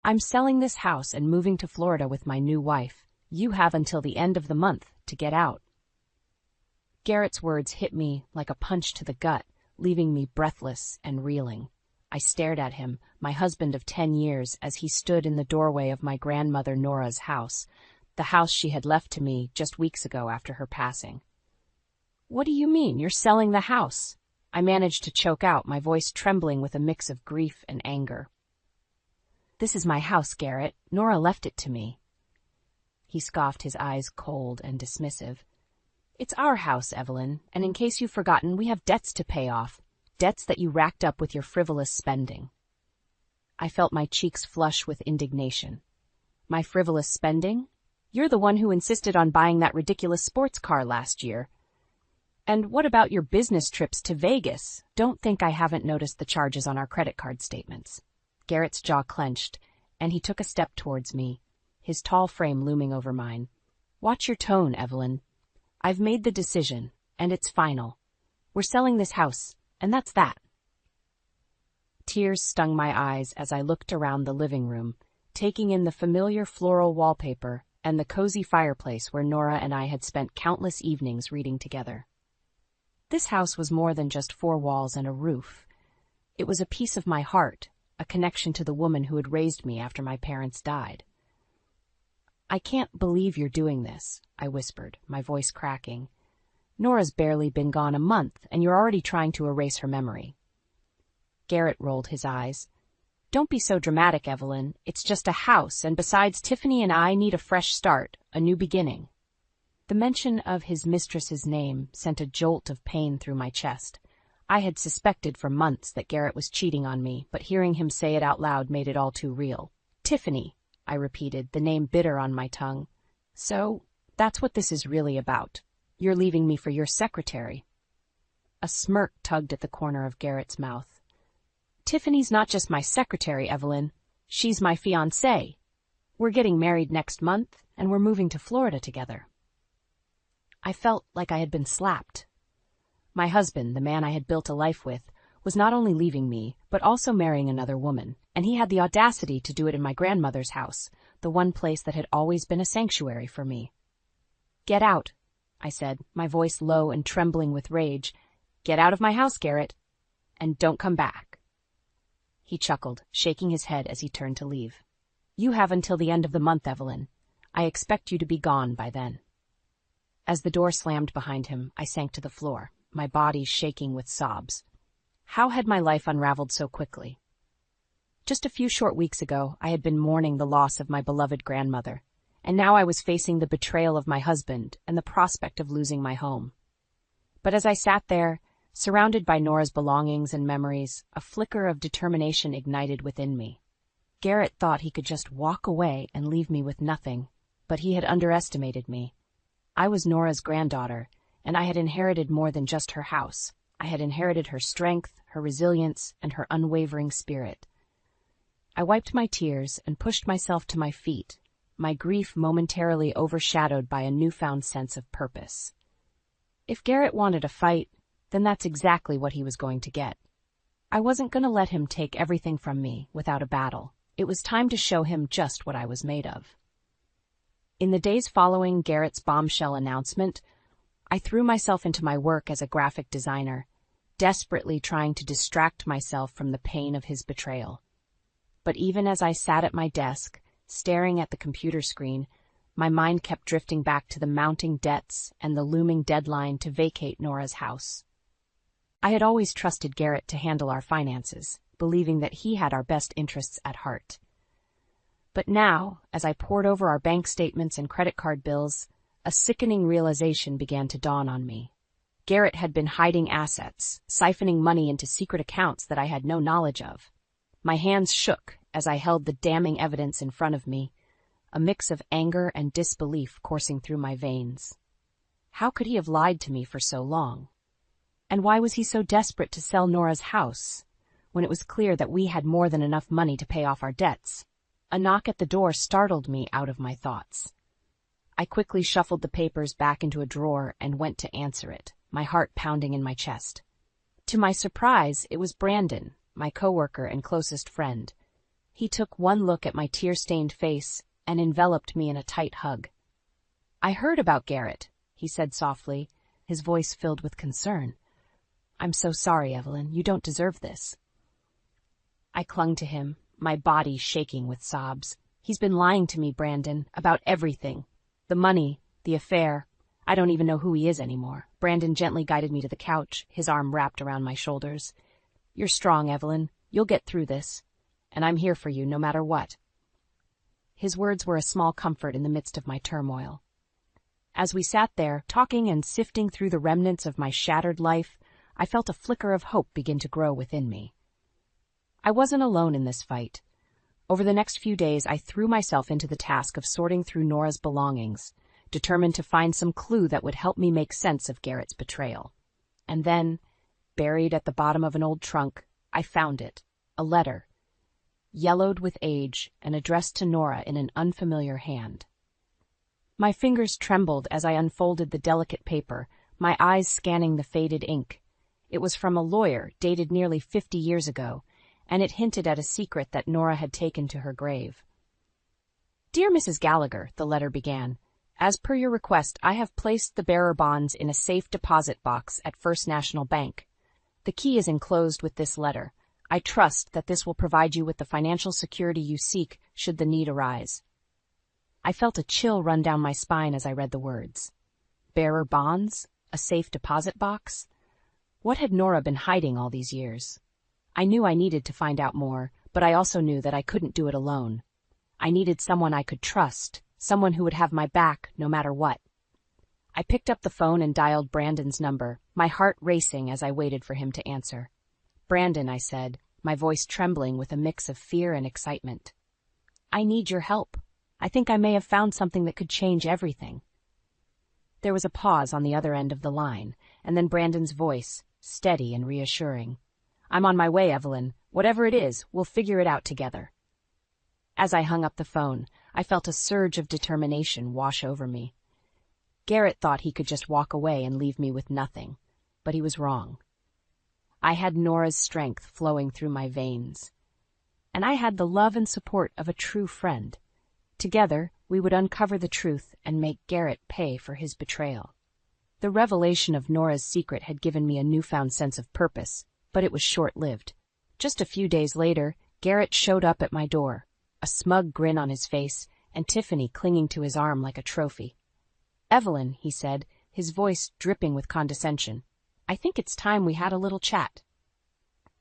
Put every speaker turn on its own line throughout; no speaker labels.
I'm selling this house and moving to Florida with my new wife. You have until the end of the month to get out. Garrett's words hit me like a punch to the gut, leaving me breathless and reeling. I stared at him, my husband of 10 years, as he stood in the doorway of my grandmother Nora's house, the house she had left to me just weeks ago after her passing. What do you mean, you're selling the house? I managed to choke out, my voice trembling with a mix of grief and anger. This is my house, Garrett. Nora left it to me. He scoffed, his eyes cold and dismissive. It's our house, Evelyn, and in case you've forgotten, we have debts to pay off, debts that you racked up with your frivolous spending. I felt my cheeks flush with indignation. My frivolous spending? You're the one who insisted on buying that ridiculous sports car last year. And what about your business trips to Vegas? Don't think I haven't noticed the charges on our credit card statements. Garrett's jaw clenched, and he took a step towards me, his tall frame looming over mine. Watch your tone, Evelyn. I've made the decision, and it's final. We're selling this house, and that's that. Tears stung my eyes as I looked around the living room, taking in the familiar floral wallpaper and the cozy fireplace where Nora and I had spent countless evenings reading together. This house was more than just 4 walls and a roof. It was a piece of my heart, a connection to the woman who had raised me after my parents died. I can't believe you're doing this, I whispered, my voice cracking. Nora's barely been gone a month, and you're already trying to erase her memory. Garrett rolled his eyes. Don't be so dramatic, Evelyn. It's just a house, and besides, Tiffany and I need a fresh start, a new beginning. The mention of his mistress's name sent a jolt of pain through my chest. I had suspected for months that Garrett was cheating on me, but hearing him say it out loud made it all too real. Tiffany, I repeated, the name bitter on my tongue. So, that's what this is really about. You're leaving me for your secretary. A smirk tugged at the corner of Garrett's mouth. Tiffany's not just my secretary, Evelyn. She's my fiancée. We're getting married next month, and we're moving to Florida together. I felt like I had been slapped. My husband, the man I had built a life with, was not only leaving me, but also marrying another woman, and he had the audacity to do it in my grandmother's house, the one place that had always been a sanctuary for me. Get out, I said, my voice low and trembling with rage. Get out of my house, Garrett, and don't come back. He chuckled, shaking his head as he turned to leave. You have until the end of the month, Evelyn. I expect you to be gone by then. As the door slammed behind him, I sank to the floor, my body shaking with sobs. How had my life unraveled so quickly? Just a few short weeks ago, I had been mourning the loss of my beloved grandmother, and now I was facing the betrayal of my husband and the prospect of losing my home. But as I sat there, surrounded by Nora's belongings and memories, a flicker of determination ignited within me. Garrett thought he could just walk away and leave me with nothing, but he had underestimated me. I was Nora's granddaughter, and I had inherited more than just her house. I had inherited her strength, her resilience, and her unwavering spirit. I wiped my tears and pushed myself to my feet, my grief momentarily overshadowed by a newfound sense of purpose. If Garrett wanted a fight, then that's exactly what he was going to get. I wasn't going to let him take everything from me without a battle. It was time to show him just what I was made of. In the days following Garrett's bombshell announcement, I threw myself into my work as a graphic designer, desperately trying to distract myself from the pain of his betrayal. But even as I sat at my desk, staring at the computer screen, my mind kept drifting back to the mounting debts and the looming deadline to vacate Nora's house. I had always trusted Garrett to handle our finances, believing that he had our best interests at heart. But now, as I pored over our bank statements and credit card bills, a sickening realization began to dawn on me. Garrett had been hiding assets, siphoning money into secret accounts that I had no knowledge of. My hands shook as I held the damning evidence in front of me, a mix of anger and disbelief coursing through my veins. How could he have lied to me for so long? And why was he so desperate to sell Nora's house, when it was clear that we had more than enough money to pay off our debts? A knock at the door startled me out of my thoughts. I quickly shuffled the papers back into a drawer and went to answer it, my heart pounding in my chest. To my surprise, it was Brandon, my coworker and closest friend. He took one look at my tear-stained face and enveloped me in a tight hug. "I heard about Garrett," he said softly, his voice filled with concern. "I'm so sorry, Evelyn. You don't deserve this." I clung to him, my body shaking with sobs. "He's been lying to me, Brandon, about everything. The money, the affair. I don't even know who he is anymore." Brandon gently guided me to the couch, his arm wrapped around my shoulders. "You're strong, Evelyn. You'll get through this. And I'm here for you no matter what." His words were a small comfort in the midst of my turmoil. As we sat there, talking and sifting through the remnants of my shattered life, I felt a flicker of hope begin to grow within me. I wasn't alone in this fight. Over the next few days, I threw myself into the task of sorting through Nora's belongings, determined to find some clue that would help me make sense of Garrett's betrayal. And then, buried at the bottom of an old trunk, I found it, a letter, yellowed with age and addressed to Nora in an unfamiliar hand. My fingers trembled as I unfolded the delicate paper, my eyes scanning the faded ink. It was from a lawyer, dated nearly 50 years ago, and it hinted at a secret that Nora had taken to her grave. "Dear Mrs. Gallagher," the letter began, "as per your request, I have placed the bearer bonds in a safe deposit box at First National Bank. The key is enclosed with this letter. I trust that this will provide you with the financial security you seek should the need arise." I felt a chill run down my spine as I read the words. Bearer bonds? A safe deposit box? What had Nora been hiding all these years? I knew I needed to find out more, but I also knew that I couldn't do it alone. I needed someone I could trust, someone who would have my back no matter what. I picked up the phone and dialed Brandon's number, my heart racing as I waited for him to answer. "Brandon," I said, my voice trembling with a mix of fear and excitement. "I need your help. I think I may have found something that could change everything." There was a pause on the other end of the line, and then Brandon's voice, steady and reassuring. "I'm on my way, Evelyn. Whatever it is, we'll figure it out together." As I hung up the phone, I felt a surge of determination wash over me. Garrett thought he could just walk away and leave me with nothing, but he was wrong. I had Nora's strength flowing through my veins, and I had the love and support of a true friend. Together, we would uncover the truth and make Garrett pay for his betrayal. The revelation of Nora's secret had given me a newfound sense of purpose, but it was short-lived. Just a few days later, Garrett showed up at my door, a smug grin on his face, and Tiffany clinging to his arm like a trophy. "Evelyn," he said, his voice dripping with condescension, "I think it's time we had a little chat."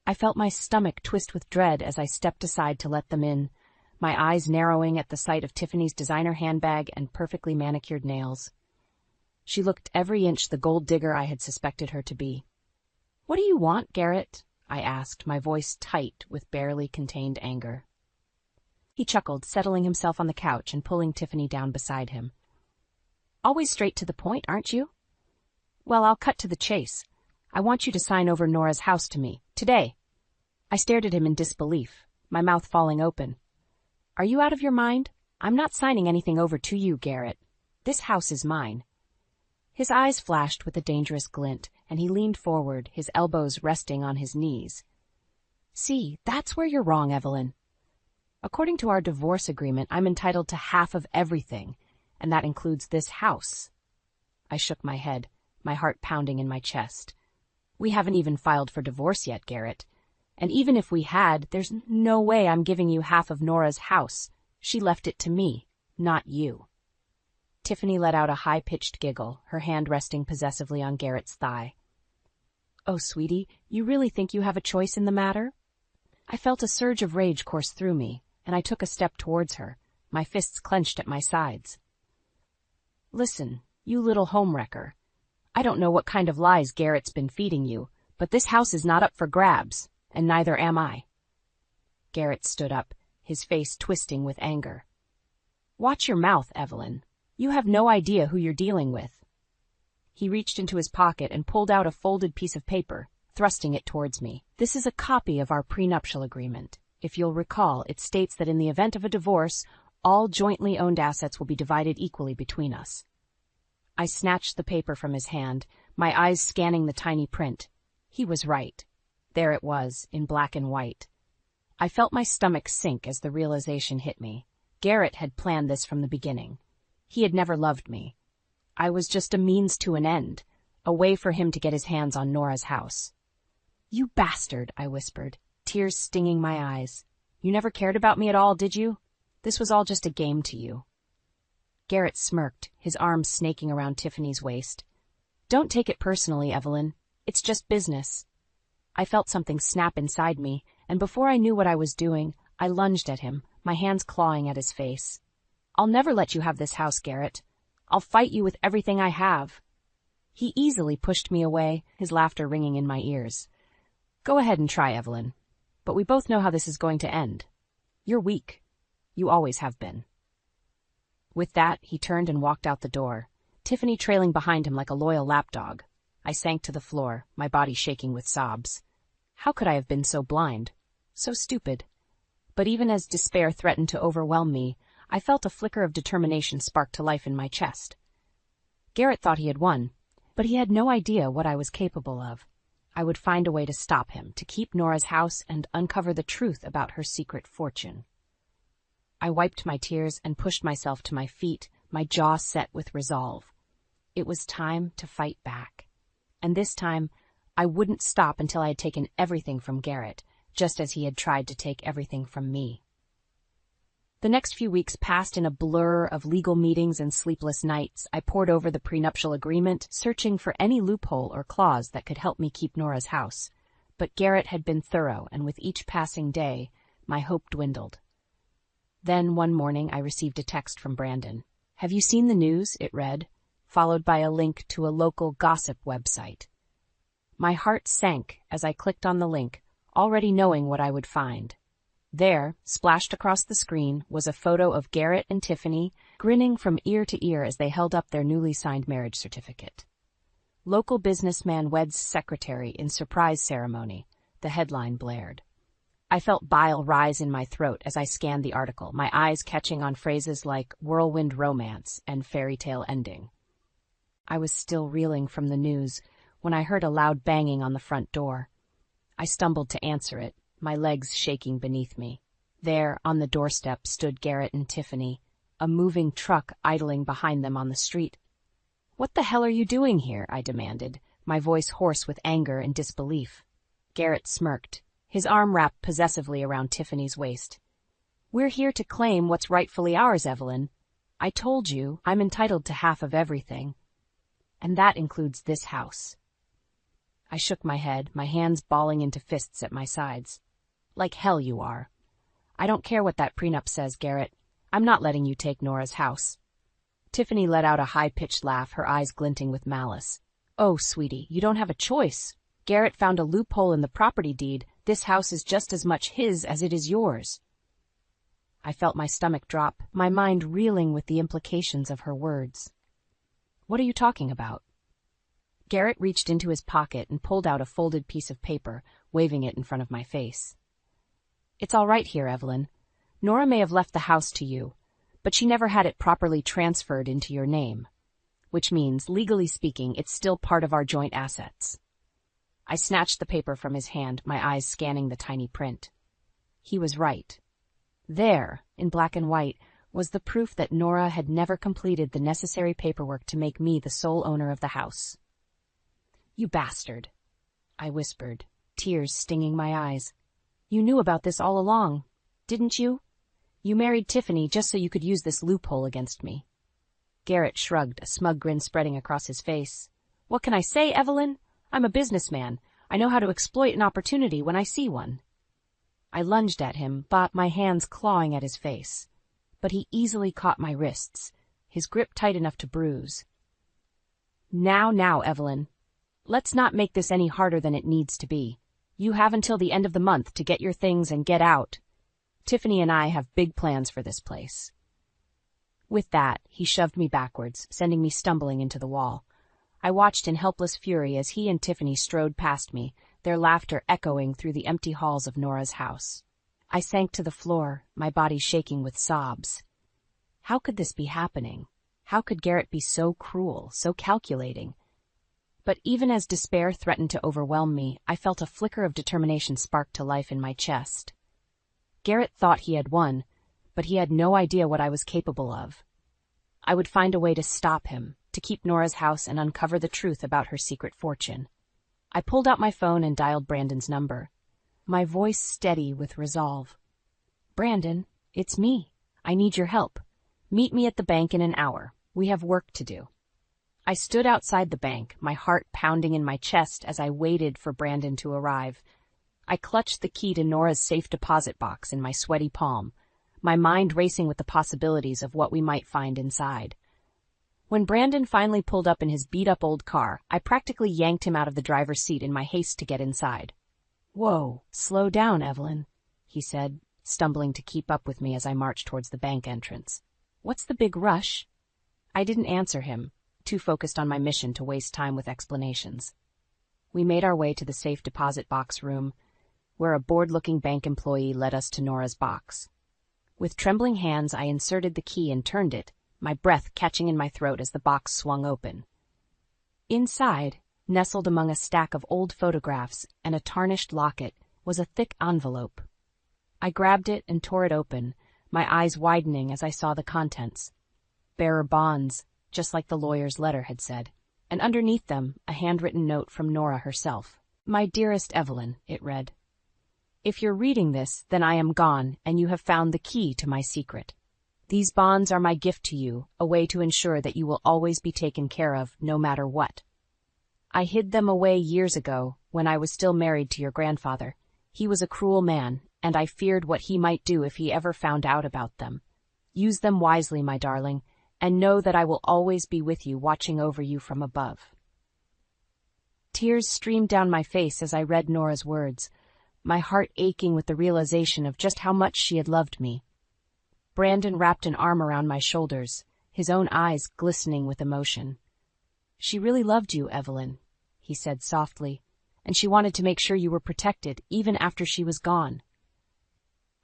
I felt my stomach twist with dread as I stepped aside to let them in, my eyes narrowing at the sight of Tiffany's designer handbag and perfectly manicured nails. She looked every inch the gold digger I had suspected her to be. "What do you want, Garrett?" I asked, my voice tight with barely contained anger. He chuckled, settling himself on the couch and pulling Tiffany down beside him. "Always straight to the point, aren't you? Well, I'll cut to the chase. I want you to sign over Nora's house to me, today." I stared at him in disbelief, my mouth falling open. "Are you out of your mind? I'm not signing anything over to you, Garrett. This house is mine." His eyes flashed with a dangerous glint, and he leaned forward, his elbows resting on his knees. "See, that's where you're wrong, Evelyn. According to our divorce agreement, I'm entitled to half of everything, and that includes this house." I shook my head, my heart pounding in my chest. "We haven't even filed for divorce yet, Garrett. And even if we had, there's no way I'm giving you half of Nora's house. She left it to me, not you." Tiffany let out a high-pitched giggle, her hand resting possessively on Garrett's thigh. "Oh, sweetie, you really think you have a choice in the matter?" I felt a surge of rage course through me, and I took a step towards her, my fists clenched at my sides. "Listen, you little homewrecker. I don't know what kind of lies Garrett's been feeding you, but this house is not up for grabs, and neither am I." Garrett stood up, his face twisting with anger. "Watch your mouth, Evelyn. You have no idea who you're dealing with." He reached into his pocket and pulled out a folded piece of paper, thrusting it towards me. "This is a copy of our prenuptial agreement. If you'll recall, it states that in the event of a divorce, all jointly owned assets will be divided equally between us." I snatched the paper from his hand, my eyes scanning the tiny print. He was right. There it was, in black and white. I felt my stomach sink as the realization hit me. Garrett had planned this from the beginning. He had never loved me. I was just a means to an end, a way for him to get his hands on Nora's house. "You bastard," I whispered, tears stinging my eyes. "You never cared about me at all, did you? This was all just a game to you." Garrett smirked, his arms snaking around Tiffany's waist. "Don't take it personally, Evelyn. It's just business." I felt something snap inside me, and before I knew what I was doing, I lunged at him, my hands clawing at his face. "I'll never let you have this house, Garrett. I'll fight you with everything I have." He easily pushed me away, his laughter ringing in my ears. "Go ahead and try, Evelyn. But we both know how this is going to end. You're weak. You always have been." With that, he turned and walked out the door, Tiffany trailing behind him like a loyal lapdog. I sank to the floor, my body shaking with sobs. How could I have been so blind? So stupid. But even as despair threatened to overwhelm me, I felt a flicker of determination spark to life in my chest. Garrett thought he had won, but he had no idea what I was capable of. I would find a way to stop him, to keep Nora's house and uncover the truth about her secret fortune. I wiped my tears and pushed myself to my feet, my jaw set with resolve. It was time to fight back. And this time, I wouldn't stop until I had taken everything from Garrett, just as he had tried to take everything from me. The next few weeks passed in a blur of legal meetings and sleepless nights. I pored over the prenuptial agreement, searching for any loophole or clause that could help me keep Nora's house. But Garrett had been thorough, and with each passing day, my hope dwindled. Then one morning I received a text from Brandon. "Have you seen the news?" it read, followed by a link to a local gossip website. My heart sank as I clicked on the link, already knowing what I would find. There, splashed across the screen, was a photo of Garrett and Tiffany, grinning from ear to ear as they held up their newly signed marriage certificate. "Local businessman weds secretary in surprise ceremony," the headline blared. I felt bile rise in my throat as I scanned the article, my eyes catching on phrases like whirlwind romance and fairy tale ending. I was still reeling from the news when I heard a loud banging on the front door. I stumbled to answer it, my legs shaking beneath me. There, on the doorstep, stood Garrett and Tiffany, a moving truck idling behind them on the street. "What the hell are you doing here?" I demanded, my voice hoarse with anger and disbelief. Garrett smirked, his arm wrapped possessively around Tiffany's waist. "We're here to claim what's rightfully ours, Evelyn. I told you I'm entitled to half of everything. And that includes this house." I shook my head, my hands balling into fists at my sides. "Like hell you are. I don't care what that prenup says, Garrett. I'm not letting you take Nora's house." Tiffany let out a high-pitched laugh, her eyes glinting with malice. "Oh, sweetie, you don't have a choice. Garrett found a loophole in the property deed. This house is just as much his as it is yours." I felt my stomach drop, my mind reeling with the implications of her words. "What are you talking about?" Garrett reached into his pocket and pulled out a folded piece of paper, waving it in front of my face. "It's all right here, Evelyn. Nora may have left the house to you, but she never had it properly transferred into your name, which means, legally speaking, it's still part of our joint assets." I snatched the paper from his hand, my eyes scanning the tiny print. He was right. There, in black and white, was the proof that Nora had never completed the necessary paperwork to make me the sole owner of the house. "You bastard," I whispered, tears stinging my eyes. "You knew about this all along, didn't you? You married Tiffany just so you could use this loophole against me." Garrett shrugged, a smug grin spreading across his face. "What can I say, Evelyn? I'm a businessman. I know how to exploit an opportunity when I see one." I lunged at him, my hands clawing at his face. But he easily caught my wrists, his grip tight enough to bruise. Now, Evelyn. Let's not make this any harder than it needs to be. You have until the end of the month to get your things and get out. Tiffany and I have big plans for this place." With that, he shoved me backwards, sending me stumbling into the wall. I watched in helpless fury as he and Tiffany strode past me, their laughter echoing through the empty halls of Nora's house. I sank to the floor, my body shaking with sobs. How could this be happening? How could Garrett be so cruel, so calculating? But even as despair threatened to overwhelm me, I felt a flicker of determination spark to life in my chest. Garrett thought he had won, but he had no idea what I was capable of. I would find a way to stop him, to keep Nora's house and uncover the truth about her secret fortune. I pulled out my phone and dialed Brandon's number, my voice steady with resolve. "Brandon, it's me. I need your help. Meet me at the bank in an hour. We have work to do." I stood outside the bank, my heart pounding in my chest as I waited for Brandon to arrive. I clutched the key to Nora's safe deposit box in my sweaty palm, my mind racing with the possibilities of what we might find inside. When Brandon finally pulled up in his beat-up old car, I practically yanked him out of the driver's seat in my haste to get inside. "Whoa, slow down, Evelyn," he said, stumbling to keep up with me as I marched towards the bank entrance. "What's the big rush?" I didn't answer him, too focused on my mission to waste time with explanations. We made our way to the safe deposit box room, where a bored-looking bank employee led us to Nora's box. With trembling hands, I inserted the key and turned it, my breath catching in my throat as the box swung open. Inside, nestled among a stack of old photographs and a tarnished locket, was a thick envelope. I grabbed it and tore it open, my eyes widening as I saw the contents. Bearer bonds, just like the lawyer's letter had said, and underneath them a handwritten note from Nora herself. "My dearest Evelyn," it read. "If you're reading this, then I am gone, and you have found the key to my secret. These bonds are my gift to you, a way to ensure that you will always be taken care of, no matter what. I hid them away years ago, when I was still married to your grandfather. He was a cruel man, and I feared what he might do if he ever found out about them. Use them wisely, my darling, and know that I will always be with you, watching over you from above." Tears streamed down my face as I read Nora's words, my heart aching with the realization of just how much she had loved me. Brandon wrapped an arm around my shoulders, his own eyes glistening with emotion. "She really loved you, Evelyn," he said softly, "and she wanted to make sure you were protected, even after she was gone."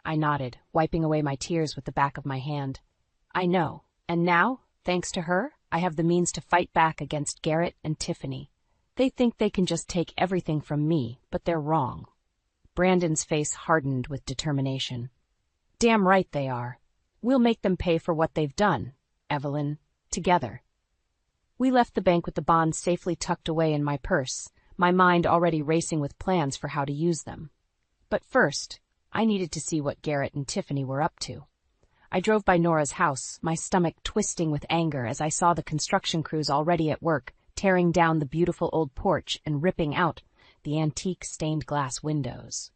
I nodded, wiping away my tears with the back of my hand. "I know, and now, thanks to her, I have the means to fight back against Garrett and Tiffany. They think they can just take everything from me, but they're wrong." Brandon's face hardened with determination. "Damn right they are. We'll make them pay for what they've done, Evelyn, together." We left the bank with the bonds safely tucked away in my purse, my mind already racing with plans for how to use them. But first, I needed to see what Garrett and Tiffany were up to. I drove by Nora's house, my stomach twisting with anger as I saw the construction crews already at work, tearing down the beautiful old porch and ripping out the antique stained glass windows.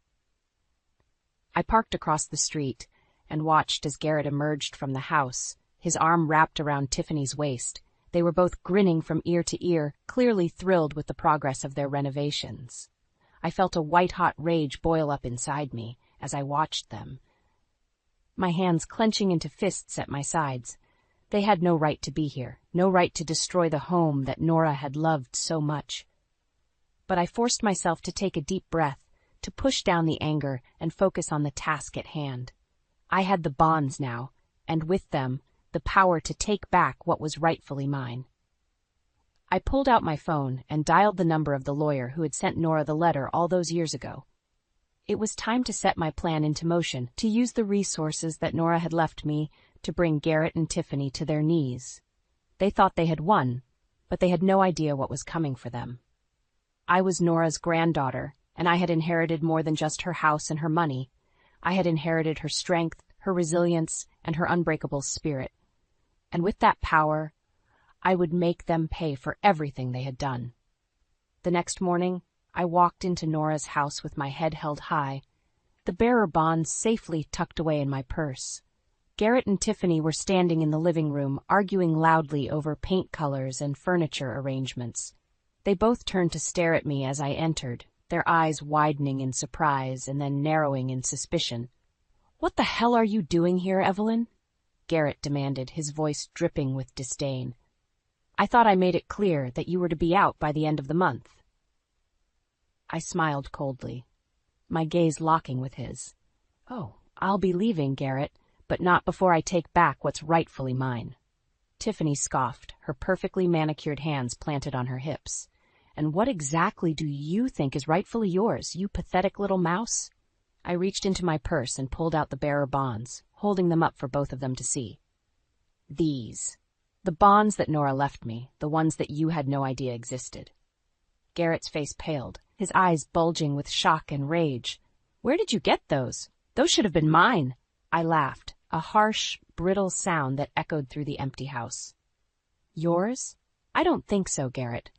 I parked across the street and watched as Garrett emerged from the house, his arm wrapped around Tiffany's waist. They were both grinning from ear to ear, clearly thrilled with the progress of their renovations. I felt a white-hot rage boil up inside me as I watched them, my hands clenching into fists at my sides. They had no right to be here, no right to destroy the home that Nora had loved so much. But I forced myself to take a deep breath, to push down the anger and focus on the task at hand. I had the bonds now, and with them, the power to take back what was rightfully mine. I pulled out my phone and dialed the number of the lawyer who had sent Nora the letter all those years ago. It was time to set my plan into motion, to use the resources that Nora had left me to bring Garrett and Tiffany to their knees. They thought they had won, but they had no idea what was coming for them. I was Nora's granddaughter, and I had inherited more than just her house and her money. I had inherited her strength, her resilience, and her unbreakable spirit. And with that power, I would make them pay for everything they had done. The next morning, I walked into Nora's house with my head held high, the bearer bonds safely tucked away in my purse. Garrett and Tiffany were standing in the living room, arguing loudly over paint colors and furniture arrangements. They both turned to stare at me as I entered, their eyes widening in surprise and then narrowing in suspicion. "What the hell are you doing here, Evelyn?" Garrett demanded, his voice dripping with disdain. "I thought I made it clear that you were to be out by the end of the month." I smiled coldly, my gaze locking with his. "Oh, I'll be leaving, Garrett, but not before I take back what's rightfully mine." Tiffany scoffed, her perfectly manicured hands planted on her hips. "And what exactly do you think is rightfully yours, you pathetic little mouse?" I reached into my purse and pulled out the bearer bonds, holding them up for both of them to see. These. The bonds that Nora left me, the ones that you had no idea existed. Garrett's face paled, his eyes bulging with shock and rage. Where did you get those? Those should have been mine. I laughed, a harsh, brittle sound that echoed through the empty house. Yours? I don't think so, Garrett.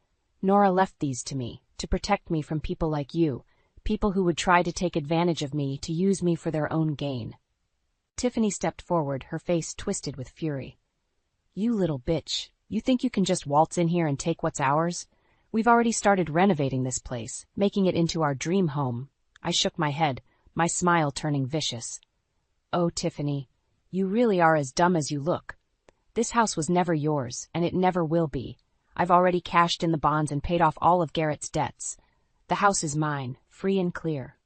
Nora left these to me, to protect me from people like you, people who would try to take advantage of me, to use me for their own gain. Tiffany stepped forward, her face twisted with fury. You little bitch, you think you can just waltz in here and take what's ours? We've already started renovating this place, making it into our dream home. I shook my head, my smile turning vicious. Oh, Tiffany, you really are as dumb as you look. This house was never yours, and it never will be. I've already cashed in the bonds and paid off all of Garrett's debts. The house is mine, free and clear.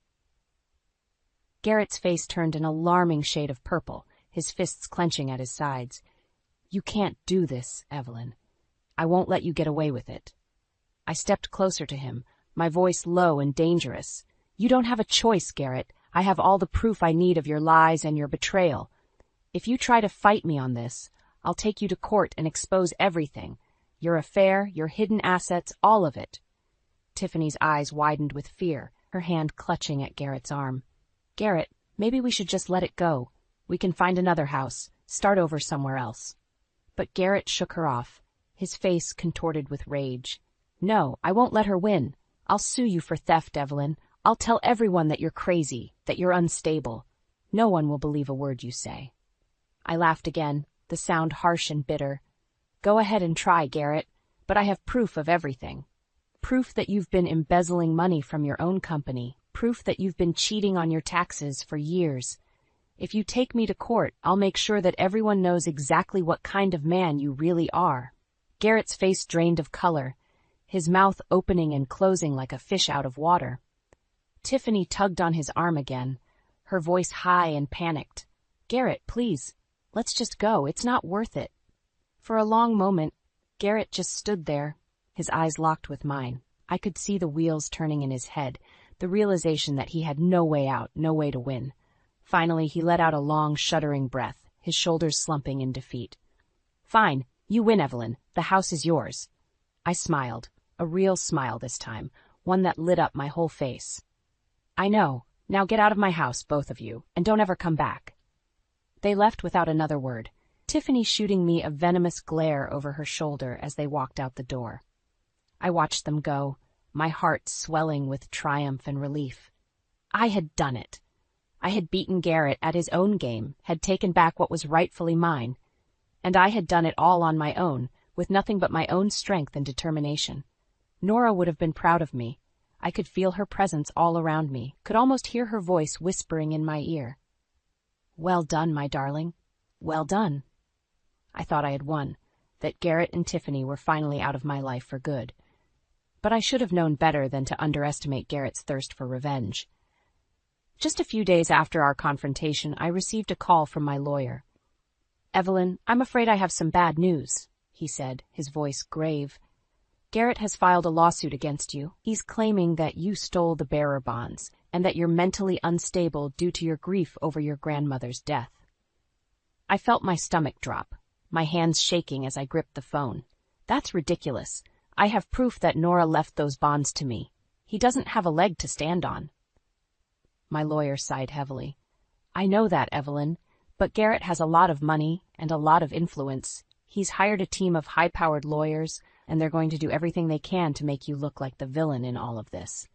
Garrett's face turned an alarming shade of purple, his fists clenching at his sides. You can't do this, Evelyn. I won't let you get away with it. I stepped closer to him, my voice low and dangerous. You don't have a choice, Garrett. I have all the proof I need of your lies and your betrayal. If you try to fight me on this, I'll take you to court and expose everything. Your affair, your hidden assets, all of it. Tiffany's eyes widened with fear, her hand clutching at Garrett's arm. Garrett, maybe we should just let it go. We can find another house, start over somewhere else. But Garrett shook her off, his face contorted with rage. No, I won't let her win. I'll sue you for theft, Evelyn. I'll tell everyone that you're crazy, that you're unstable. No one will believe a word you say. I laughed again, the sound harsh and bitter. Go ahead and try, Garrett, but I have proof of everything. Proof that you've been embezzling money from your own company, proof that you've been cheating on your taxes for years. If you take me to court, I'll make sure that everyone knows exactly what kind of man you really are. Garrett's face drained of color, his mouth opening and closing like a fish out of water. Tiffany tugged on his arm again, her voice high and panicked. Garrett, please, let's just go. It's not worth it. For a long moment, Garrett just stood there, his eyes locked with mine. I could see the wheels turning in his head, the realization that he had no way out, no way to win. Finally, he let out a long, shuddering breath, his shoulders slumping in defeat. Fine, you win, Evelyn. The house is yours. I smiled, a real smile this time, one that lit up my whole face. I know. Now get out of my house, both of you, and don't ever come back. They left without another word, Tiffany shooting me a venomous glare over her shoulder as they walked out the door. I watched them go, my heart swelling with triumph and relief. I had done it. I had beaten Garrett at his own game, had taken back what was rightfully mine, and I had done it all on my own, with nothing but my own strength and determination. Nora would have been proud of me. I could feel her presence all around me, could almost hear her voice whispering in my ear. Well done, my darling. Well done. I thought I had won, that Garrett and Tiffany were finally out of my life for good. But I should have known better than to underestimate Garrett's thirst for revenge. Just a few days after our confrontation, I received a call from my lawyer. Evelyn, I'm afraid I have some bad news, he said, his voice grave. Garrett has filed a lawsuit against you. He's claiming that you stole the bearer bonds and that you're mentally unstable due to your grief over your grandmother's death. I felt my stomach drop, my hands shaking as I gripped the phone. That's ridiculous. I have proof that Nora left those bonds to me. He doesn't have a leg to stand on. My lawyer sighed heavily. I know that, Evelyn, but Garrett has a lot of money and a lot of influence. He's hired a team of high-powered lawyers, and they're going to do everything they can to make you look like the villain in all of this.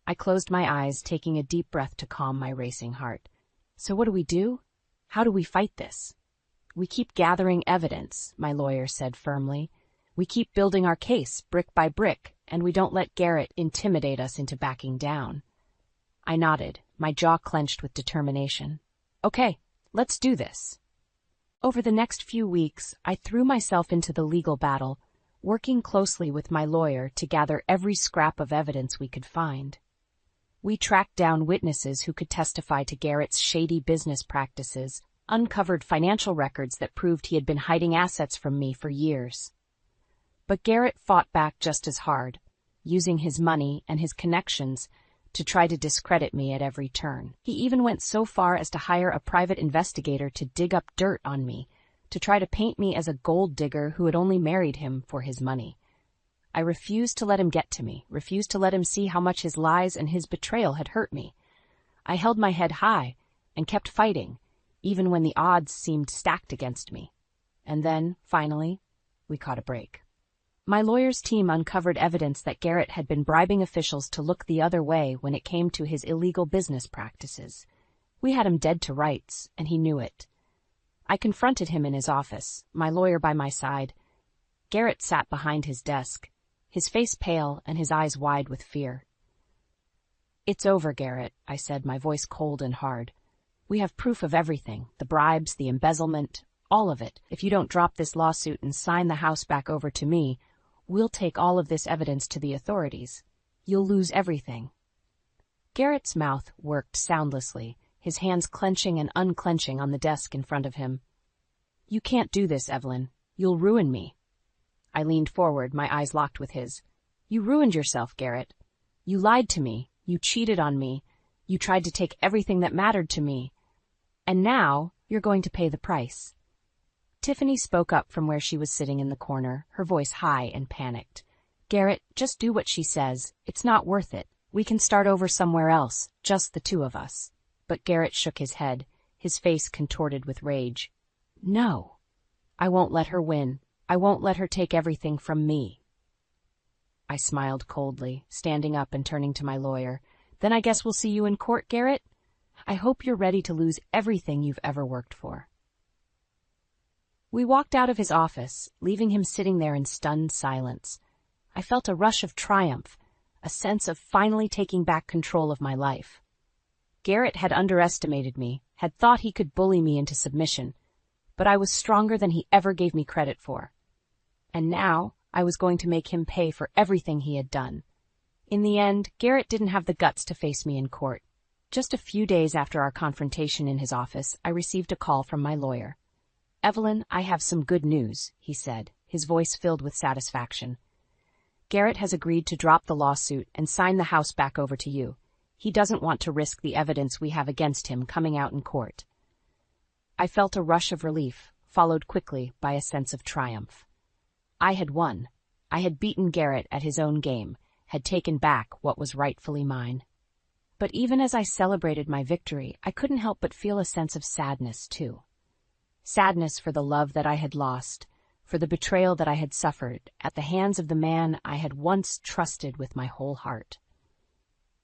I closed my eyes, taking a deep breath to calm my racing heart. So what do we do? How do we fight this? We keep gathering evidence, my lawyer said firmly. We keep building our case brick by brick, and we don't let Garrett intimidate us into backing down. I nodded, my jaw clenched with determination. Okay, let's do this. Over the next few weeks, I threw myself into the legal battle, working closely with my lawyer to gather every scrap of evidence we could find. We tracked down witnesses who could testify to Garrett's shady business practices, uncovered financial records that proved he had been hiding assets from me for years. But Garrett fought back just as hard, using his money and his connections to try to discredit me at every turn. He even went so far as to hire a private investigator to dig up dirt on me, to try to paint me as a gold digger who had only married him for his money. I refused to let him get to me, refused to let him see how much his lies and his betrayal had hurt me. I held my head high and kept fighting, even when the odds seemed stacked against me. And then, finally, we caught a break. My lawyer's team uncovered evidence that Garrett had been bribing officials to look the other way when it came to his illegal business practices. We had him dead to rights, and he knew it. I confronted him in his office, my lawyer by my side. Garrett sat behind his desk, his face pale and his eyes wide with fear. "It's over, Garrett," I said, my voice cold and hard. "We have proof of everything, the bribes, the embezzlement, all of it. If you don't drop this lawsuit and sign the house back over to me, we'll take all of this evidence to the authorities. You'll lose everything." Garrett's mouth worked soundlessly, his hands clenching and unclenching on the desk in front of him. "You can't do this, Evelyn. You'll ruin me." I leaned forward, my eyes locked with his. "You ruined yourself, Garrett. You lied to me. You cheated on me. You tried to take everything that mattered to me. And now you're going to pay the price." Tiffany spoke up from where she was sitting in the corner, her voice high and panicked. "Garrett, just do what she says. It's not worth it. We can start over somewhere else, just the two of us." But Garrett shook his head, his face contorted with rage. "No, I won't let her win. I won't let her take everything from me." I smiled coldly, standing up and turning to my lawyer. "Then I guess we'll see you in court, Garrett? I hope you're ready to lose everything you've ever worked for." We walked out of his office, leaving him sitting there in stunned silence. I felt a rush of triumph, a sense of finally taking back control of my life. Garrett had underestimated me, had thought he could bully me into submission, but I was stronger than he ever gave me credit for. And now I was going to make him pay for everything he had done. In the end, Garrett didn't have the guts to face me in court. Just a few days after our confrontation in his office, I received a call from my lawyer. "Evelyn, I have some good news," he said, his voice filled with satisfaction. "Garrett has agreed to drop the lawsuit and sign the house back over to you. He doesn't want to risk the evidence we have against him coming out in court." I felt a rush of relief, followed quickly by a sense of triumph. I had won. I had beaten Garrett at his own game, had taken back what was rightfully mine. But even as I celebrated my victory, I couldn't help but feel a sense of sadness, too. Sadness for the love that I had lost, for the betrayal that I had suffered at the hands of the man I had once trusted with my whole heart.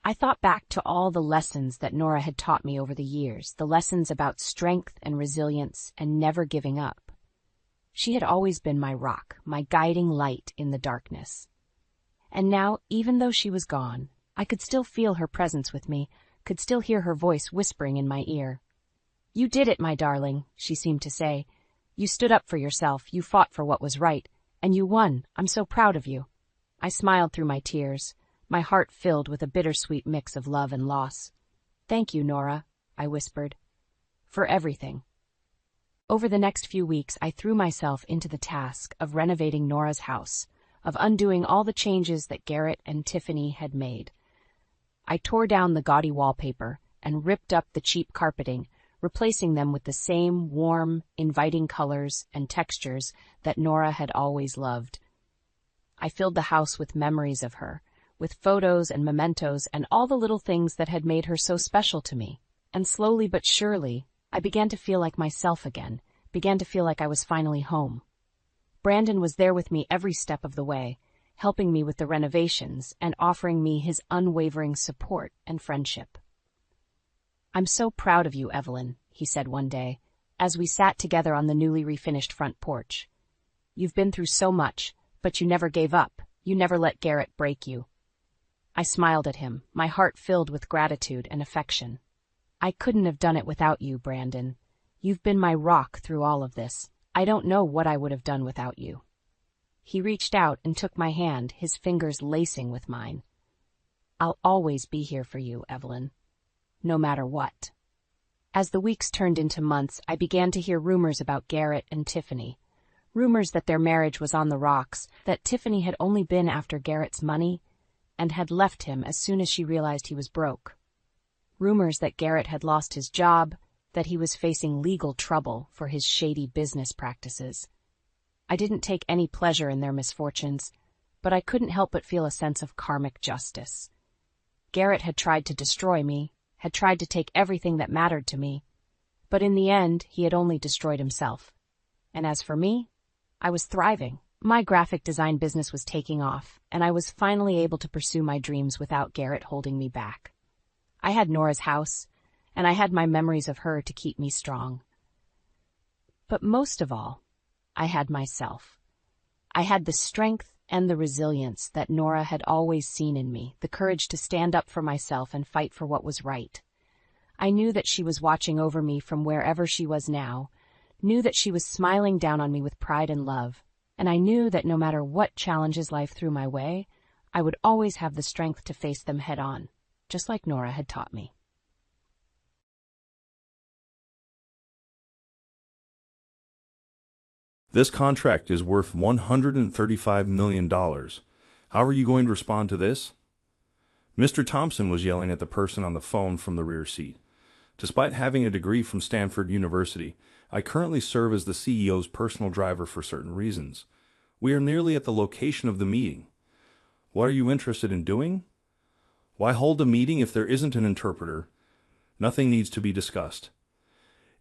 I thought back to all the lessons that Nora had taught me over the years, the lessons about strength and resilience and never giving up. She had always been my rock, my guiding light in the darkness. And now, even though she was gone, I could still feel her presence with me, could still hear her voice whispering in my ear. "You did it, my darling," she seemed to say. "You stood up for yourself, you fought for what was right, and you won. I'm so proud of you." I smiled through my tears, my heart filled with a bittersweet mix of love and loss. "Thank you, Nora," I whispered, "for everything." Over the next few weeks, I threw myself into the task of renovating Nora's house, of undoing all the changes that Garrett and Tiffany had made. I tore down the gaudy wallpaper and ripped up the cheap carpeting, replacing them with the same warm, inviting colors and textures that Nora had always loved. I filled the house with memories of her, with photos and mementos and all the little things that had made her so special to me. And slowly but surely, I began to feel like myself again, began to feel like I was finally home. Brandon was there with me every step of the way, helping me with the renovations and offering me his unwavering support and friendship. "I'm so proud of you, Evelyn," he said one day, as we sat together on the newly refinished front porch. "You've been through so much, but you never gave up. You never let Garrett break you." I smiled at him, my heart filled with gratitude and affection. "I couldn't have done it without you, Brandon. You've been my rock through all of this. I don't know what I would have done without you." He reached out and took my hand, his fingers lacing with mine. "I'll always be here for you, Evelyn, no matter what." As the weeks turned into months, I began to hear rumors about Garrett and Tiffany. Rumors that their marriage was on the rocks, that Tiffany had only been after Garrett's money, and had left him as soon as she realized he was broke. Rumors that Garrett had lost his job, that he was facing legal trouble for his shady business practices. I didn't take any pleasure in their misfortunes, but I couldn't help but feel a sense of karmic justice. Garrett had tried to destroy me, had tried to take everything that mattered to me, but in the end he had only destroyed himself. And as for me, I was thriving. My graphic design business was taking off, and I was finally able to pursue my dreams without Garrett holding me back. I had Nora's house, and I had my memories of her to keep me strong. But most of all, I had myself. I had the strength and the resilience that Nora had always seen in me, the courage to stand up for myself and fight for what was right. I knew that she was watching over me from wherever she was now, knew that she was smiling down on me with pride and love, and I knew that no matter what challenges life threw my way, I would always have the strength to face them head on, just like Nora had taught me.
This contract is worth $135 million. How are you going to respond to this? Mr. Thompson was yelling at the person on the phone from the rear seat. Despite having a degree from Stanford University, I currently serve as the CEO's personal driver for certain reasons. We are nearly at the location of the meeting. What are you interested in doing? Why hold a meeting if there isn't an interpreter? Nothing needs to be discussed.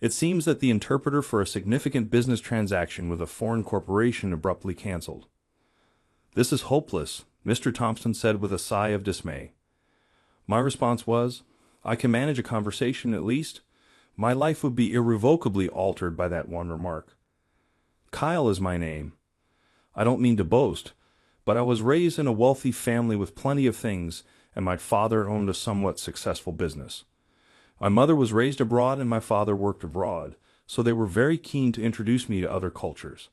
It seems that the interpreter for a significant business transaction with a foreign corporation abruptly canceled. This is hopeless, Mr. Thompson said with a sigh of dismay. My response was, I can manage a conversation at least. My life would be irrevocably altered by that one remark. Kyle is my name. I don't mean to boast, but I was raised in a wealthy family with plenty of things, and my father owned a somewhat successful business. My mother was raised abroad and my father worked abroad, so they were very keen to introduce me to other cultures.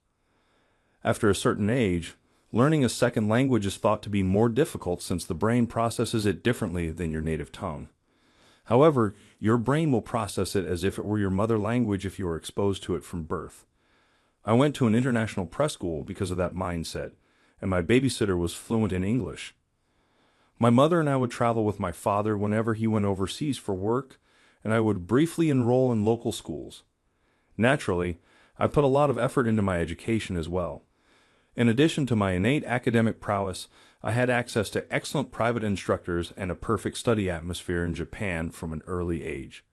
After a certain age, learning a second language is thought to be more difficult since the brain processes it differently than your native tongue. However, your brain will process it as if it were your mother language if you are exposed to it from birth. I went to an international prep school because of that mindset, and my babysitter was fluent in English. My mother and I would travel with my father whenever he went overseas for work, and I would briefly enroll in local schools. Naturally, I put a lot of effort into my education as well. In addition to my innate academic prowess, I had access to excellent private instructors and a perfect study atmosphere in Japan from an early age.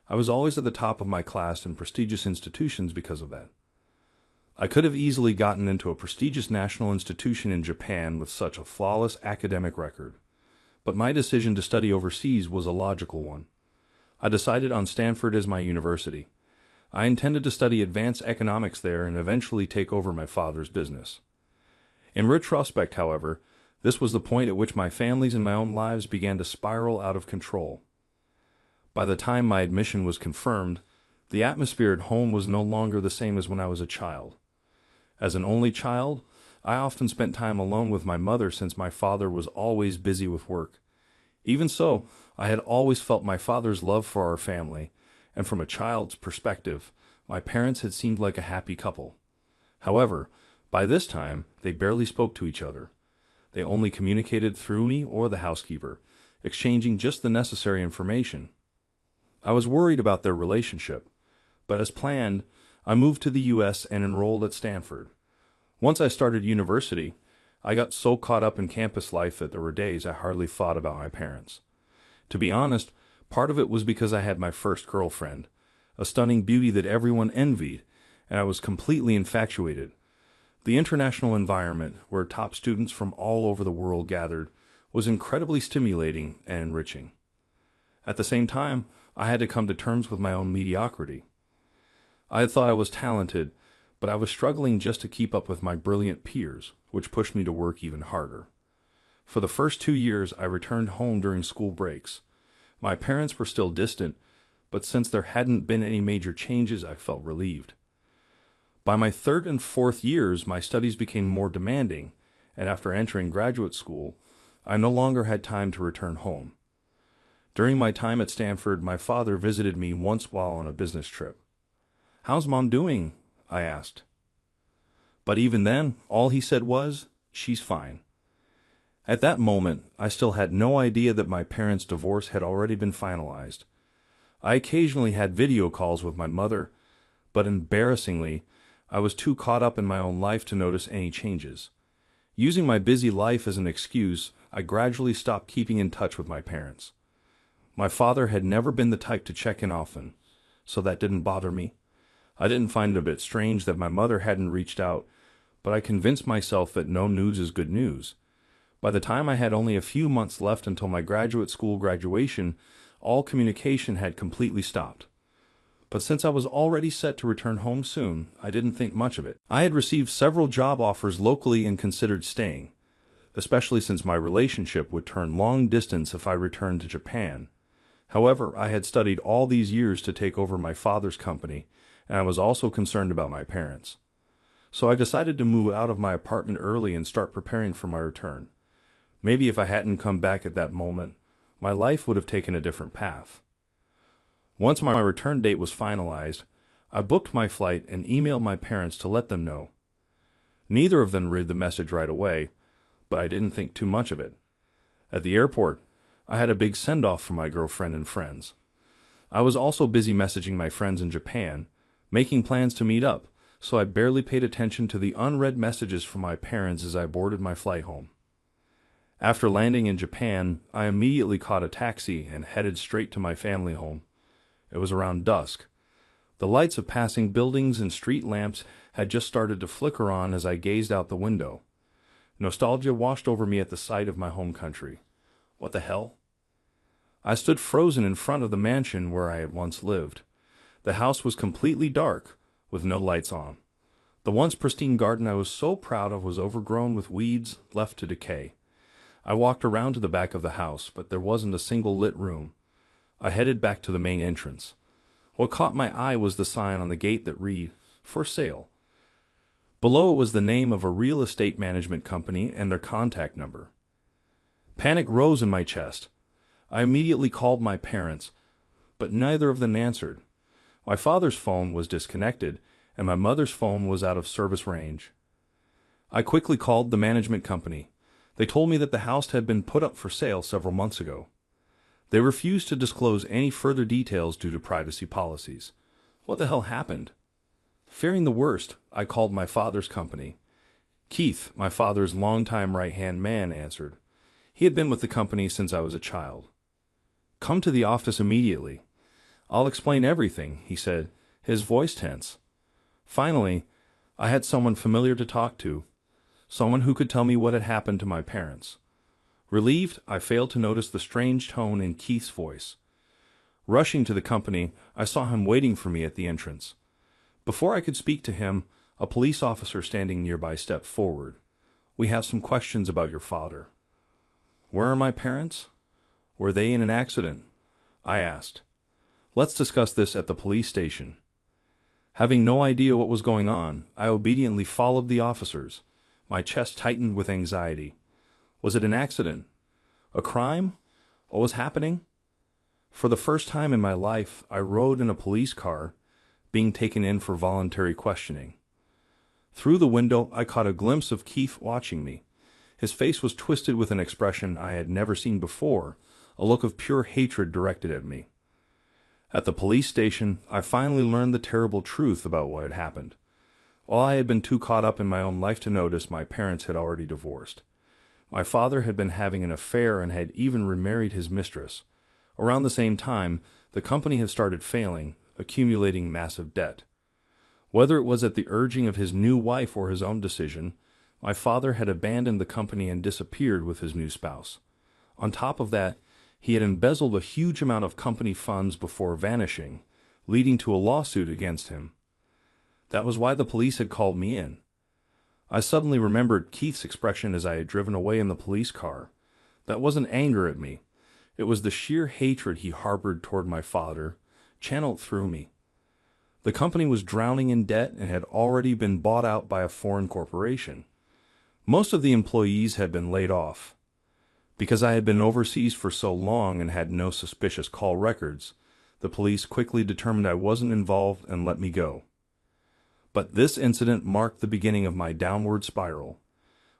I was always at the top of my class in prestigious institutions because of that. I could have easily gotten into a prestigious national institution in Japan with such a flawless academic record, but my decision to study overseas was a logical one. I decided on Stanford as my university. I intended to study advanced economics there and eventually take over my father's business. In retrospect, however, this was the point at which my family's and my own lives began to spiral out of control. By the time my admission was confirmed, the atmosphere at home was no longer the same as when I was a child. As an only child, I often spent time alone with my mother since my father was always busy with work. Even so, I had always felt my father's love for our family, and from a child's perspective, my parents had seemed like a happy couple. However, by this time, they barely spoke to each other. They only communicated through me or the housekeeper, exchanging just the necessary information. I was worried about their relationship, but as planned, I moved to the U.S. and enrolled at Stanford. Once I started university, I got so caught up in campus life that there were days I hardly thought about my parents. To be honest, part of it was because I had my first girlfriend, a stunning beauty that everyone envied, and I was completely infatuated. The international environment, where top students from all over the world gathered, was incredibly stimulating and enriching. At the same time, I had to come to terms with my own mediocrity. I had thought I was talented, but I was struggling just to keep up with my brilliant peers, which pushed me to work even harder. For the first 2 years, I returned home during school breaks. My parents were still distant, but since there hadn't been any major changes, I felt relieved. By my 3rd and 4th years, my studies became more demanding, and after entering graduate school, I no longer had time to return home. During my time at Stanford, my father visited me once while on a business trip. "How's Mom doing?" I asked. But even then, all he said was, "She's fine." At that moment, I still had no idea that my parents' divorce had already been finalized. I occasionally had video calls with my mother, but embarrassingly, I was too caught up in my own life to notice any changes. Using my busy life as an excuse, I gradually stopped keeping in touch with my parents. My father had never been the type to check in often, so that didn't bother me. I didn't find it a bit strange that my mother hadn't reached out, but I convinced myself that no news is good news. By the time I had only a few months left until my graduate school graduation, all communication had completely stopped. But since I was already set to return home soon, I didn't think much of it. I had received several job offers locally and considered staying, especially since my relationship would turn long distance if I returned to Japan. However, I had studied all these years to take over my father's company, and I was also concerned about my parents. So I decided to move out of my apartment early and start preparing for my return. Maybe if I hadn't come back at that moment, my life would have taken a different path. Once my return date was finalized, I booked my flight and emailed my parents to let them know. Neither of them read the message right away, but I didn't think too much of it. At the airport, I had a big send-off for my girlfriend and friends. I was also busy messaging my friends in Japan, making plans to meet up, so I barely paid attention to the unread messages from my parents as I boarded my flight home. After landing in Japan, I immediately caught a taxi and headed straight to my family home. It was around dusk. The lights of passing buildings and street lamps had just started to flicker on as I gazed out the window. Nostalgia washed over me at the sight of my home country. What the hell? I stood frozen in front of the mansion where I had once lived. The house was completely dark, with no lights on. The once pristine garden I was so proud of was overgrown with weeds left to decay. I walked around to the back of the house, but there wasn't a single lit room. I headed back to the main entrance. What caught my eye was the sign on the gate that read, "For sale." Below it was the name of a real estate management company and their contact number. Panic rose in my chest. I immediately called my parents, but neither of them answered. My father's phone was disconnected, and my mother's phone was out of service range. I quickly called the management company. They told me that the house had been put up for sale several months ago. They refused to disclose any further details due to privacy policies. What the hell happened? Fearing the worst, I called my father's company. Keith, my father's longtime right-hand man, answered. He had been with the company since I was a child. "Come to the office immediately. I'll explain everything," he said, his voice tense. Finally, I had someone familiar to talk to, someone who could tell me what had happened to my parents. Relieved, I failed to notice the strange tone in Keith's voice. Rushing to the company, I saw him waiting for me at the entrance. Before I could speak to him, a police officer standing nearby stepped forward. "We have some questions about your father." "Where are my parents? Were they in an accident?" I asked. "Let's discuss this at the police station." Having no idea what was going on, I obediently followed the officers. My chest tightened with anxiety. Was it an accident? A crime? What was happening? For the first time in my life, I rode in a police car, being taken in for voluntary questioning. Through the window, I caught a glimpse of Keith watching me. His face was twisted with an expression I had never seen before, a look of pure hatred directed at me. At the police station, I finally learned the terrible truth about what had happened. While I had been too caught up in my own life to notice, my parents had already divorced. My father had been having an affair and had even remarried his mistress. Around the same time, the company had started failing, accumulating massive debt. Whether it was at the urging of his new wife or his own decision, my father had abandoned the company and disappeared with his new spouse. On top of that, he had embezzled a huge amount of company funds before vanishing, leading to a lawsuit against him. That was why the police had called me in. I suddenly remembered Keith's expression as I had driven away in the police car. That wasn't anger at me. It was the sheer hatred he harbored toward my father, channeled through me. The company was drowning in debt and had already been bought out by a foreign corporation. Most of the employees had been laid off. Because I had been overseas for so long and had no suspicious call records, the police quickly determined I wasn't involved and let me go. But this incident marked the beginning of my downward spiral.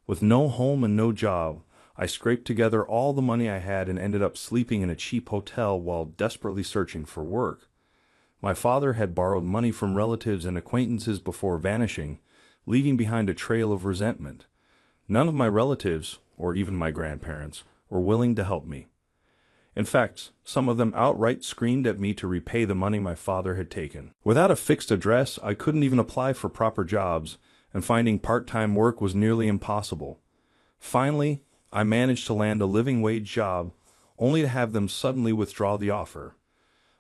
With no home and no job, I scraped together all the money I had and ended up sleeping in a cheap hotel while desperately searching for work. My father had borrowed money from relatives and acquaintances before vanishing, leaving behind a trail of resentment. None of my relatives, or even my grandparents, were willing to help me. In fact, some of them outright screamed at me to repay the money my father had taken. Without a fixed address, I couldn't even apply for proper jobs, and finding part-time work was nearly impossible. Finally, I managed to land a living wage job, only to have them suddenly withdraw the offer.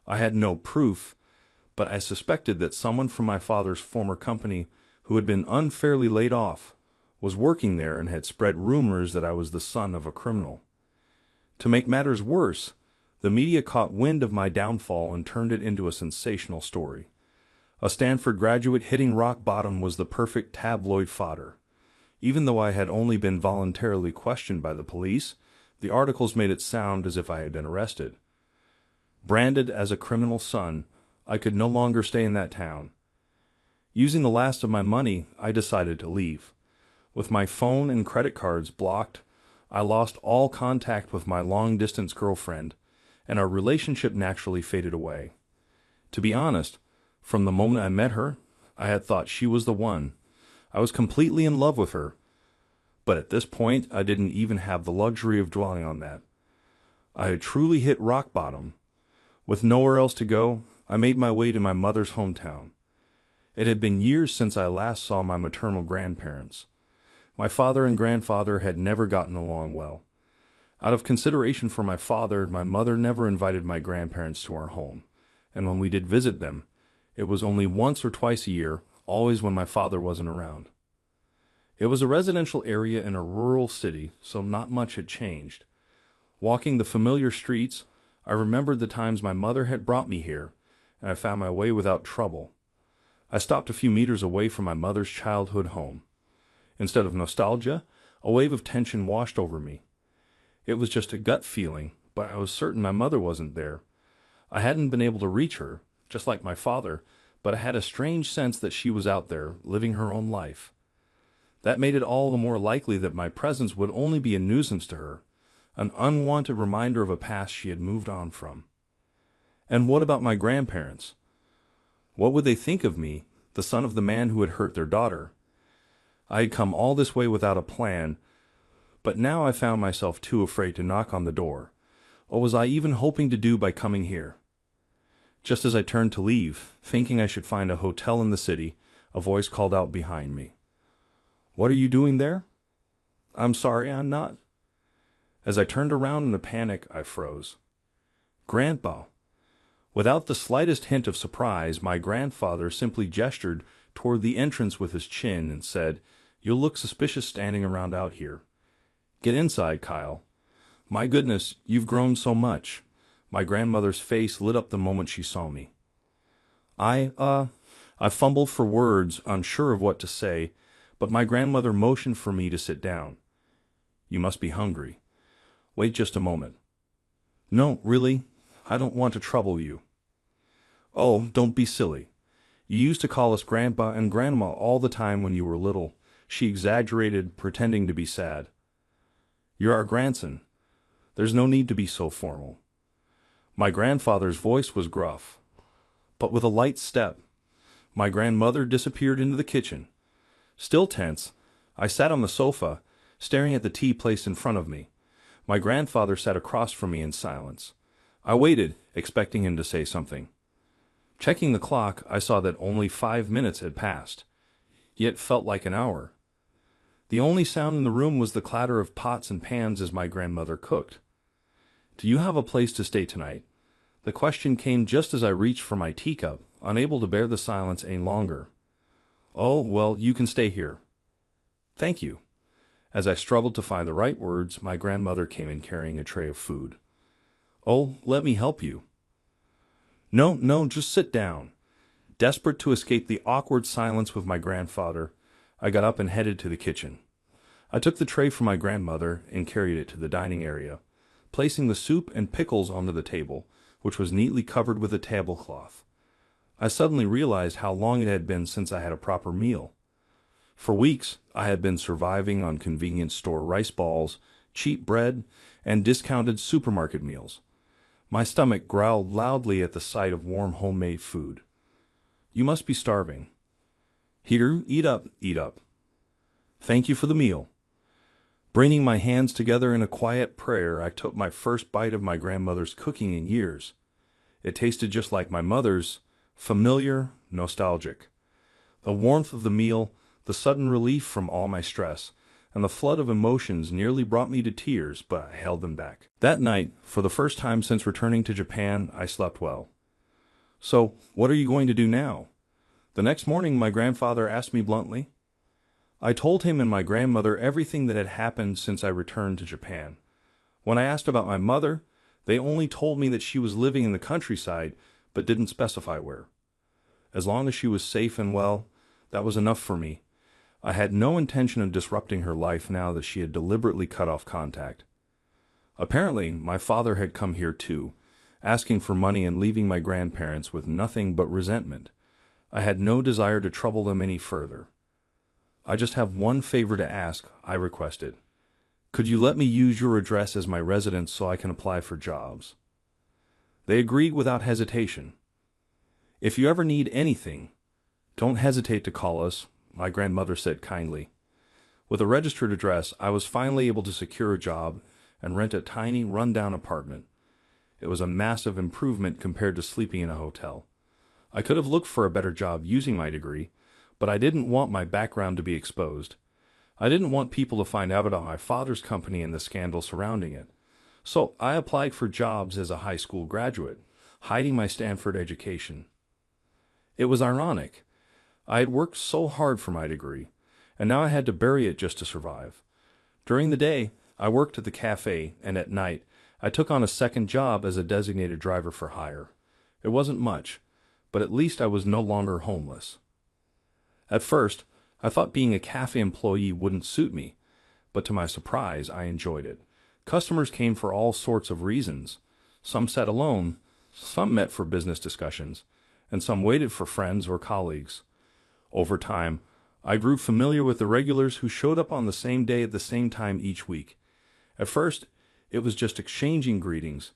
I had no proof, but I suspected that someone from my father's former company, who had been unfairly laid off, was working there and had spread rumors that I was the son of a criminal. To make matters worse, the media caught wind of my downfall and turned it into a sensational story. A Stanford graduate hitting rock bottom was the perfect tabloid fodder. Even though I had only been voluntarily questioned by the police, the articles made it sound as if I had been arrested. Branded as a criminal son, I could no longer stay in that town. Using the last of my money, I decided to leave. With my phone and credit cards blocked, I lost all contact with my long-distance girlfriend, and our relationship naturally faded away. To be honest, from the moment I met her, I had thought she was the one. I was completely in love with her. But at this point, I didn't even have the luxury of dwelling on that. I had truly hit rock bottom. With nowhere else to go, I made my way to my mother's hometown. It had been years since I last saw my maternal grandparents. My father and grandfather had never gotten along well. Out of consideration for my father, my mother never invited my grandparents to our home, and when we did visit them, it was only once or twice a year, always when my father wasn't around. It was a residential area in a rural city, so not much had changed. Walking the familiar streets, I remembered the times my mother had brought me here, and I found my way without trouble. I stopped a few meters away from my mother's childhood home. Instead of nostalgia, a wave of tension washed over me. It was just a gut feeling, but I was certain my mother wasn't there. I hadn't been able to reach her, just like my father, but I had a strange sense that she was out there, living her own life. That made it all the more likely that my presence would only be a nuisance to her, an unwanted reminder of a past she had moved on from. And what about my grandparents? What would they think of me, the son of the man who had hurt their daughter? I had come all this way without a plan, but now I found myself too afraid to knock on the door. What was I even hoping to do by coming here? Just as I turned to leave, thinking I should find a hotel in the city, a voice called out behind me. "What are you doing there?" "I'm sorry, I'm not." As I turned around in a panic, I froze. "Grandpa." Without the slightest hint of surprise, my grandfather simply gestured toward the entrance with his chin and said, "You'll look suspicious standing around out here. Get inside, Kyle. My goodness, you've grown so much." My grandmother's face lit up the moment she saw me. I fumbled for words, unsure of what to say, but my grandmother motioned for me to sit down. "You must be hungry. Wait just a moment." "No, really, I don't want to trouble you." "Oh, don't be silly. You used to call us Grandpa and Grandma all the time when you were little," she exaggerated, pretending to be sad. "You're our grandson. There's no need to be so formal." My grandfather's voice was gruff, but with a light step. My grandmother disappeared into the kitchen. Still tense, I sat on the sofa, staring at the tea placed in front of me. My grandfather sat across from me in silence. I waited, expecting him to say something. Checking the clock, I saw that only 5 minutes had passed, yet felt like an hour. The only sound in the room was the clatter of pots and pans as my grandmother cooked. "Do you have a place to stay tonight?" The question came just as I reached for my teacup, unable to bear the silence any longer. "Oh, well, you can stay here." "Thank you." As I struggled to find the right words, my grandmother came in carrying a tray of food. "Oh, let me help you." No, just sit down." Desperate to escape the awkward silence with my grandfather, I got up and headed to the kitchen. I took the tray from my grandmother and carried it to the dining area, placing the soup and pickles onto the table, which was neatly covered with a tablecloth. I suddenly realized how long it had been since I had a proper meal. For weeks, I had been surviving on convenience store rice balls, cheap bread, and discounted supermarket meals. My stomach growled loudly at the sight of warm homemade food. You must be starving. Here, eat up, eat up. Thank you for the meal. Bringing my hands together in a quiet prayer, I took my first bite of my grandmother's cooking in years. It tasted just like my mother's, familiar, nostalgic. The warmth of the meal, the sudden relief from all my stress, and the flood of emotions nearly brought me to tears, but I held them back. That night, for the first time since returning to Japan, I slept well. So, what are you going to do now? The next morning, my grandfather asked me bluntly. I told him and my grandmother everything that had happened since I returned to Japan. When I asked about my mother, they only told me that she was living in the countryside, but didn't specify where. As long as she was safe and well, that was enough for me. I had no intention of disrupting her life now that she had deliberately cut off contact. Apparently, my father had come here too, asking for money and leaving my grandparents with nothing but resentment. I had no desire to trouble them any further. I just have one favor to ask, I requested. Could you let me use your address as my residence so I can apply for jobs? They agreed without hesitation. If you ever need anything, don't hesitate to call us, my grandmother said kindly. With a registered address, I was finally able to secure a job and rent a tiny, run-down apartment. It was a massive improvement compared to sleeping in a hotel. I could have looked for a better job using my degree, but I didn't want my background to be exposed. I didn't want people to find out about my father's company and the scandal surrounding it. So I applied for jobs as a high school graduate, hiding my Stanford education. It was ironic. I had worked so hard for my degree, and now I had to bury it just to survive. During the day, I worked at the cafe, and at night, I took on a second job as a designated driver for hire. It wasn't much, but at least I was no longer homeless. At first, I thought being a cafe employee wouldn't suit me, but to my surprise, I enjoyed it. Customers came for all sorts of reasons. Some sat alone, some met for business discussions, and some waited for friends or colleagues. Over time, I grew familiar with the regulars who showed up on the same day at the same time each week. At first, it was just exchanging greetings,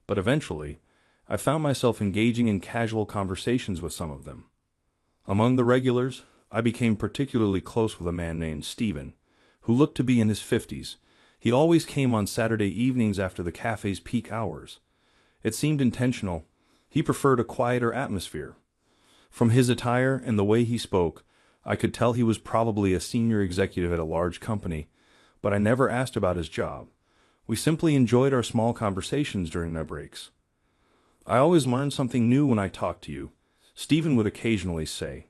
but eventually, I found myself engaging in casual conversations with some of them. Among the regulars, I became particularly close with a man named Stephen, who looked to be in his 50s. He always came on Saturday evenings after the cafe's peak hours. It seemed intentional. He preferred a quieter atmosphere. From his attire and the way he spoke, I could tell he was probably a senior executive at a large company, but I never asked about his job. We simply enjoyed our small conversations during our breaks. I always learned something new when I talked to you, Stephen would occasionally say.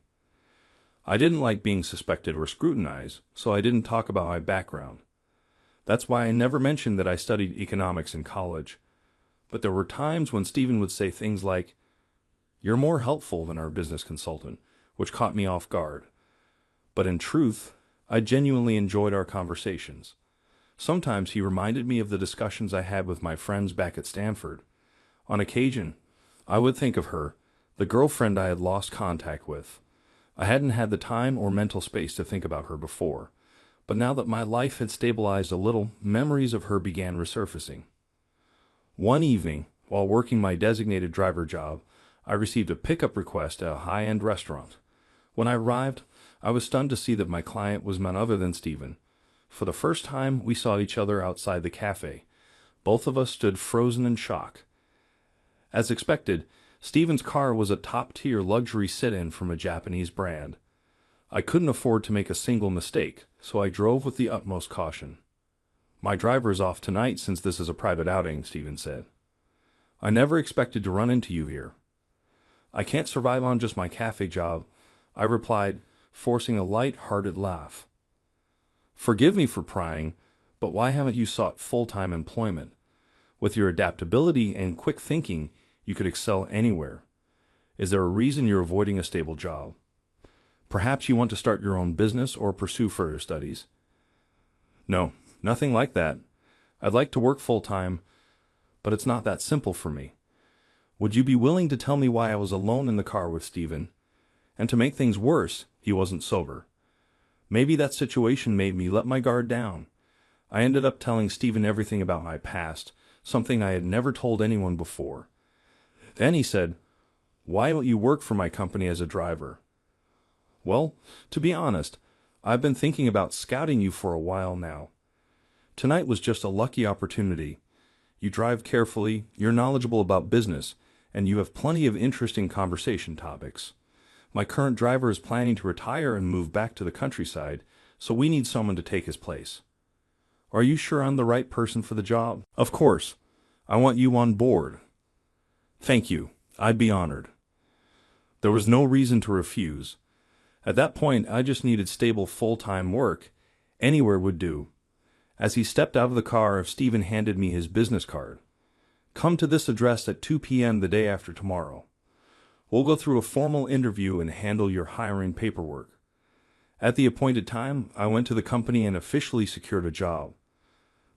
I didn't like being suspected or scrutinized, so I didn't talk about my background. That's why I never mentioned that I studied economics in college. But there were times when Stephen would say things like, "You're more helpful than our business consultant," which caught me off guard. But in truth, I genuinely enjoyed our conversations. Sometimes he reminded me of the discussions I had with my friends back at Stanford. On occasion, I would think of her, the girlfriend I had lost contact with. I hadn't had the time or mental space to think about her before, but now that my life had stabilized a little, memories of her began resurfacing. One evening, while working my designated driver job, I received a pickup request at a high-end restaurant. When I arrived, I was stunned to see that my client was none other than Stephen. For the first time, we saw each other outside the cafe. Both of us stood frozen in shock. As expected, Stephen's car was a top-tier luxury sit-in from a Japanese brand. I couldn't afford to make a single mistake, so I drove with the utmost caution. "My driver's off tonight since this is a private outing," Stephen said. "I never expected to run into you here." "I can't survive on just my cafe job," I replied, forcing a light-hearted laugh. "Forgive me for prying, but why haven't you sought full-time employment? With your adaptability and quick thinking, you could excel anywhere. Is there a reason you're avoiding a stable job? Perhaps you want to start your own business or pursue further studies." "No, nothing like that. I'd like to work full-time, but it's not that simple for me. Would you be willing to tell me why I was alone in the car with Stephen? And to make things worse, he wasn't sober. Maybe that situation made me let my guard down. I ended up telling Stephen everything about my past, something I had never told anyone before. Then he said, "Why don't you work for my company as a driver?" "Well, to be honest, I've been thinking about scouting you for a while now. Tonight was just a lucky opportunity. You drive carefully, you're knowledgeable about business, and you have plenty of interesting conversation topics. My current driver is planning to retire and move back to the countryside, so we need someone to take his place. Are you sure I'm the right person for the job?" "Of course. I want you on board." "Thank you. I'd be honored." There was no reason to refuse. At that point, I just needed stable full-time work. Anywhere would do. As he stepped out of the car, Stephen handed me his business card. "Come to this address at 2 p.m. the day after tomorrow. We'll go through a formal interview and handle your hiring paperwork." At the appointed time, I went to the company and officially secured a job.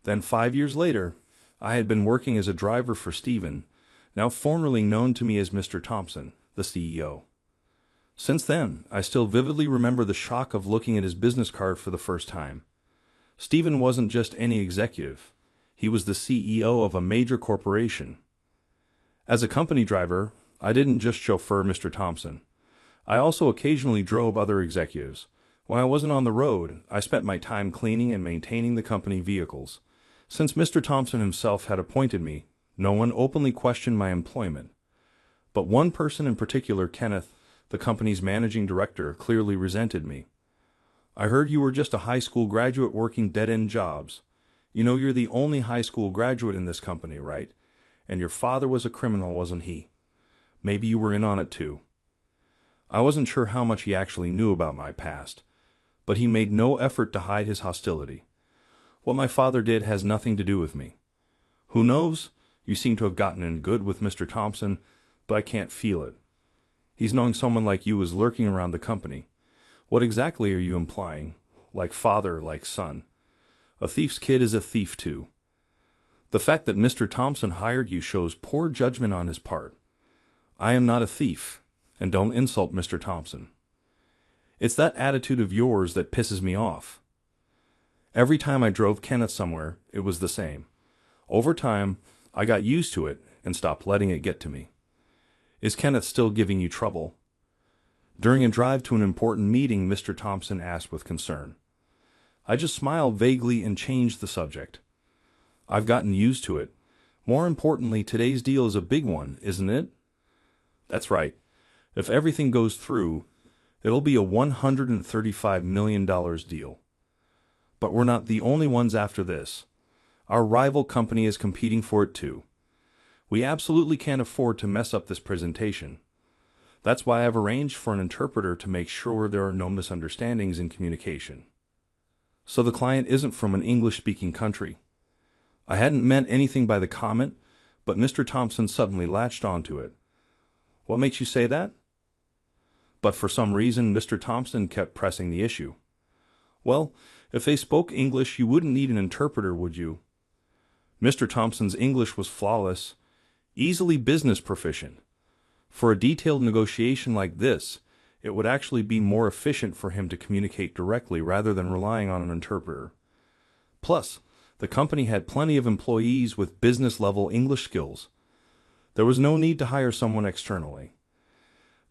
Then 5 years later, I had been working as a driver for Stephen, now formerly known to me as Mr. Thompson, the CEO. Since then, I still vividly remember the shock of looking at his business card for the first time. Stephen wasn't just any executive. He was the CEO of a major corporation. As a company driver, I didn't just chauffeur Mr. Thompson. I also occasionally drove other executives. When I wasn't on the road, I spent my time cleaning and maintaining the company vehicles. Since Mr. Thompson himself had appointed me, no one openly questioned my employment. But one person in particular, Kenneth, the company's managing director, clearly resented me. "I heard you were just a high school graduate working dead-end jobs. You know you're the only high school graduate in this company, right? And your father was a criminal, wasn't he? Maybe you were in on it too." I wasn't sure how much he actually knew about my past, but he made no effort to hide his hostility. What my father did has nothing to do with me. "Who knows? You seem to have gotten in good with Mr. Thompson, but I can't feel it. He's knowing someone like you is lurking around the company. What exactly are you implying? Like father, like son? A thief's kid is a thief too. The fact that Mr. Thompson hired you shows poor judgment on his part. I am not a thief, and don't insult Mr. Thompson. It's that attitude of yours that pisses me off." Every time I drove Kenneth somewhere, it was the same. Over time, I got used to it and stopped letting it get to me. "Is Kenneth still giving you trouble?" During a drive to an important meeting, Mr. Thompson asked with concern. I just smiled vaguely and changed the subject. "I've gotten used to it. More importantly, today's deal is a big one, isn't it?" "That's right. If everything goes through, it'll be a $135 million deal. But we're not the only ones after this. Our rival company is competing for it too. We absolutely can't afford to mess up this presentation. That's why I've arranged for an interpreter to make sure there are no misunderstandings in communication." So the client isn't from an English-speaking country. I hadn't meant anything by the comment, but Mr. Thompson suddenly latched onto it. "What makes you say that?" But for some reason, Mr. Thompson kept pressing the issue. "Well, if they spoke English, you wouldn't need an interpreter, would you?" Mr. Thompson's English was flawless, easily business proficient. For a detailed negotiation like this, it would actually be more efficient for him to communicate directly rather than relying on an interpreter. Plus, the company had plenty of employees with business-level English skills. There was no need to hire someone externally.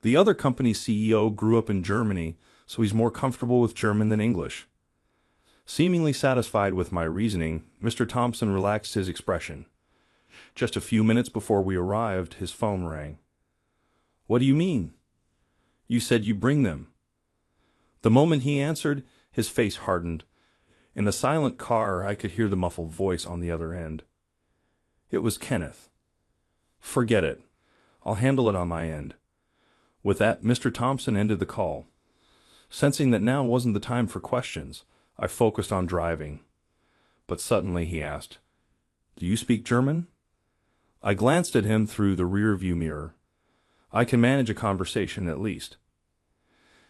The other company's CEO grew up in Germany, so he's more comfortable with German than English. Seemingly satisfied with my reasoning, Mr. Thompson relaxed his expression. Just a few minutes before we arrived, his phone rang. "What do you mean?" "You said you bring them." The moment he answered, his face hardened. In the silent car, I could hear the muffled voice on the other end. It was Kenneth. "Forget it. I'll handle it on my end." With that, Mr. Thompson ended the call. Sensing that now wasn't the time for questions, I focused on driving. But suddenly he asked, "Do you speak German?" I glanced at him through the rear-view mirror. I can manage a conversation at least.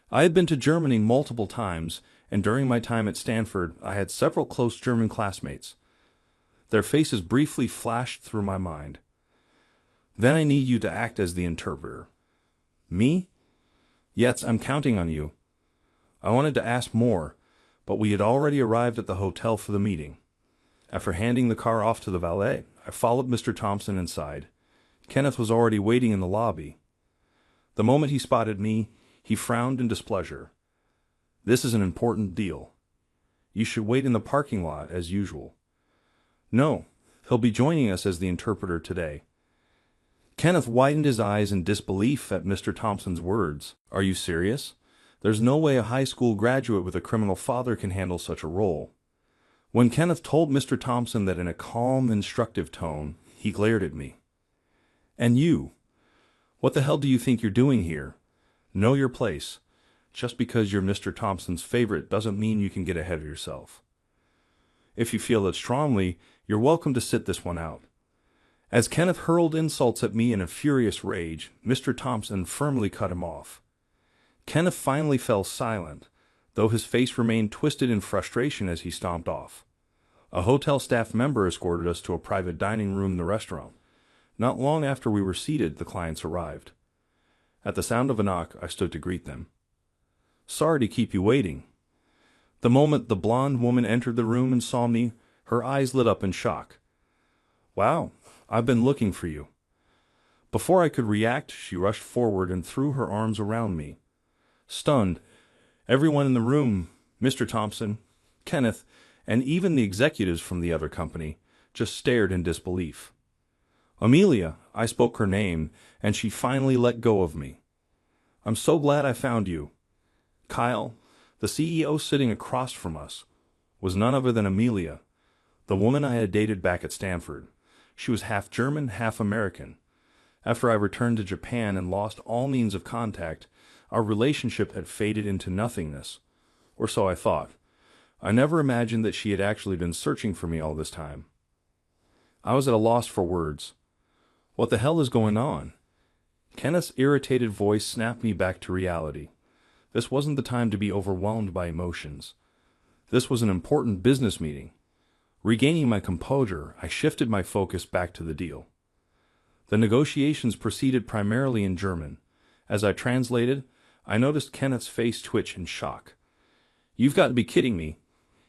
I had been to Germany multiple times, and during my time at Stanford, I had several close German classmates. Their faces briefly flashed through my mind. "Then I need you to act as the interpreter." "Me?" "Yes, I'm counting on you." I wanted to ask more, but we had already arrived at the hotel for the meeting. After handing the car off to the valet, I followed Mr. Thompson inside. Kenneth was already waiting in the lobby. The moment he spotted me, he frowned in displeasure. "This is an important deal. You should wait in the parking lot as usual." "No, he'll be joining us as the interpreter today." Kenneth widened his eyes in disbelief at Mr. Thompson's words. "Are you serious? There's no way a high school graduate with a criminal father can handle such a role." When Kenneth told Mr. Thompson that in a calm, instructive tone, he glared at me. "And you? What the hell do you think you're doing here? Know your place. Just because you're Mr. Thompson's favorite doesn't mean you can get ahead of yourself. If you feel it strongly, you're welcome to sit this one out." As Kenneth hurled insults at me in a furious rage, Mr. Thompson firmly cut him off. Kenneth finally fell silent, though his face remained twisted in frustration as he stomped off. A hotel staff member escorted us to a private dining room in the restaurant. Not long after we were seated, the clients arrived. At the sound of a knock, I stood to greet them. "Sorry to keep you waiting." The moment the blonde woman entered the room and saw me, her eyes lit up in shock. "Wow, I've been looking for you." Before I could react, she rushed forward and threw her arms around me. Stunned, everyone in the room, Mr. Thompson, Kenneth, and even the executives from the other company, just stared in disbelief. "Amelia," I spoke her name, and she finally let go of me. "I'm so glad I found you." Kyle, the CEO sitting across from us, was none other than Amelia, the woman I had dated back at Stanford. She was half German, half American. After I returned to Japan and lost all means of contact, our relationship had faded into nothingness. Or so I thought. I never imagined that she had actually been searching for me all this time. I was at a loss for words. What the hell is going on? Kenneth's irritated voice snapped me back to reality. This wasn't the time to be overwhelmed by emotions. This was an important business meeting. Regaining my composure, I shifted my focus back to the deal. The negotiations proceeded primarily in German. As I translated, I noticed Kenneth's face twitch in shock. "You've got to be kidding me,"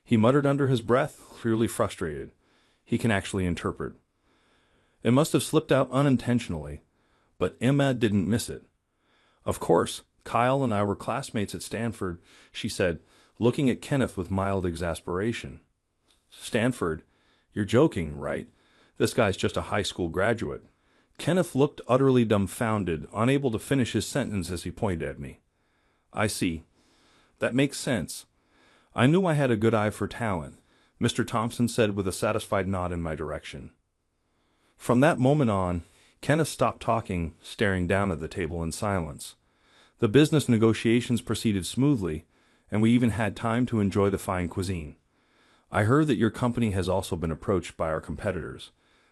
he muttered under his breath, clearly frustrated. He can actually interpret. It must have slipped out unintentionally, but Emma didn't miss it. "Of course, Kyle and I were classmates at Stanford," she said, looking at Kenneth with mild exasperation. "Stanford? You're joking, right? This guy's just a high school graduate." Kenneth looked utterly dumbfounded, unable to finish his sentence as he pointed at me. "I see. That makes sense. I knew I had a good eye for talent," Mr. Thompson said with a satisfied nod in my direction. From that moment on, Kenneth stopped talking, staring down at the table in silence. The business negotiations proceeded smoothly, and we even had time to enjoy the fine cuisine. "I heard that your company has also been approached by our competitors.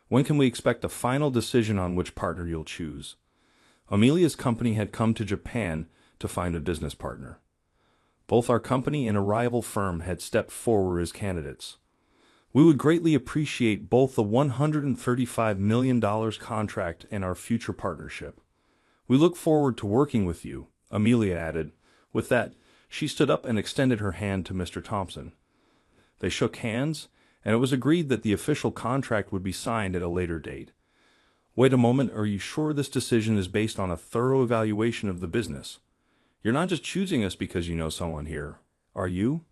When can we expect a final decision on which partner you'll choose?" Amelia's company had come to Japan to find a business partner. Both our company and a rival firm had stepped forward as candidates. "We would greatly appreciate both the $135 million contract and our future partnership. We look forward to working with you," Amelia added. With that, she stood up and extended her hand to Mr. Thompson. They shook hands, and it was agreed that the official contract would be signed at a later date. "Wait a moment, are you sure this decision is based on a thorough evaluation of the business? You're not just choosing us because you know someone here, are you?"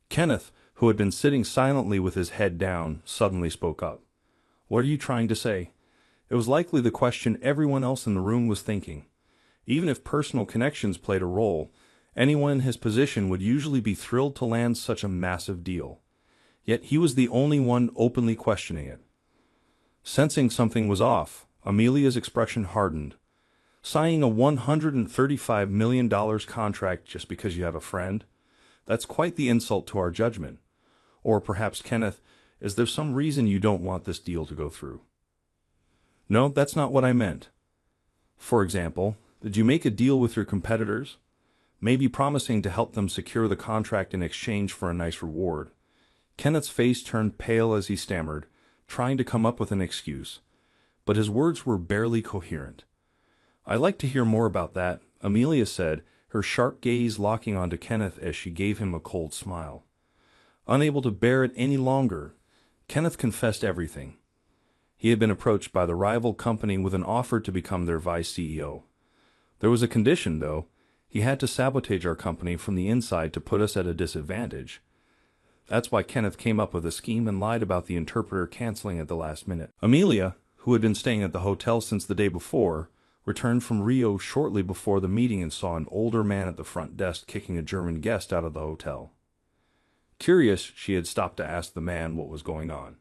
Kenneth, who had been sitting silently with his head down, suddenly spoke up. "What are you trying to say?" It was likely the question everyone else in the room was thinking. Even if personal connections played a role, anyone in his position would usually be thrilled to land such a massive deal. Yet he was the only one openly questioning it. Sensing something was off, Amelia's expression hardened. "Signing a $135 million contract just because you have a friend? That's quite the insult to our judgment. Or perhaps, Kenneth, is there some reason you don't want this deal to go through?" "No, that's not what I meant." "For example, did you make a deal with your competitors? Maybe promising to help them secure the contract in exchange for a nice reward?" Kenneth's face turned pale as he stammered, trying to come up with an excuse. But his words were barely coherent. "I'd like to hear more about that," Amelia said, her sharp gaze locking onto Kenneth as she gave him a cold smile. Unable to bear it any longer, Kenneth confessed everything. He had been approached by the rival company with an offer to become their vice CEO. There was a condition, though. He had to sabotage our company from the inside to put us at a disadvantage. That's why Kenneth came up with a scheme and lied about the interpreter canceling at the last minute. Amelia, who had been staying at the hotel since the day before, returned from Rio shortly before the meeting and saw an older man at the front desk kicking a German guest out of the hotel. Curious, she had stopped to ask the man what was going on.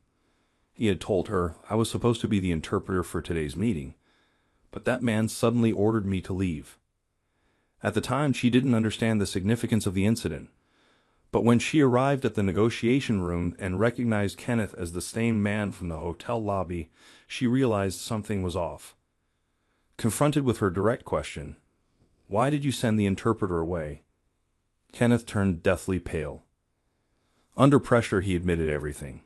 He had told her I was supposed to be the interpreter for today's meeting, but that man suddenly ordered me to leave. At the time, she didn't understand the significance of the incident, but when she arrived at the negotiation room and recognized Kenneth as the same man from the hotel lobby, she realized something was off. Confronted with her direct question, "Why did you send the interpreter away?" Kenneth turned deathly pale. Under pressure, he admitted everything.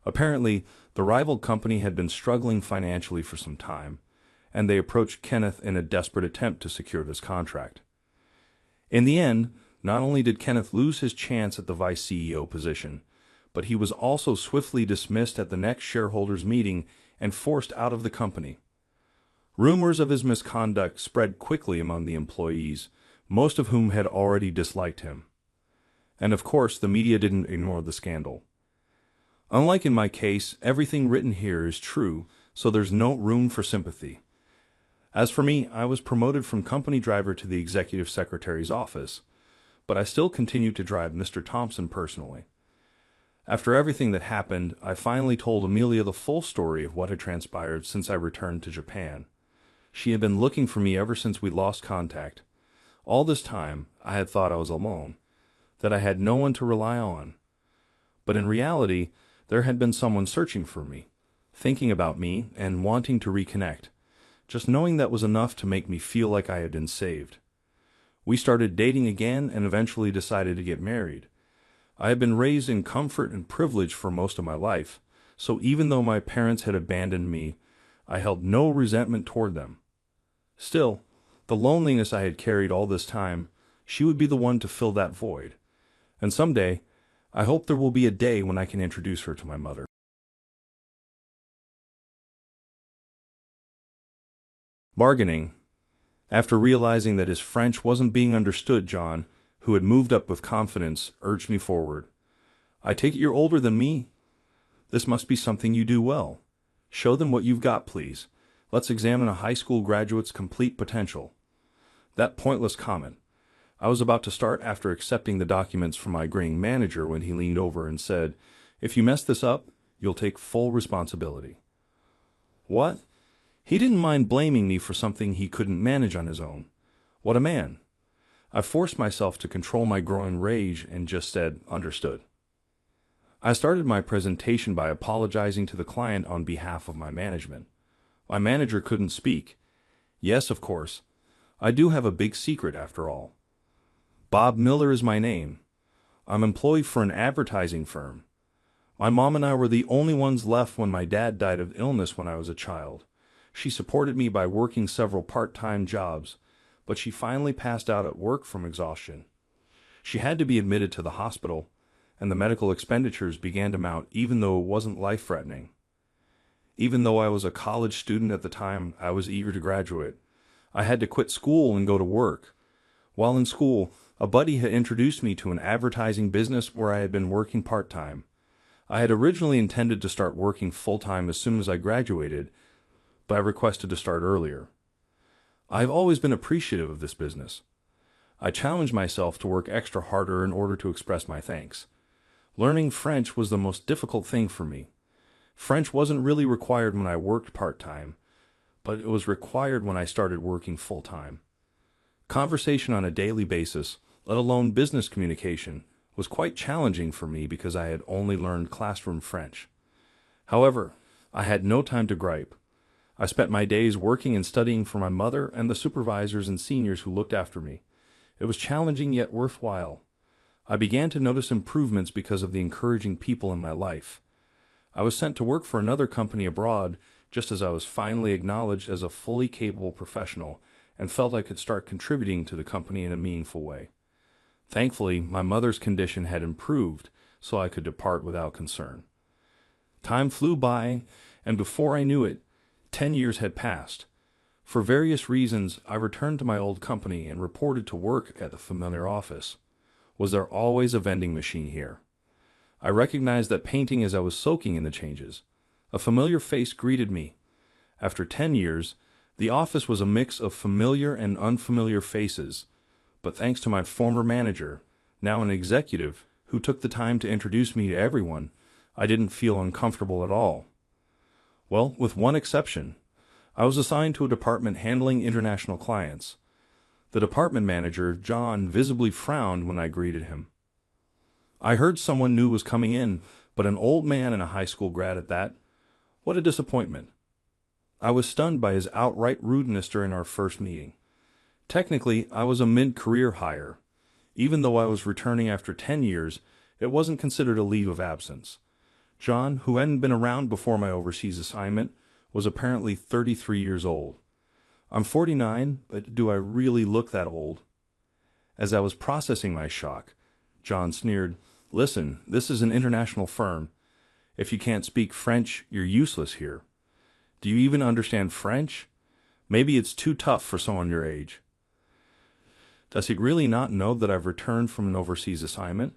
Apparently, the rival company had been struggling financially for some time, and they approached Kenneth in a desperate attempt to secure this contract. In the end, not only did Kenneth lose his chance at the vice CEO position, but he was also swiftly dismissed at the next shareholders' meeting and forced out of the company. Rumors of his misconduct spread quickly among the employees, most of whom had already disliked him. And of course, the media didn't ignore the scandal. Unlike in my case, everything written here is true, so there's no room for sympathy. As for me, I was promoted from company driver to the executive secretary's office, but I still continued to drive Mr. Thompson personally. After everything that happened, I finally told Amelia the full story of what had transpired since I returned to Japan. She had been looking for me ever since we lost contact. All this time, I had thought I was alone, that I had no one to rely on. But in reality, there had been someone searching for me, thinking about me, and wanting to reconnect. Just knowing that was enough to make me feel like I had been saved. We started dating again and eventually decided to get married. I had been raised in comfort and privilege for most of my life, so even though my parents had abandoned me, I held no resentment toward them. Still, the loneliness I had carried all this time, she would be the one to fill that void. And someday, I hope there will be a day when I can introduce her to my mother. Bargaining. After realizing that his French wasn't being understood, John, who had moved up with confidence, urged me forward. "I take it you're older than me? This must be something you do well. Show them what you've got, please. Let's examine a high school graduate's complete potential." That pointless comment. I was about to start after accepting the documents from my agreeing manager when he leaned over and said, "If you mess this up, you'll take full responsibility." What? He didn't mind blaming me for something he couldn't manage on his own. What a man. I forced myself to control my growing rage and just said, "Understood." I started my presentation by apologizing to the client on behalf of my management. My manager couldn't speak. Yes, of course. I do have a big secret after all. Bob Miller is my name. I'm employed for an advertising firm. My mom and I were the only ones left when my dad died of illness when I was a child. She supported me by working several part-time jobs, but she finally passed out at work from exhaustion. She had to be admitted to the hospital, and the medical expenditures began to mount even though it wasn't life-threatening. Even though I was a college student at the time, I was eager to graduate. I had to quit school and go to work. While in school, a buddy had introduced me to an advertising business where I had been working part-time. I had originally intended to start working full-time as soon as I graduated, but I requested to start earlier. I've always been appreciative of this business. I challenged myself to work extra harder in order to express my thanks. Learning French was the most difficult thing for me. French wasn't really required when I worked part-time, but it was required when I started working full-time. Conversation on a daily basis, let alone business communication, was quite challenging for me because I had only learned classroom French. However, I had no time to gripe. I spent my days working and studying for my mother and the supervisors and seniors who looked after me. It was challenging yet worthwhile. I began to notice improvements because of the encouraging people in my life. I was sent to work for another company abroad just as I was finally acknowledged as a fully capable professional and felt I could start contributing to the company in a meaningful way. Thankfully, my mother's condition had improved, so I could depart without concern. Time flew by, and before I knew it, 10 years had passed. For various reasons, I returned to my old company and reported to work at the familiar office. Was there always a vending machine here? I recognized that painting as I was soaking in the changes. A familiar face greeted me. After 10 years, the office was a mix of familiar and unfamiliar faces, but thanks to my former manager, now an executive, who took the time to introduce me to everyone, I didn't feel uncomfortable at all. Well, with one exception. I was assigned to a department handling international clients. The department manager, John, visibly frowned when I greeted him. I heard someone new was coming in, but an old man and a high school grad at that. What a disappointment. I was stunned by his outright rudeness during our first meeting. Technically, I was a mid-career hire. Even though I was returning after 10 years, it wasn't considered a leave of absence. John, who hadn't been around before my overseas assignment, was apparently 33 years old. I'm 49, but do I really look that old? As I was processing my shock, John sneered, "Listen, this is an international firm. If you can't speak French, you're useless here. Do you even understand French? Maybe it's too tough for someone your age." Does he really not know that I've returned from an overseas assignment?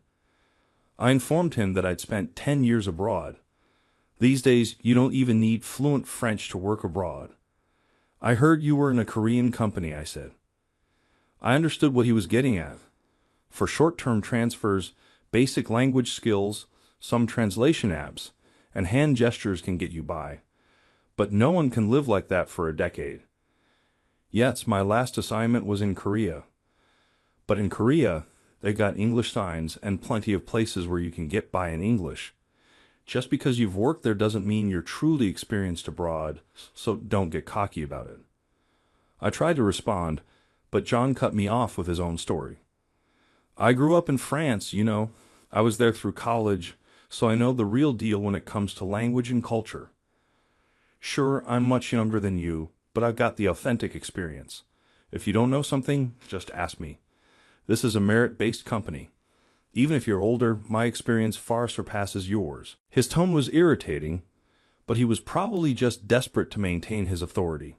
I informed him that I'd spent 10 years abroad. These days, you don't even need fluent French to work abroad. I heard you were in a Korean company, I said. I understood what he was getting at. For short-term transfers, basic language skills, some translation apps, and hand gestures can get you by. But no one can live like that for a decade. Yes, my last assignment was in Korea. But in Korea, they got English signs and plenty of places where you can get by in English. Just because you've worked there doesn't mean you're truly experienced abroad, so don't get cocky about it. I tried to respond, but John cut me off with his own story. I grew up in France, you know. I was there through college, so I know the real deal when it comes to language and culture. Sure, I'm much younger than you, but I've got the authentic experience. If you don't know something, just ask me. This is a merit-based company. Even if you're older, my experience far surpasses yours. His tone was irritating, but he was probably just desperate to maintain his authority.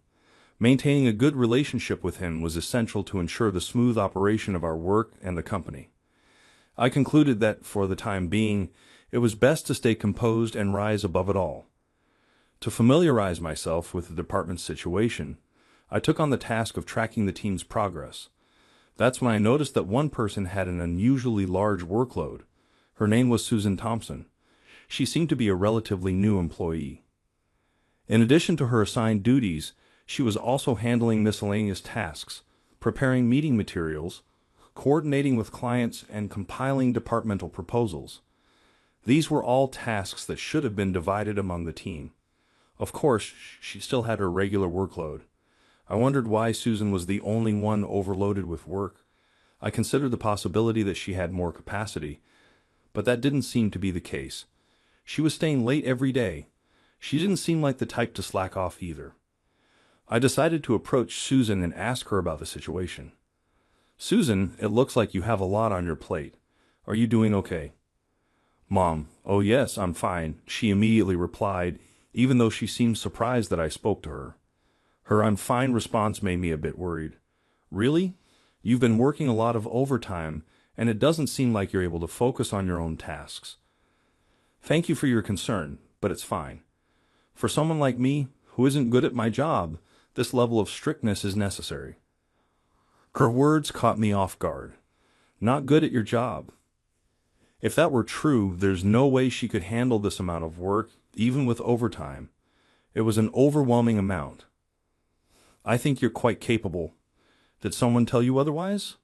Maintaining a good relationship with him was essential to ensure the smooth operation of our work and the company. I concluded that, for the time being, it was best to stay composed and rise above it all. To familiarize myself with the department's situation, I took on the task of tracking the team's progress. That's when I noticed that one person had an unusually large workload. Her name was Susan Thompson. She seemed to be a relatively new employee. In addition to her assigned duties, she was also handling miscellaneous tasks, preparing meeting materials, coordinating with clients, and compiling departmental proposals. These were all tasks that should have been divided among the team. Of course, she still had her regular workload. I wondered why Susan was the only one overloaded with work. I considered the possibility that she had more capacity, but that didn't seem to be the case. She was staying late every day. She didn't seem like the type to slack off either. I decided to approach Susan and ask her about the situation. "Susan, it looks like you have a lot on your plate. Are you doing okay?" "Mom, oh yes, I'm fine," she immediately replied, even though she seemed surprised that I spoke to her. Her "I'm fine" response made me a bit worried. "Really? You've been working a lot of overtime, and it doesn't seem like you're able to focus on your own tasks." "Thank you for your concern, but it's fine. For someone like me, who isn't good at my job, this level of strictness is necessary." Her words caught me off guard. Not good at your job. If that were true, there's no way she could handle this amount of work, even with overtime. It was an overwhelming amount. "I think you're quite capable. Did someone tell you otherwise?"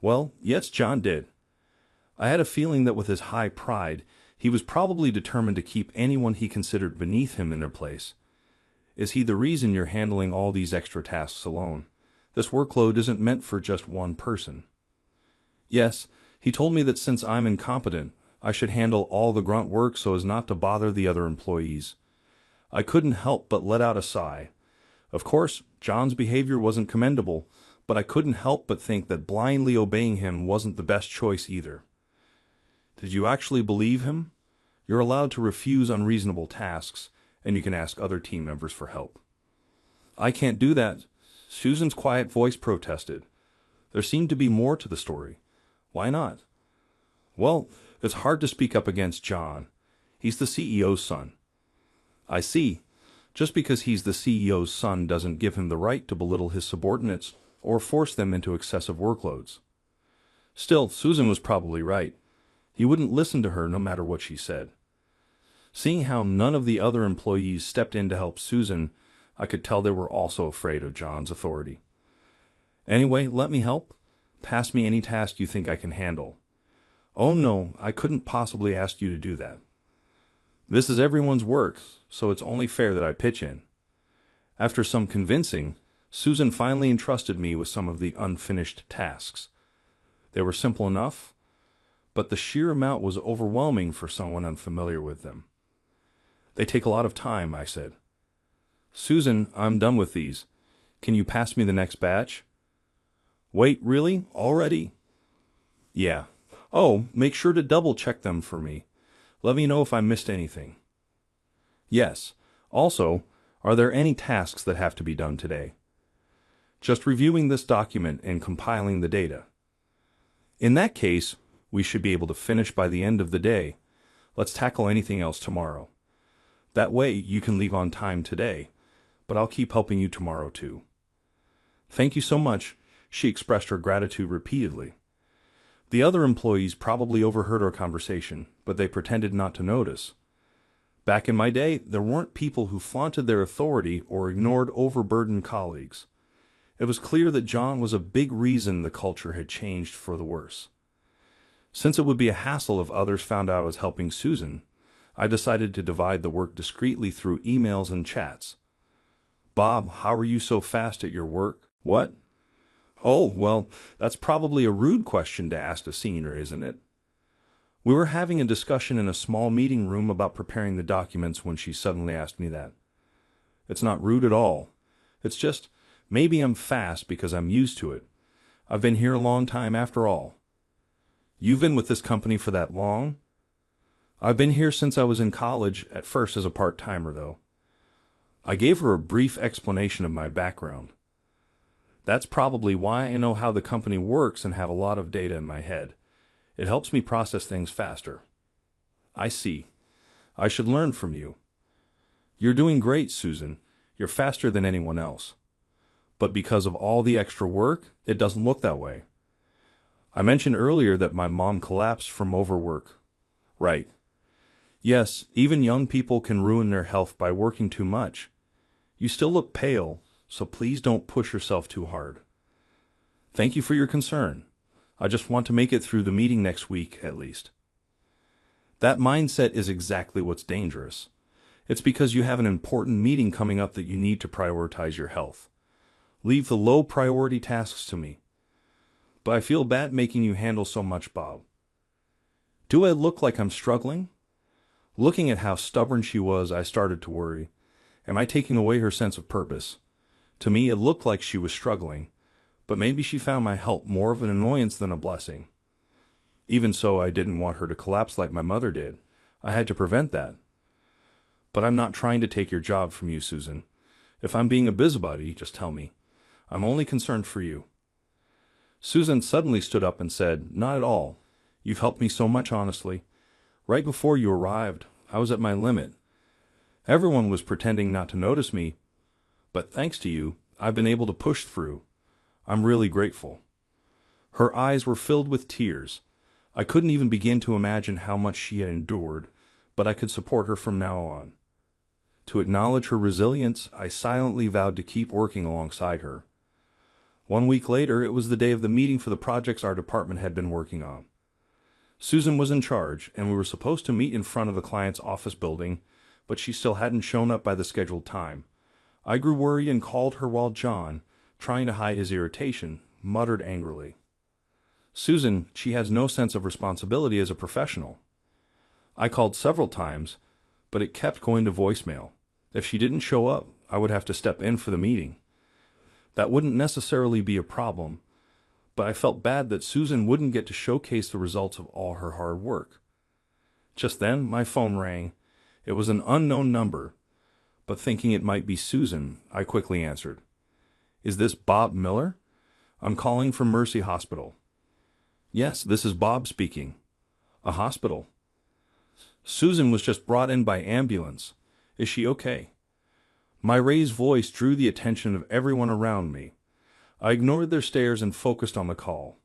"Well, yes, John did." I had a feeling that with his high pride, he was probably determined to keep anyone he considered beneath him in their place. "Is he the reason you're handling all these extra tasks alone? This workload isn't meant for just one person." "Yes, he told me that since I'm incompetent, I should handle all the grunt work so as not to bother the other employees." I couldn't help but let out a sigh. Of course, John's behavior wasn't commendable, but I couldn't help but think that blindly obeying him wasn't the best choice either. "Did you actually believe him? You're allowed to refuse unreasonable tasks, and you can ask other team members for help. I can't do that, Susan's quiet voice protested. There seemed to be more to the story. Why not? Well, it's hard to speak up against John. He's the CEO's son. I see. Just because he's the CEO's son doesn't give him the right to belittle his subordinates or force them into excessive workloads. Still, Susan was probably right. He wouldn't listen to her no matter what she said. Seeing how none of the other employees stepped in to help Susan, I could tell they were also afraid of John's authority. Anyway, let me help. Pass me any task you think I can handle. Oh no, I couldn't possibly ask you to do that. This is everyone's work, so it's only fair that I pitch in. After some convincing, Susan finally entrusted me with some of the unfinished tasks. They were simple enough, but the sheer amount was overwhelming for someone unfamiliar with them. They take a lot of time, I said. Susan, I'm done with these. Can you pass me the next batch? Wait, really? Already? Yeah. Oh, make sure to double-check them for me. Let me know if I missed anything. Yes. Also, are there any tasks that have to be done today? Just reviewing this document and compiling the data. In that case, we should be able to finish by the end of the day. Let's tackle anything else tomorrow. That way, you can leave on time today, but I'll keep helping you tomorrow too. Thank you so much, she expressed her gratitude repeatedly. The other employees probably overheard our conversation, but they pretended not to notice. Back in my day, there weren't people who flaunted their authority or ignored overburdened colleagues. It was clear that John was a big reason the culture had changed for the worse. Since it would be a hassle if others found out I was helping Susan, I decided to divide the work discreetly through emails and chats. Bob, how are you so fast at your work? What? Oh, well, that's probably a rude question to ask a senior, isn't it? We were having a discussion in a small meeting room about preparing the documents when she suddenly asked me that. It's not rude at all. It's just, maybe I'm fast because I'm used to it. I've been here a long time after all. You've been with this company for that long? I've been here since I was in college, at first as a part-timer though. I gave her a brief explanation of my background. That's probably why I know how the company works and have a lot of data in my head. It helps me process things faster. I see. I should learn from you. You're doing great, Susan. You're faster than anyone else. But because of all the extra work, it doesn't look that way. I mentioned earlier that my mom collapsed from overwork. Right. Yes, even young people can ruin their health by working too much. You still look pale, so please don't push yourself too hard. Thank you for your concern. I just want to make it through the meeting next week, at least. That mindset is exactly what's dangerous. It's because you have an important meeting coming up that you need to prioritize your health. Leave the low-priority tasks to me. But I feel bad making you handle so much, Bob. Do I look like I'm struggling? Looking at how stubborn she was, I started to worry. Am I taking away her sense of purpose? To me, it looked like she was struggling, but maybe she found my help more of an annoyance than a blessing. Even so, I didn't want her to collapse like my mother did. I had to prevent that. But I'm not trying to take your job from you, Susan. If I'm being a busybody, just tell me. I'm only concerned for you. Susan suddenly stood up and said, Not at all. You've helped me so much, honestly. Right before you arrived, I was at my limit. Everyone was pretending not to notice me, but thanks to you, I've been able to push through. I'm really grateful. Her eyes were filled with tears. I couldn't even begin to imagine how much she had endured, but I could support her from now on. To acknowledge her resilience, I silently vowed to keep working alongside her. 1 week later, it was the day of the meeting for the projects our department had been working on. Susan was in charge, and we were supposed to meet in front of the client's office building, but she still hadn't shown up by the scheduled time. I grew worried and called her while John, trying to hide his irritation, muttered angrily. Susan, she has no sense of responsibility as a professional. I called several times, but it kept going to voicemail. If she didn't show up, I would have to step in for the meeting. That wouldn't necessarily be a problem, but I felt bad that Susan wouldn't get to showcase the results of all her hard work. Just then, my phone rang. It was an unknown number, but thinking it might be Susan, I quickly answered. "Is this Bob Miller? I'm calling from Mercy Hospital." "Yes, this is Bob speaking." "A hospital?" "Susan was just brought in by ambulance. Is she okay?" My raised voice drew the attention of everyone around me. I ignored their stares and focused on the call.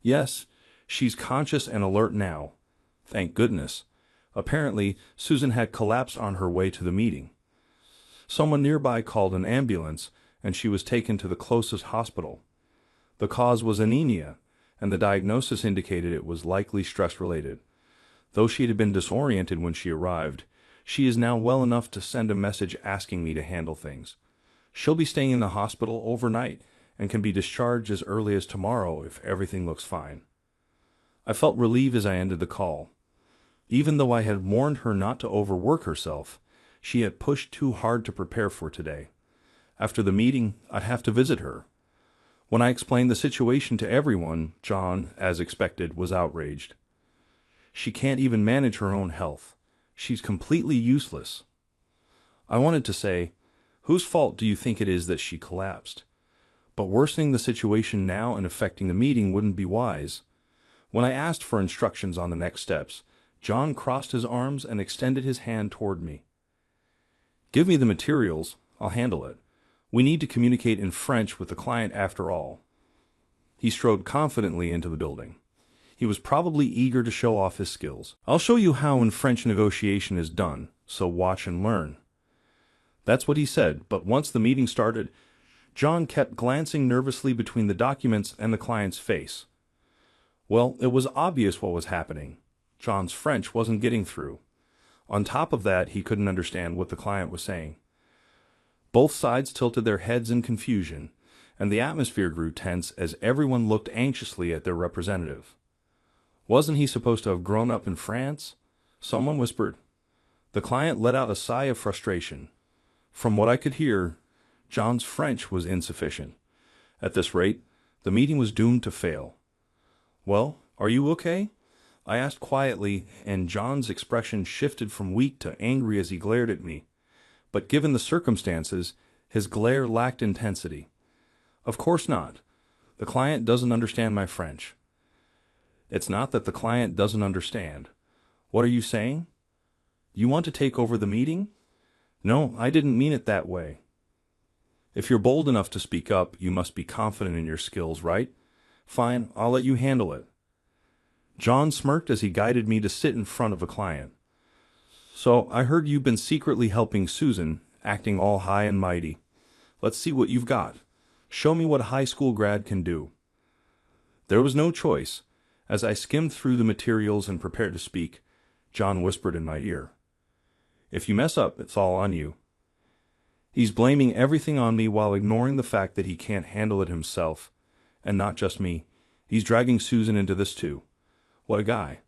"Yes, she's conscious and alert now. Thank goodness." Apparently, Susan had collapsed on her way to the meeting. Someone nearby called an ambulance, and she was taken to the closest hospital. The cause was anemia, and the diagnosis indicated it was likely stress-related. Though she had been disoriented when she arrived, she is now well enough to send a message asking me to handle things. She'll be staying in the hospital overnight and can be discharged as early as tomorrow if everything looks fine. I felt relieved as I ended the call. Even though I had warned her not to overwork herself, she had pushed too hard to prepare for today. After the meeting, I'd have to visit her. When I explained the situation to everyone, John, as expected, was outraged. "She can't even manage her own health. She's completely useless." I wanted to say, "Whose fault do you think it is that she collapsed?" But worsening the situation now and affecting the meeting wouldn't be wise. When I asked for instructions on the next steps, John crossed his arms and extended his hand toward me. "Give me the materials. I'll handle it. We need to communicate in French with the client after all." He strode confidently into the building. He was probably eager to show off his skills. "I'll show you how in French negotiation is done, so watch and learn." That's what he said, but once the meeting started, John kept glancing nervously between the documents and the client's face. Well, it was obvious what was happening. John's French wasn't getting through. On top of that, he couldn't understand what the client was saying. Both sides tilted their heads in confusion, and the atmosphere grew tense as everyone looked anxiously at their representative. Wasn't he supposed to have grown up in France? Someone whispered. The client let out a sigh of frustration. From what I could hear, John's French was insufficient. At this rate, the meeting was doomed to fail. "Well, are you okay?" I asked quietly, and John's expression shifted from weak to angry as he glared at me. But given the circumstances, his glare lacked intensity. "Of course not. The client doesn't understand my French." "It's not that the client doesn't understand. What are you saying? You want to take over the meeting?" "No, I didn't mean it that way." "If you're bold enough to speak up, you must be confident in your skills, right? Fine, I'll let you handle it." John smirked as he guided me to sit in front of a client. "So, I heard you've been secretly helping Susan, acting all high and mighty. Let's see what you've got. Show me what a high school grad can do." There was no choice. As I skimmed through the materials and prepared to speak, John whispered in my ear, "If you mess up, it's all on you." He's blaming everything on me while ignoring the fact that he can't handle it himself. And not just me. He's dragging Susan into this too. What a guy.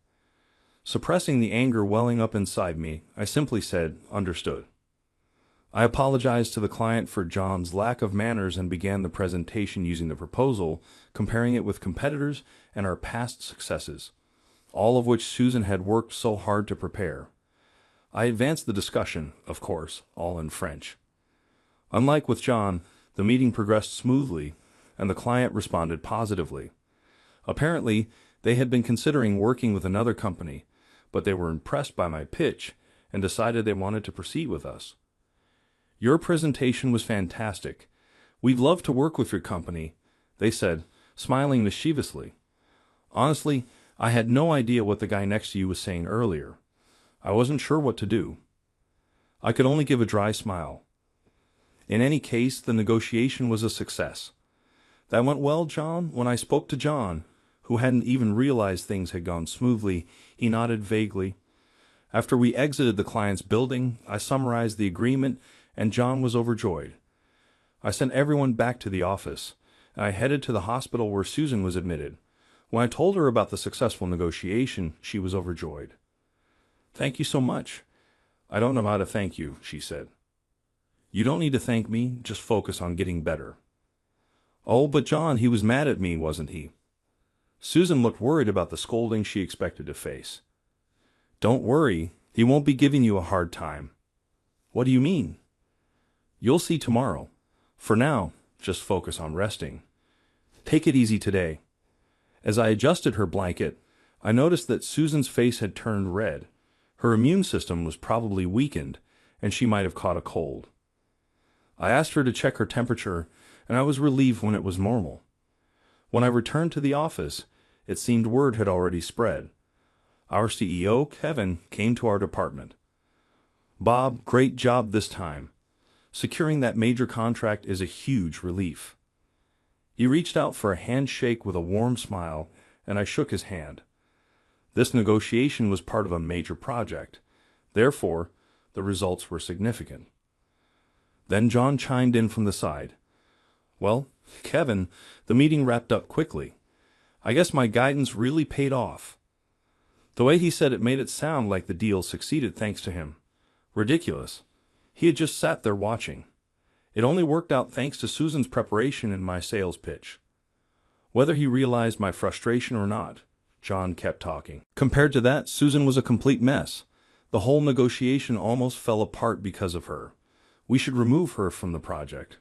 Suppressing the anger welling up inside me, I simply said, "Understood." I apologized to the client for John's lack of manners and began the presentation using the proposal, comparing it with competitors and our past successes, all of which Susan had worked so hard to prepare. I advanced the discussion, of course, all in French. Unlike with John, the meeting progressed smoothly, and the client responded positively. Apparently, they had been considering working with another company, but they were impressed by my pitch and decided they wanted to proceed with us. "Your presentation was fantastic. We'd love to work with your company," they said, smiling mischievously. Honestly, I had no idea what the guy next to you was saying earlier. I wasn't sure what to do. I could only give a dry smile. In any case, the negotiation was a success. "That went well, John?" When I spoke to John, who hadn't even realized things had gone smoothly, he nodded vaguely. After we exited the client's building, I summarized the agreement, and John was overjoyed. I sent everyone back to the office, and I headed to the hospital where Susan was admitted. When I told her about the successful negotiation, she was overjoyed. "Thank you so much." "I don't know how to thank you," she said. "You don't need to thank me, just focus on getting better." "Oh, but John, he was mad at me, wasn't he?" Susan looked worried about the scolding she expected to face. Don't worry, he won't be giving you a hard time. What do you mean? You'll see tomorrow. For now, just focus on resting. Take it easy today. As I adjusted her blanket, I noticed that Susan's face had turned red. Her immune system was probably weakened, and she might have caught a cold. I asked her to check her temperature, and I was relieved when it was normal. When I returned to the office, it seemed word had already spread. Our CEO, Kevin, came to our department. "Bob, great job this time. Securing that major contract is a huge relief." He reached out for a handshake with a warm smile, and I shook his hand. This negotiation was part of a major project. Therefore, the results were significant. Then John chimed in from the side. "Well, Kevin, the meeting wrapped up quickly. I guess my guidance really paid off." The way he said it made it sound like the deal succeeded thanks to him. Ridiculous. He had just sat there watching. It only worked out thanks to Susan's preparation and my sales pitch. Whether he realized my frustration or not, John kept talking. Compared to that, Susan was a complete mess. The whole negotiation almost fell apart because of her. We should remove her from the project.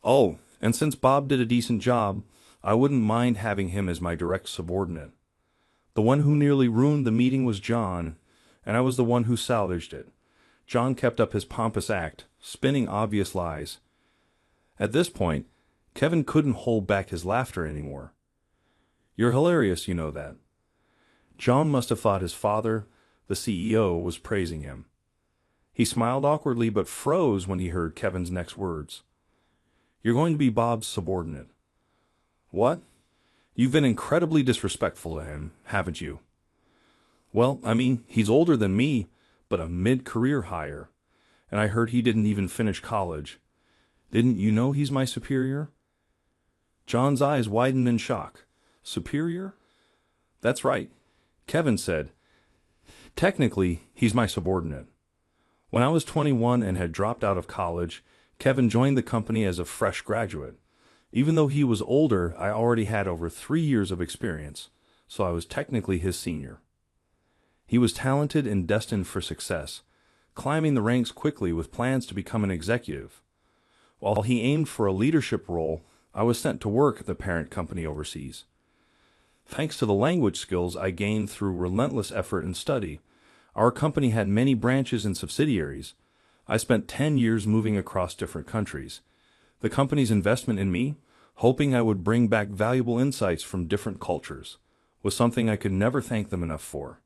Oh, and since Bob did a decent job, I wouldn't mind having him as my direct subordinate. The one who nearly ruined the meeting was John, and I was the one who salvaged it. John kept up his pompous act, spinning obvious lies. At this point, Kevin couldn't hold back his laughter anymore. "You're hilarious, you know that." John must have thought his father, the CEO, was praising him. He smiled awkwardly but froze when he heard Kevin's next words. "You're going to be Bob's subordinate." "What? You've been incredibly disrespectful to him, haven't you?" "Well, I mean, he's older than me, but a mid-career hire. And I heard he didn't even finish college. Didn't you know he's my superior?" John's eyes widened in shock. "Superior?" "That's right," Kevin said. "Technically, he's my subordinate. When I was 21 and had dropped out of college, Kevin joined the company as a fresh graduate. Even though he was older, I already had over 3 years of experience, so I was technically his senior. He was talented and destined for success, climbing the ranks quickly with plans to become an executive. While he aimed for a leadership role, I was sent to work at the parent company overseas. Thanks to the language skills I gained through relentless effort and study, our company had many branches and subsidiaries. I spent 10 years moving across different countries. The company's investment in me, hoping I would bring back valuable insights from different cultures, was something I could never thank them enough for.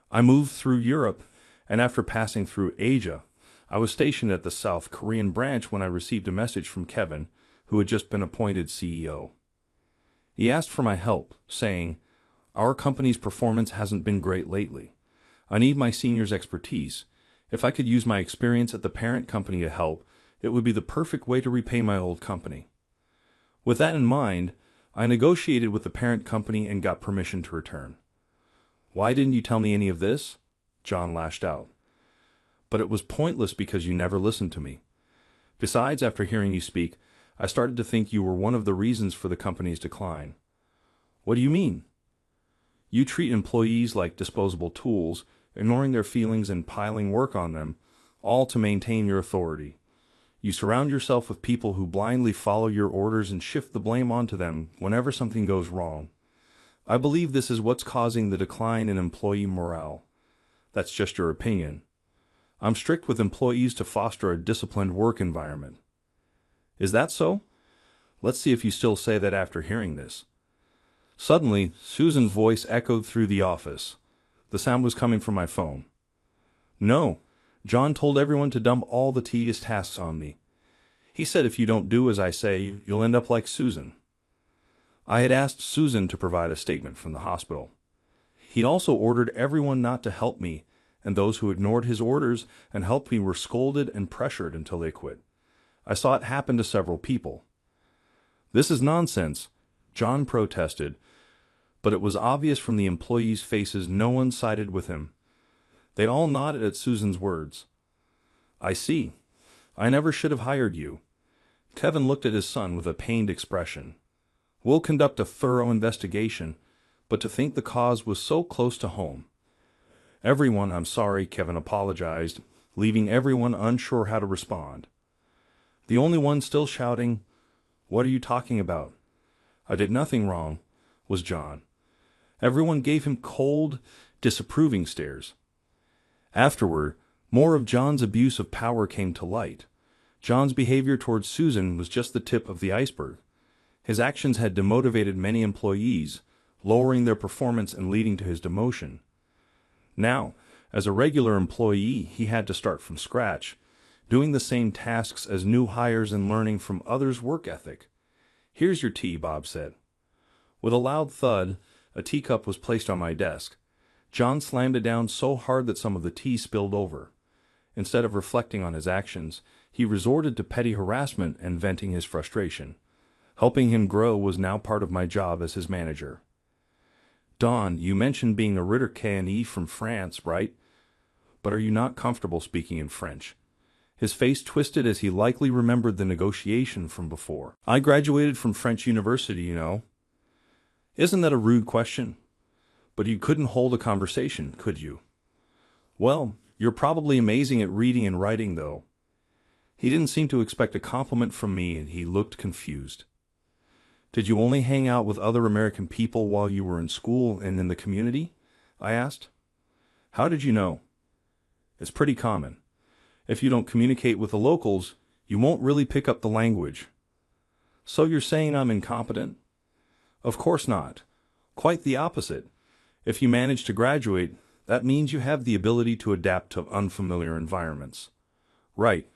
I moved through Europe, and after passing through Asia, I was stationed at the South Korean branch when I received a message from Kevin, who had just been appointed CEO. He asked for my help, saying, "Our company's performance hasn't been great lately. I need my senior's expertise. If I could use my experience at the parent company to help, it would be the perfect way to repay my old company." With that in mind, I negotiated with the parent company and got permission to return. "Why didn't you tell me any of this?" John lashed out. "But it was pointless because you never listened to me. Besides, after hearing you speak, I started to think you were one of the reasons for the company's decline." "What do you mean?" "You treat employees like disposable tools, ignoring their feelings and piling work on them, all to maintain your authority. You surround yourself with people who blindly follow your orders and shift the blame onto them whenever something goes wrong. I believe this is what's causing the decline in employee morale. That's just your opinion. I'm strict with employees to foster a disciplined work environment." "Is that so? Let's see if you still say that after hearing this." Suddenly, Susan's voice echoed through the office. The sound was coming from my phone. "No, John told everyone to dump all the tedious tasks on me. He said if you don't do as I say, you'll end up like Susan." I had asked Susan to provide a statement from the hospital. He'd also ordered everyone not to help me, and those who ignored his orders and helped me were scolded and pressured until they quit. I saw it happen to several people. "This is nonsense," John protested, but it was obvious from the employees' faces no one sided with him. They all nodded at Susan's words. "I see. I never should have hired you." Kevin looked at his son with a pained expression. "We'll conduct a thorough investigation, but to think the cause was so close to home." Everyone, I'm sorry, Kevin apologized, leaving everyone unsure how to respond. The only one still shouting, "What are you talking about? I did nothing wrong," was John. Everyone gave him cold, disapproving stares. Afterward, more of John's abuse of power came to light. John's behavior towards Susan was just the tip of the iceberg. His actions had demotivated many employees, lowering their performance and leading to his demotion. Now, as a regular employee, he had to start from scratch, doing the same tasks as new hires and learning from others' work ethic. "Here's your tea," Bob said. With a loud thud, a teacup was placed on my desk. John slammed it down so hard that some of the tea spilled over. Instead of reflecting on his actions, he resorted to petty harassment and venting his frustration. Helping him grow was now part of my job as his manager. "Don, you mentioned being a redditcheating from France, right? But are you not comfortable speaking in French?" His face twisted as he likely remembered the negotiation from before. "I graduated from French University, you know." "Isn't that a rude question? But you couldn't hold a conversation, could you?" "Well, you're probably amazing at reading and writing, though." He didn't seem to expect a compliment from me, and he looked confused. "Did you only hang out with other American people while you were in school and in the community?" I asked. "How did you know?" "It's pretty common. If you don't communicate with the locals, you won't really pick up the language." "So you're saying I'm incompetent?" "Of course not. Quite the opposite. If you manage to graduate, that means you have the ability to adapt to unfamiliar environments." "Right.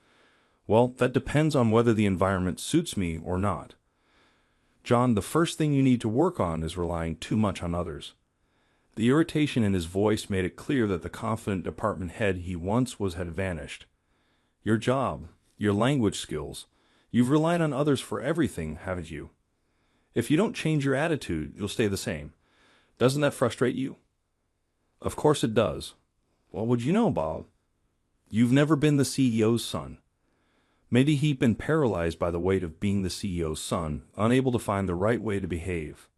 Well, that depends on whether the environment suits me or not." "John, the first thing you need to work on is relying too much on others." The irritation in his voice made it clear that the confident department head he once was had vanished. "Your job, your language skills, you've relied on others for everything, haven't you? If you don't change your attitude, you'll stay the same. Doesn't that frustrate you?" "Of course it does." "Well, would you know, Bob? You've never been the CEO's son." Maybe he'd been paralyzed by the weight of being the CEO's son, unable to find the right way to behave.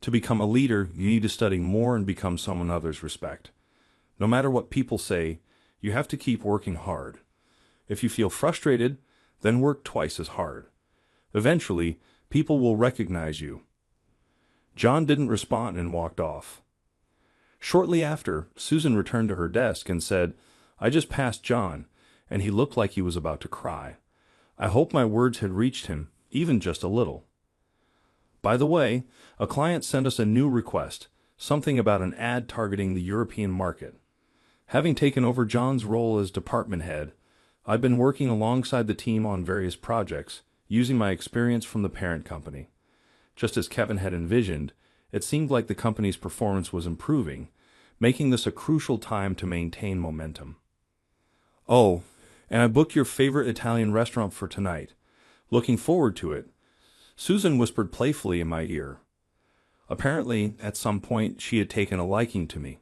To become a leader, you need to study more and become someone others respect. No matter what people say, you have to keep working hard. If you feel frustrated, then work twice as hard. Eventually, people will recognize you. John didn't respond and walked off. Shortly after, Susan returned to her desk and said, "I just passed John, and he looked like he was about to cry. I hope my words had reached him, even just a little." By the way, a client sent us a new request, something about an ad targeting the European market. Having taken over John's role as department head, I've been working alongside the team on various projects, using my experience from the parent company. Just as Kevin had envisioned, it seemed like the company's performance was improving, making this a crucial time to maintain momentum. "Oh, and I booked your favorite Italian restaurant for tonight. Looking forward to it," Susan whispered playfully in my ear. Apparently, at some point, she had taken a liking to me.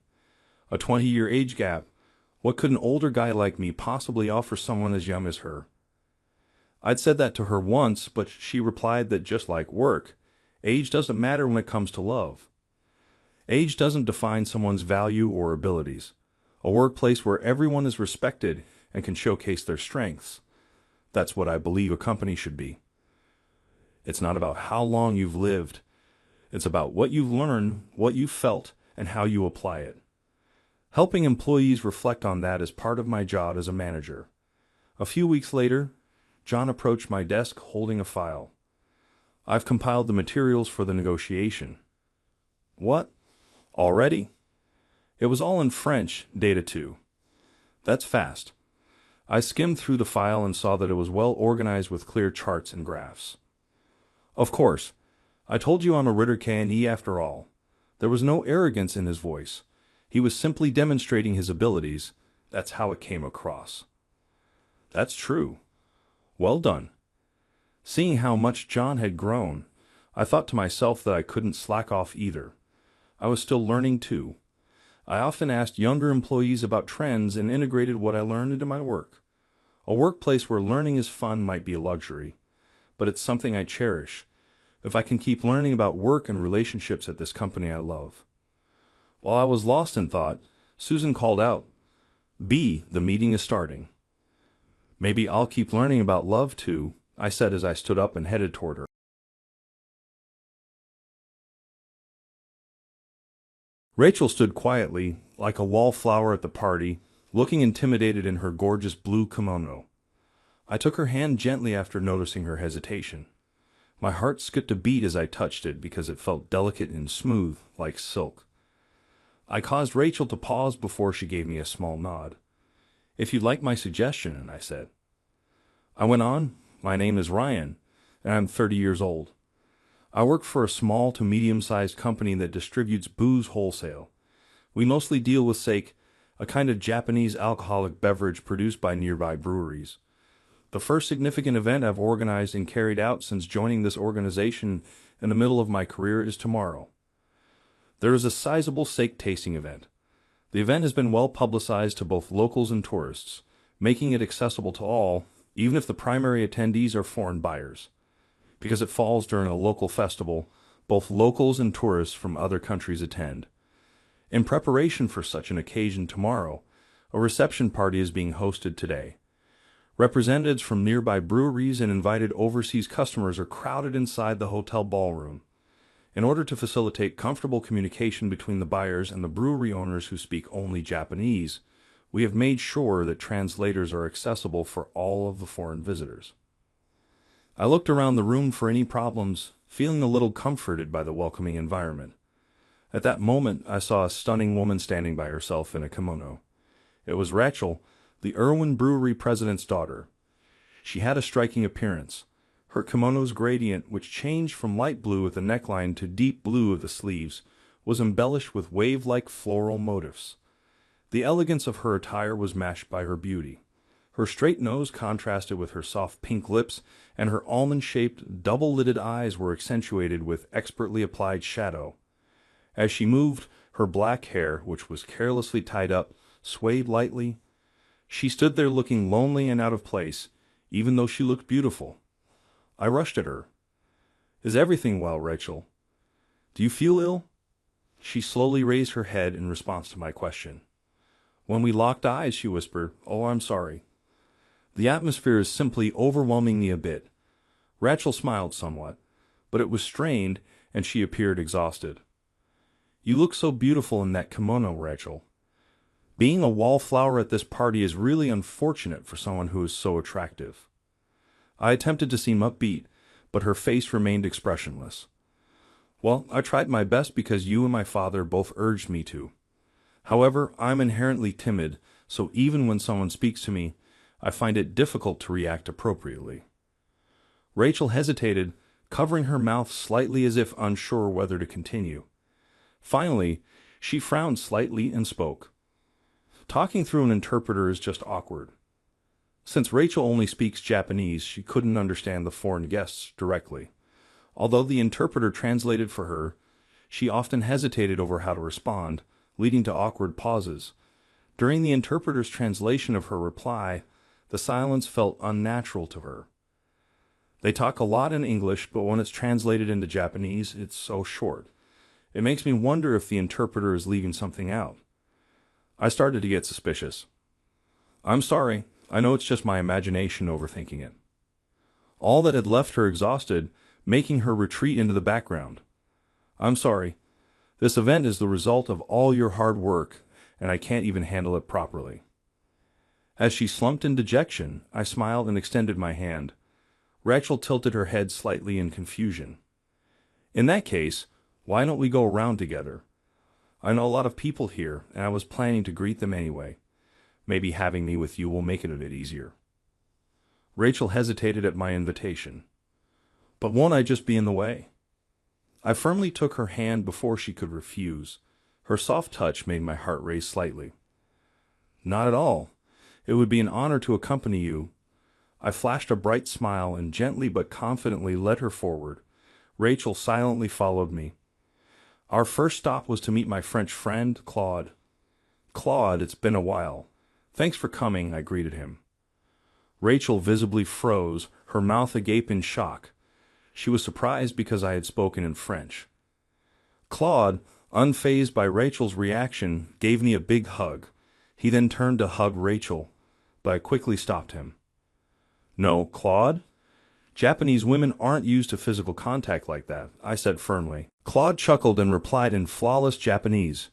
A 20-year age gap. What could an older guy like me possibly offer someone as young as her? I'd said that to her once, but she replied that just like work, age doesn't matter when it comes to love. Age doesn't define someone's value or abilities. A workplace where everyone is respected and can showcase their strengths. That's what I believe a company should be. It's not about how long you've lived. It's about what you've learned, what you've felt, and how you apply it. Helping employees reflect on that is part of my job as a manager. A few weeks later, John approached my desk holding a file. "I've compiled the materials for the negotiation." "What? Already?" "It was all in French, data too." "That's fast." I skimmed through the file and saw that it was well organized with clear charts and graphs. "Of course. I told you I'm a redditcheating after all." There was no arrogance in his voice. He was simply demonstrating his abilities. That's how it came across. "That's true. Well done." Seeing how much John had grown, I thought to myself that I couldn't slack off either. I was still learning too. I often asked younger employees about trends and integrated what I learned into my work. A workplace where learning is fun might be a luxury, but it's something I cherish. If I can keep learning about work and relationships at this company I love. While I was lost in thought, Susan called out, "B, the meeting is starting." "Maybe I'll keep learning about love too," I said as I stood up and headed toward her. Rachel stood quietly, like a wallflower at the party, looking intimidated in her gorgeous blue kimono. I took her hand gently after noticing her hesitation. My heart skipped a beat as I touched it because it felt delicate and smooth, like silk. I caused Rachel to pause before she gave me a small nod. "If you'd like my suggestion," I said. I went on, "My name is Ryan, and I'm 30 years old. I work for a small to medium-sized company that distributes booze wholesale. We mostly deal with sake, a kind of Japanese alcoholic beverage produced by nearby breweries. The first significant event I've organized and carried out since joining this organization in the middle of my career is tomorrow. There is a sizable sake tasting event. The event has been well publicized to both locals and tourists, making it accessible to all, even if the primary attendees are foreign buyers. Because it falls during a local festival, both locals and tourists from other countries attend. In preparation for such an occasion tomorrow, a reception party is being hosted today. Representatives from nearby breweries and invited overseas customers are crowded inside the hotel ballroom. In order to facilitate comfortable communication between the buyers and the brewery owners who speak only Japanese, we have made sure that translators are accessible for all of the foreign visitors." I looked around the room for any problems, feeling a little comforted by the welcoming environment. At that moment, I saw a stunning woman standing by herself in a kimono. It was Rachel, the Irwin Brewery president's daughter. She had a striking appearance. Her kimono's gradient, which changed from light blue at the neckline to deep blue at the sleeves, was embellished with wave-like floral motifs. The elegance of her attire was matched by her beauty. Her straight nose contrasted with her soft pink lips, and her almond-shaped, double-lidded eyes were accentuated with expertly applied shadow. As she moved, her black hair, which was carelessly tied up, swayed lightly. She stood there looking lonely and out of place, even though she looked beautiful. I rushed at her. "Is everything well, Rachel? Do you feel ill?" She slowly raised her head in response to my question. When we locked eyes, she whispered, "Oh, I'm sorry. The atmosphere is simply overwhelming me a bit." Rachel smiled somewhat, but it was strained, and she appeared exhausted. "You look so beautiful in that kimono, Rachel. Being a wallflower at this party is really unfortunate for someone who is so attractive." I attempted to seem upbeat, but her face remained expressionless. "Well, I tried my best because you and my father both urged me to. However, I'm inherently timid, so even when someone speaks to me, I find it difficult to react appropriately." Rachel hesitated, covering her mouth slightly as if unsure whether to continue. Finally, she frowned slightly and spoke. "Talking through an interpreter is just awkward." Since Rachel only speaks Japanese, she couldn't understand the foreign guests directly. Although the interpreter translated for her, she often hesitated over how to respond, leading to awkward pauses. During the interpreter's translation of her reply, the silence felt unnatural to her. They talk a lot in English, but when it's translated into Japanese, it's so short. It makes me wonder if the interpreter is leaving something out. I started to get suspicious. "I'm sorry. I know it's just my imagination overthinking it." All that had left her exhausted, making her retreat into the background. "I'm sorry. This event is the result of all your hard work, and I can't even handle it properly." As she slumped in dejection, I smiled and extended my hand. Rachel tilted her head slightly in confusion. "In that case, why don't we go around together? I know a lot of people here, and I was planning to greet them anyway. Maybe having me with you will make it a bit easier." Rachel hesitated at my invitation. "But won't I just be in the way?" I firmly took her hand before she could refuse. Her soft touch made my heart race slightly. "Not at all. It would be an honor to accompany you." I flashed a bright smile and gently but confidently led her forward. Rachel silently followed me. Our first stop was to meet my French friend, Claude. "Claude, it's been a while. Thanks for coming," I greeted him. Rachel visibly froze, her mouth agape in shock. She was surprised because I had spoken in French. "Claude, Unfazed by Rachel's reaction, gave me a big hug. He then turned to hug Rachel, but I quickly stopped him. "No, Claude. Japanese women aren't used to physical contact like that," I said firmly. Claude chuckled and replied in flawless Japanese,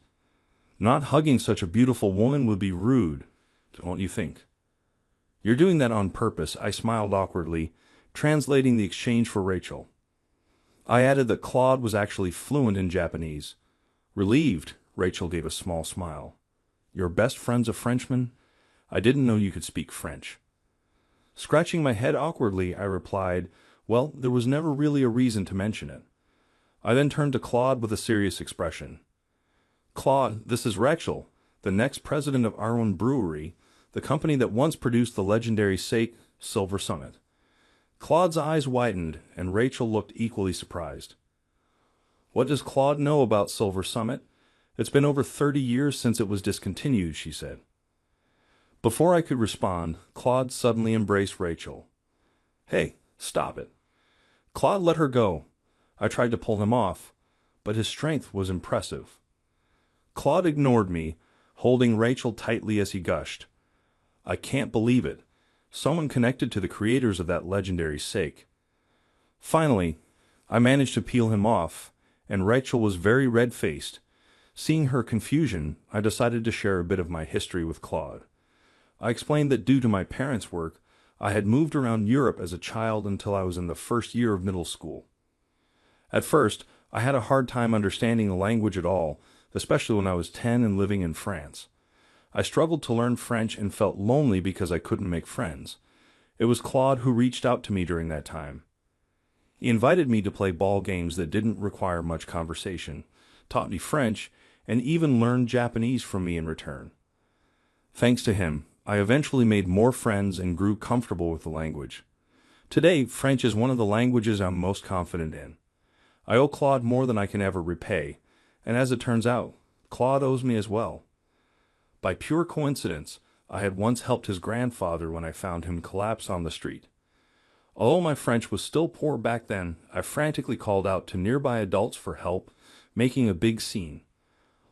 "Not hugging such a beautiful woman would be rude, don't you think?" "You're doing that on purpose," I smiled awkwardly, translating the exchange for Rachel. I added that Claude was actually fluent in Japanese. Relieved, Rachel gave a small smile. "Your best friend's a Frenchman? I didn't know you could speak French." Scratching my head awkwardly, I replied, "Well, there was never really a reason to mention it." I then turned to Claude with a serious expression. "Claude, this is Rachel, the next president of Arwen Brewery, the company that once produced the legendary sake, Silver Summit." Claude's eyes widened, and Rachel looked equally surprised. "What does Claude know about Silver Summit? It's been over 30 years since it was discontinued," she said. Before I could respond, Claude suddenly embraced Rachel. "Hey, stop it." Claude let her go. I tried to pull him off, but his strength was impressive. Claude ignored me, holding Rachel tightly as he gushed. "I can't believe it. Someone connected to the creators of that legendary sake." Finally, I managed to peel him off, and Rachel was very red-faced. Seeing her confusion, I decided to share a bit of my history with Claude. I explained that due to my parents' work, I had moved around Europe as a child until I was in the first year of middle school. At first, I had a hard time understanding the language at all, especially when I was 10 and living in France. I struggled to learn French and felt lonely because I couldn't make friends. It was Claude who reached out to me during that time. He invited me to play ball games that didn't require much conversation, taught me French, and even learned Japanese from me in return. Thanks to him, I eventually made more friends and grew comfortable with the language. Today, French is one of the languages I'm most confident in. I owe Claude more than I can ever repay, and as it turns out, Claude owes me as well. By pure coincidence, I had once helped his grandfather when I found him collapsed on the street. Although my French was still poor back then, I frantically called out to nearby adults for help, making a big scene.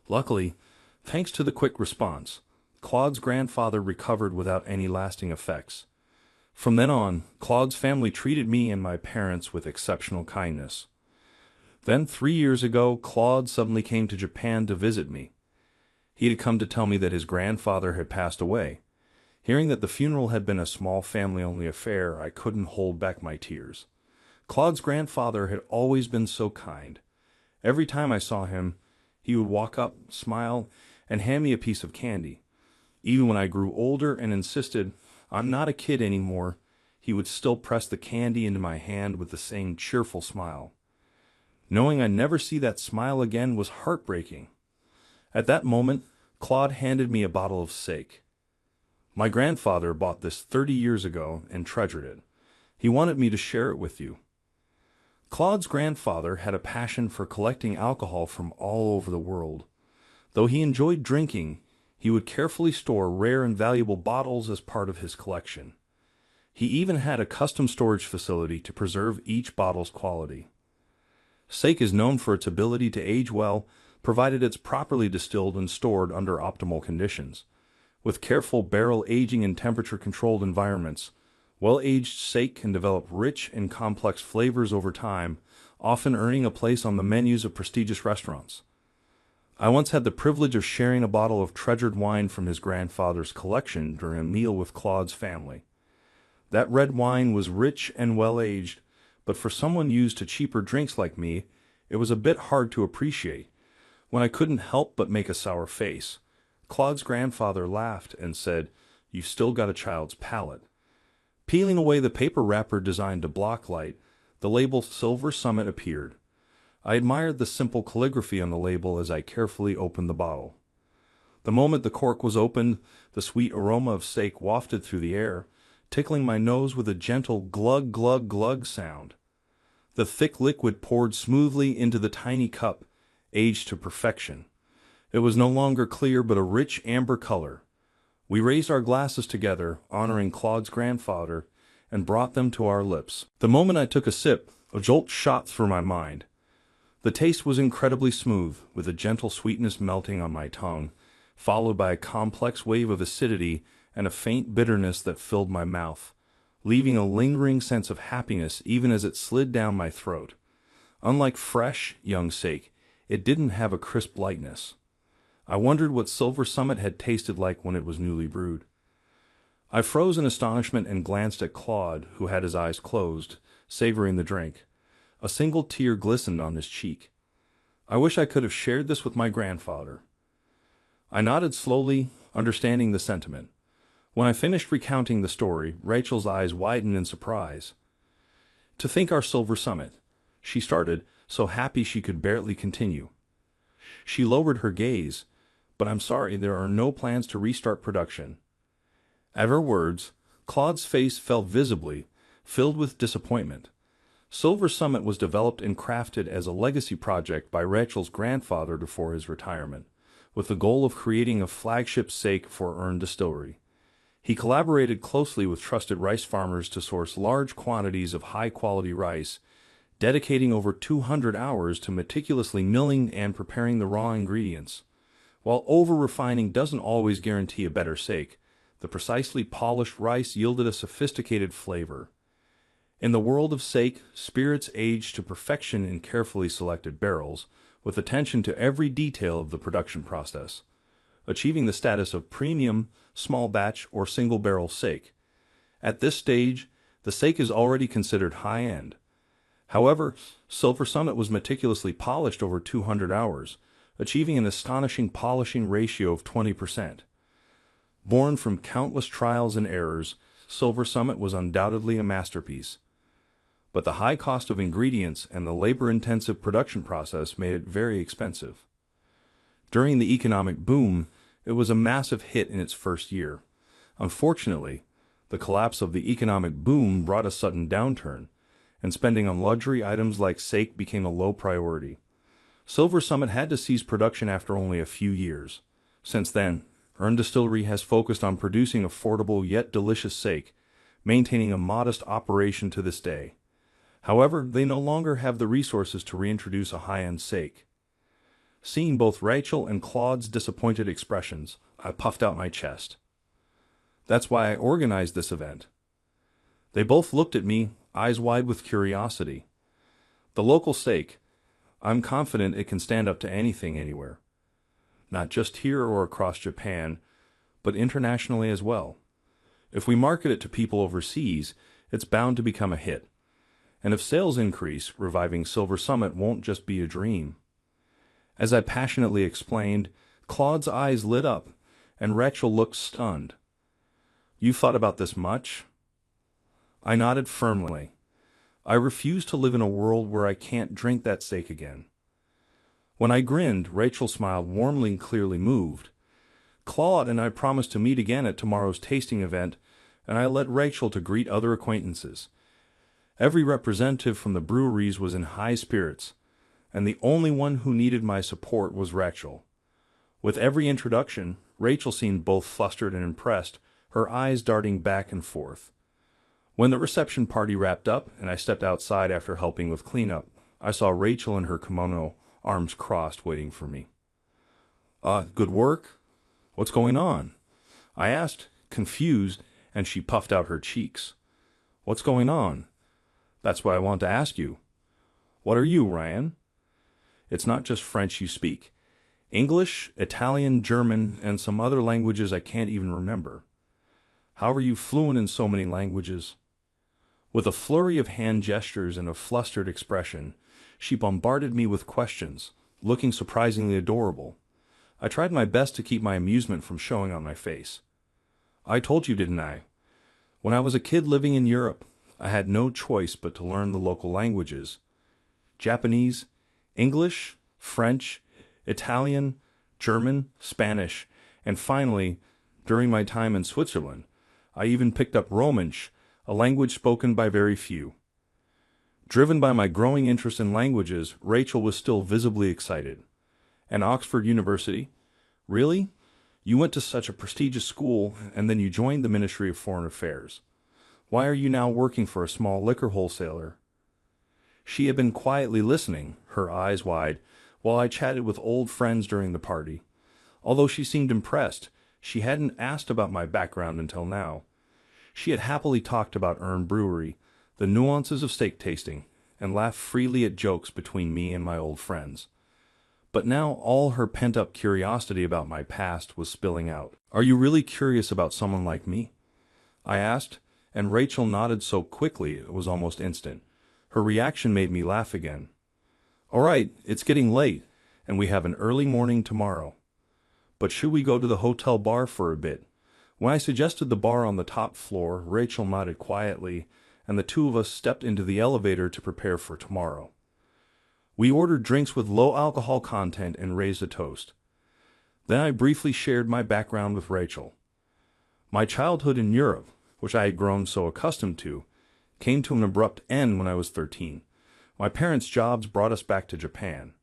Luckily, thanks to the quick response, Claude's grandfather recovered without any lasting effects. From then on, Claude's family treated me and my parents with exceptional kindness. Then 3 years ago, Claude suddenly came to Japan to visit me. He had come to tell me that his grandfather had passed away. Hearing that the funeral had been a small family-only affair, I couldn't hold back my tears. Claude's grandfather had always been so kind. Every time I saw him, he would walk up, smile, and hand me a piece of candy. Even when I grew older and insisted, "I'm not a kid anymore," he would still press the candy into my hand with the same cheerful smile. Knowing I'd never see that smile again was heartbreaking. At that moment, Claude handed me a bottle of sake. "My grandfather bought this 30 years ago and treasured it. He wanted me to share it with you." Claude's grandfather had a passion for collecting alcohol from all over the world. Though he enjoyed drinking, he would carefully store rare and valuable bottles as part of his collection. He even had a custom storage facility to preserve each bottle's quality. Sake is known for its ability to age well, provided it's properly distilled and stored under optimal conditions. With careful barrel aging in temperature-controlled environments, well-aged sake can develop rich and complex flavors over time, often earning a place on the menus of prestigious restaurants. I once had the privilege of sharing a bottle of treasured wine from his grandfather's collection during a meal with Claude's family. That red wine was rich and well-aged, but for someone used to cheaper drinks like me, it was a bit hard to appreciate. When I couldn't help but make a sour face, Claude's grandfather laughed and said, "You've still got a child's palate." Peeling away the paper wrapper designed to block light, the label Silver Summit appeared. I admired the simple calligraphy on the label as I carefully opened the bottle. The moment the cork was opened, the sweet aroma of sake wafted through the air, tickling my nose with a gentle glug glug glug sound. The thick liquid poured smoothly into the tiny cup, aged to perfection. It was no longer clear but a rich amber color. We raised our glasses together, honoring Claude's grandfather, and brought them to our lips. The moment I took a sip, a jolt shot through my mind. The taste was incredibly smooth, with a gentle sweetness melting on my tongue, followed by a complex wave of acidity and a faint bitterness that filled my mouth, leaving a lingering sense of happiness even as it slid down my throat. Unlike fresh, young sake, it didn't have a crisp lightness. I wondered what Silver Summit had tasted like when it was newly brewed. I froze in astonishment and glanced at Claude, who had his eyes closed, savoring the drink. A single tear glistened on his cheek. I wish I could have shared this with my grandfather. I nodded slowly, understanding the sentiment. When I finished recounting the story, Rachel's eyes widened in surprise. "To think our Silver Summit," she started, so happy she could barely continue. She lowered her gaze, "But I'm sorry, there are no plans to restart production." At her words, Claude's face fell visibly, filled with disappointment. Silver Summit was developed and crafted as a legacy project by Rachel's grandfather before his retirement, with the goal of creating a flagship sake for Earn Distillery. He collaborated closely with trusted rice farmers to source large quantities of high-quality rice, dedicating over 200 hours to meticulously milling and preparing the raw ingredients. While over-refining doesn't always guarantee a better sake, the precisely polished rice yielded a sophisticated flavor. In the world of sake, spirits aged to perfection in carefully selected barrels, with attention to every detail of the production process, achieving the status of premium, small batch, or single barrel sake. At this stage, the sake is already considered high-end. However, Silver Summit was meticulously polished over 200 hours, achieving an astonishing polishing ratio of 20%. Born from countless trials and errors, Silver Summit was undoubtedly a masterpiece. But the high cost of ingredients and the labor-intensive production process made it very expensive. During the economic boom, it was a massive hit in its first year. Unfortunately, the collapse of the economic boom brought a sudden downturn, and spending on luxury items like sake became a low priority. Silver Summit had to cease production after only a few years. Since then, Earn Distillery has focused on producing affordable yet delicious sake, maintaining a modest operation to this day. However, they no longer have the resources to reintroduce a high-end sake. Seeing both Rachel and Claude's disappointed expressions, I puffed out my chest. That's why I organized this event. They both looked at me, eyes wide with curiosity. The local sake, I'm confident it can stand up to anything anywhere. Not just here or across Japan, but internationally as well. If we market it to people overseas, it's bound to become a hit. And if sales increase, reviving Silver Summit won't just be a dream. As I passionately explained, Claude's eyes lit up, and Rachel looked stunned. "You thought about this much?" I nodded firmly. I refuse to live in a world where I can't drink that sake again. When I grinned, Rachel smiled warmly and clearly moved. Claude and I promised to meet again at tomorrow's tasting event, and I led Rachel to greet other acquaintances. Every representative from the breweries was in high spirits, and the only one who needed my support was Rachel. With every introduction, Rachel seemed both flustered and impressed, her eyes darting back and forth. When the reception party wrapped up and I stepped outside after helping with cleanup, I saw Rachel in her kimono, arms crossed, waiting for me. Good work? What's going on?" I asked, confused, and she puffed out her cheeks. "What's going on? That's what I want to ask you. What are you, Ryan? It's not just French you speak. English, Italian, German, and some other languages I can't even remember. How are you fluent in so many languages?" With a flurry of hand gestures and a flustered expression, she bombarded me with questions, looking surprisingly adorable. I tried my best to keep my amusement from showing on my face. "I told you, didn't I? When I was a kid living in Europe, I had no choice but to learn the local languages. Japanese, English, French, Italian, German, Spanish, and finally, during my time in Switzerland, I even picked up Romansh, a language spoken by very few." Driven by my growing interest in languages, Rachel was still visibly excited. "And Oxford University? Really? You went to such a prestigious school, and then you joined the Ministry of Foreign Affairs. Why are you now working for a small liquor wholesaler?" She had been quietly listening, her eyes wide, while I chatted with old friends during the party. Although she seemed impressed, she hadn't asked about my background until now. She had happily talked about Brewery, the nuances of steak tasting, and laughed freely at jokes between me and my old friends. But now all her pent-up curiosity about my past was spilling out. "Are you really curious about someone like me?" I asked, and Rachel nodded so quickly it was almost instant. Her reaction made me laugh again. "All right, it's getting late, and we have an early morning tomorrow. But should we go to the hotel bar for a bit?" When I suggested the bar on the top floor, Rachel nodded quietly, and the two of us stepped into the elevator to prepare for tomorrow. We ordered drinks with low alcohol content and raised a toast. Then I briefly shared my background with Rachel. My childhood in Europe, which I had grown so accustomed to, came to an abrupt end when I was 13. My parents' jobs brought us back to Japan.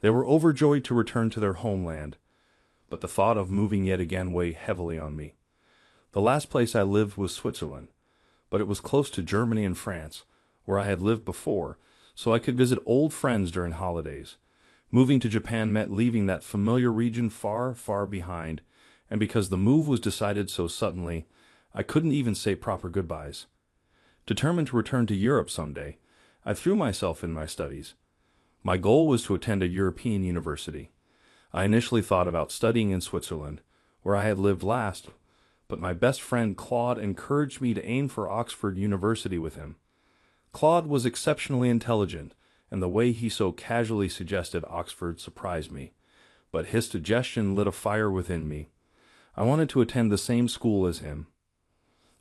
They were overjoyed to return to their homeland, but the thought of moving yet again weighed heavily on me. The last place I lived was Switzerland, but it was close to Germany and France, where I had lived before, so I could visit old friends during holidays. Moving to Japan meant leaving that familiar region far, far behind, and because the move was decided so suddenly, I couldn't even say proper goodbyes. Determined to return to Europe someday, I threw myself in my studies. My goal was to attend a European university. I initially thought about studying in Switzerland, where I had lived last, but my best friend Claude encouraged me to aim for Oxford University with him. Claude was exceptionally intelligent, and the way he so casually suggested Oxford surprised me. But his suggestion lit a fire within me. I wanted to attend the same school as him.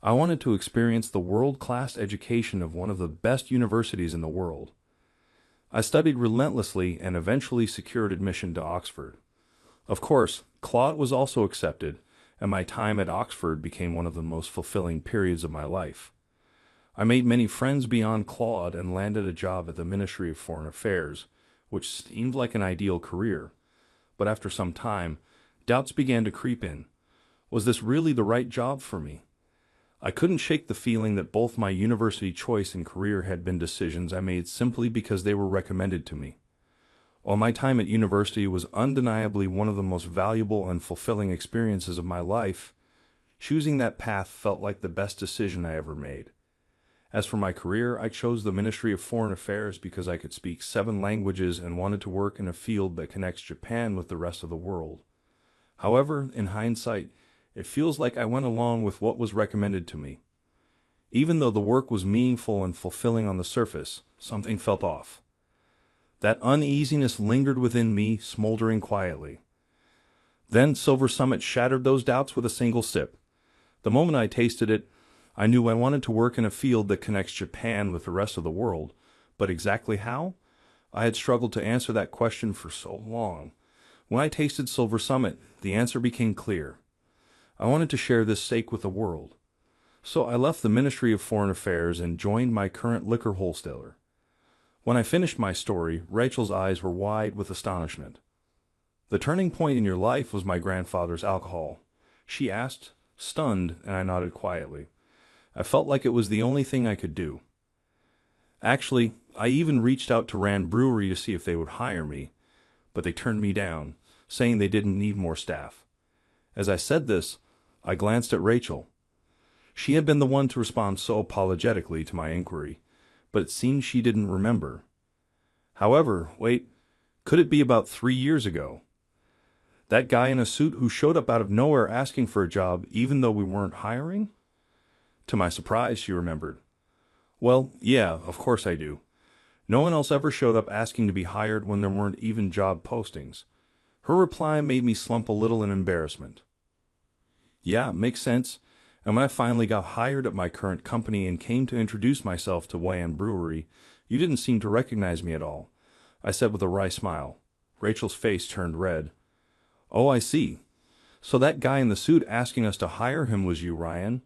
I wanted to experience the world-class education of one of the best universities in the world. I studied relentlessly and eventually secured admission to Oxford. Of course, Claude was also accepted, and my time at Oxford became one of the most fulfilling periods of my life. I made many friends beyond Claude and landed a job at the Ministry of Foreign Affairs, which seemed like an ideal career. But after some time, doubts began to creep in. Was this really the right job for me? I couldn't shake the feeling that both my university choice and career had been decisions I made simply because they were recommended to me. While my time at university was undeniably one of the most valuable and fulfilling experiences of my life, choosing that path felt like the best decision I ever made. As for my career, I chose the Ministry of Foreign Affairs because I could speak 7 languages and wanted to work in a field that connects Japan with the rest of the world. However, in hindsight, it feels like I went along with what was recommended to me. Even though the work was meaningful and fulfilling on the surface, something felt off. That uneasiness lingered within me, smoldering quietly. Then Silver Summit shattered those doubts with a single sip. The moment I tasted it, I knew I wanted to work in a field that connects Japan with the rest of the world, but exactly how? I had struggled to answer that question for so long. When I tasted Silver Summit, the answer became clear. I wanted to share this steak with the world. So I left the Ministry of Foreign Affairs and joined my current liquor wholesaler. When I finished my story, Rachel's eyes were wide with astonishment. "The turning point in your life was my grandfather's alcohol," she asked, stunned, and I nodded quietly. I felt like it was the only thing I could do. Actually, I even reached out to Rand Brewery to see if they would hire me, but they turned me down, saying they didn't need more staff. As I said this, I glanced at Rachel. She had been the one to respond so apologetically to my inquiry, but it seemed she didn't remember. However, wait, could it be about 3 years ago? That guy in a suit who showed up out of nowhere asking for a job even though we weren't hiring? To my surprise, she remembered. "Well, yeah, of course I do. No one else ever showed up asking to be hired when there weren't even job postings." Her reply made me slump a little in embarrassment. "Yeah, makes sense. And when I finally got hired at my current company and came to introduce myself to Rand Brewery, you didn't seem to recognize me at all," I said with a wry smile. Rachel's face turned red. "Oh, I see. So that guy in the suit asking us to hire him was you, Ryan?"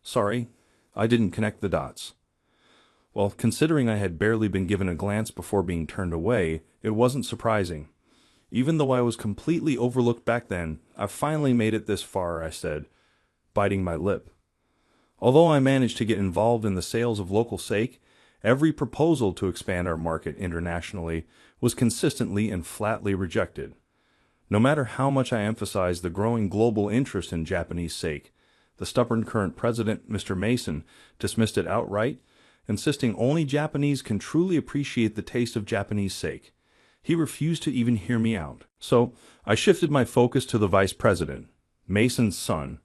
"Sorry, I didn't connect the dots." Well, considering I had barely been given a glance before being turned away, it wasn't surprising. Even though I was completely overlooked back then, I've finally made it this far, I said, biting my lip. Although I managed to get involved in the sales of local steak, Every proposal to expand our market internationally was consistently and flatly rejected. No matter how much I emphasized the growing global interest in Japanese sake, the stubborn current president, Mr. Mason, dismissed it outright, insisting only Japanese can truly appreciate the taste of Japanese sake. He refused to even hear me out. So, I shifted my focus to the vice president, Mason's son.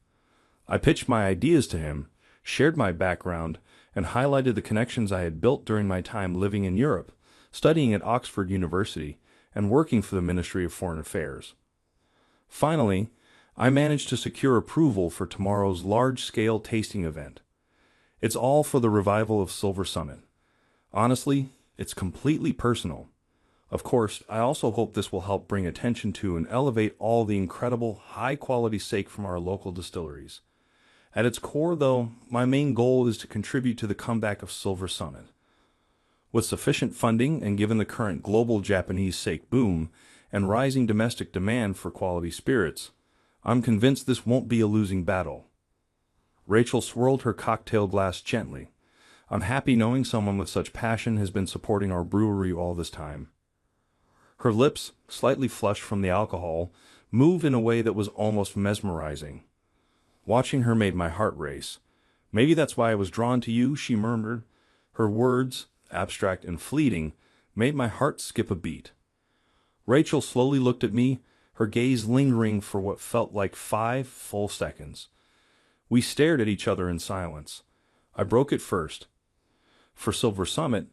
I pitched my ideas to him, shared my background, and highlighted the connections I had built during my time living in Europe, studying at Oxford University, and working for the Ministry of Foreign Affairs. Finally, I managed to secure approval for tomorrow's large-scale tasting event. It's all for the revival of Silver Summit. Honestly, it's completely personal. Of course, I also hope this will help bring attention to and elevate all the incredible, high-quality sake from our local distilleries. At its core, though, my main goal is to contribute to the comeback of Silver Summit. With sufficient funding and given the current global Japanese sake boom and rising domestic demand for quality spirits, I'm convinced this won't be a losing battle. Rachel swirled her cocktail glass gently. I'm happy knowing someone with such passion has been supporting our brewery all this time. Her lips, slightly flushed from the alcohol, moved in a way that was almost mesmerizing. Watching her made my heart race. Maybe that's why I was drawn to you, she murmured. Her words, abstract and fleeting, made my heart skip a beat. Rachel slowly looked at me, her gaze lingering for what felt like 5 full seconds. We stared at each other in silence. I broke it first. For Silver Summit,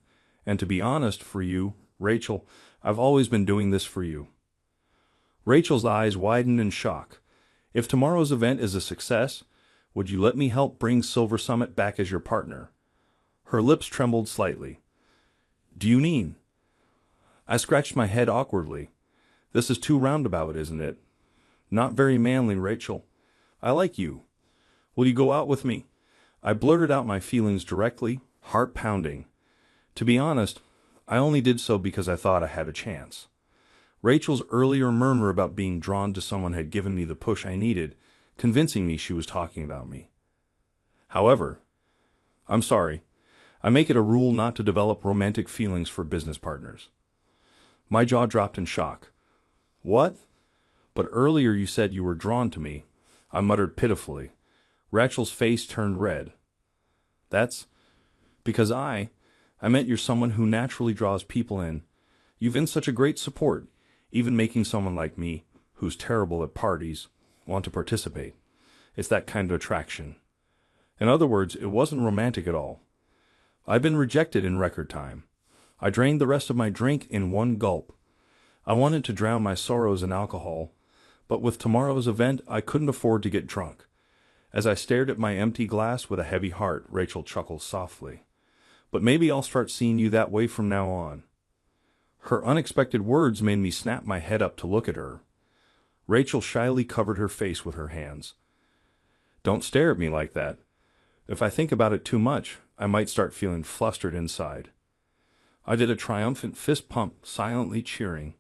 and to be honest, for you, Rachel, I've always been doing this for you. Rachel's eyes widened in shock. If tomorrow's event is a success, would you let me help bring Silver Summit back as your partner? Her lips trembled slightly. Do you mean? I scratched my head awkwardly. This is too roundabout, isn't it? Not very manly, Rachel. I like you. Will you go out with me? I blurted out my feelings directly, heart pounding. To be honest, I only did so because I thought I had a chance. Rachel's earlier murmur about being drawn to someone had given me the push I needed, convincing me she was talking about me. However, I'm sorry. I make it a rule not to develop romantic feelings for business partners. My jaw dropped in shock. What? But earlier you said you were drawn to me, I muttered pitifully. Rachel's face turned red. That's because I meant you're someone who naturally draws people in. You've been such a great support, even making someone like me, who's terrible at parties, want to participate. It's that kind of attraction. In other words, it wasn't romantic at all. I've been rejected in record time. I drained the rest of my drink in one gulp. I wanted to drown my sorrows in alcohol, but with tomorrow's event, I couldn't afford to get drunk. As I stared at my empty glass with a heavy heart, Rachel chuckled softly. But maybe I'll start seeing you that way from now on. Her unexpected words made me snap my head up to look at her. Rachel shyly covered her face with her hands. Don't stare at me like that. If I think about it too much, I might start feeling flustered inside. I did a triumphant fist pump, silently cheering.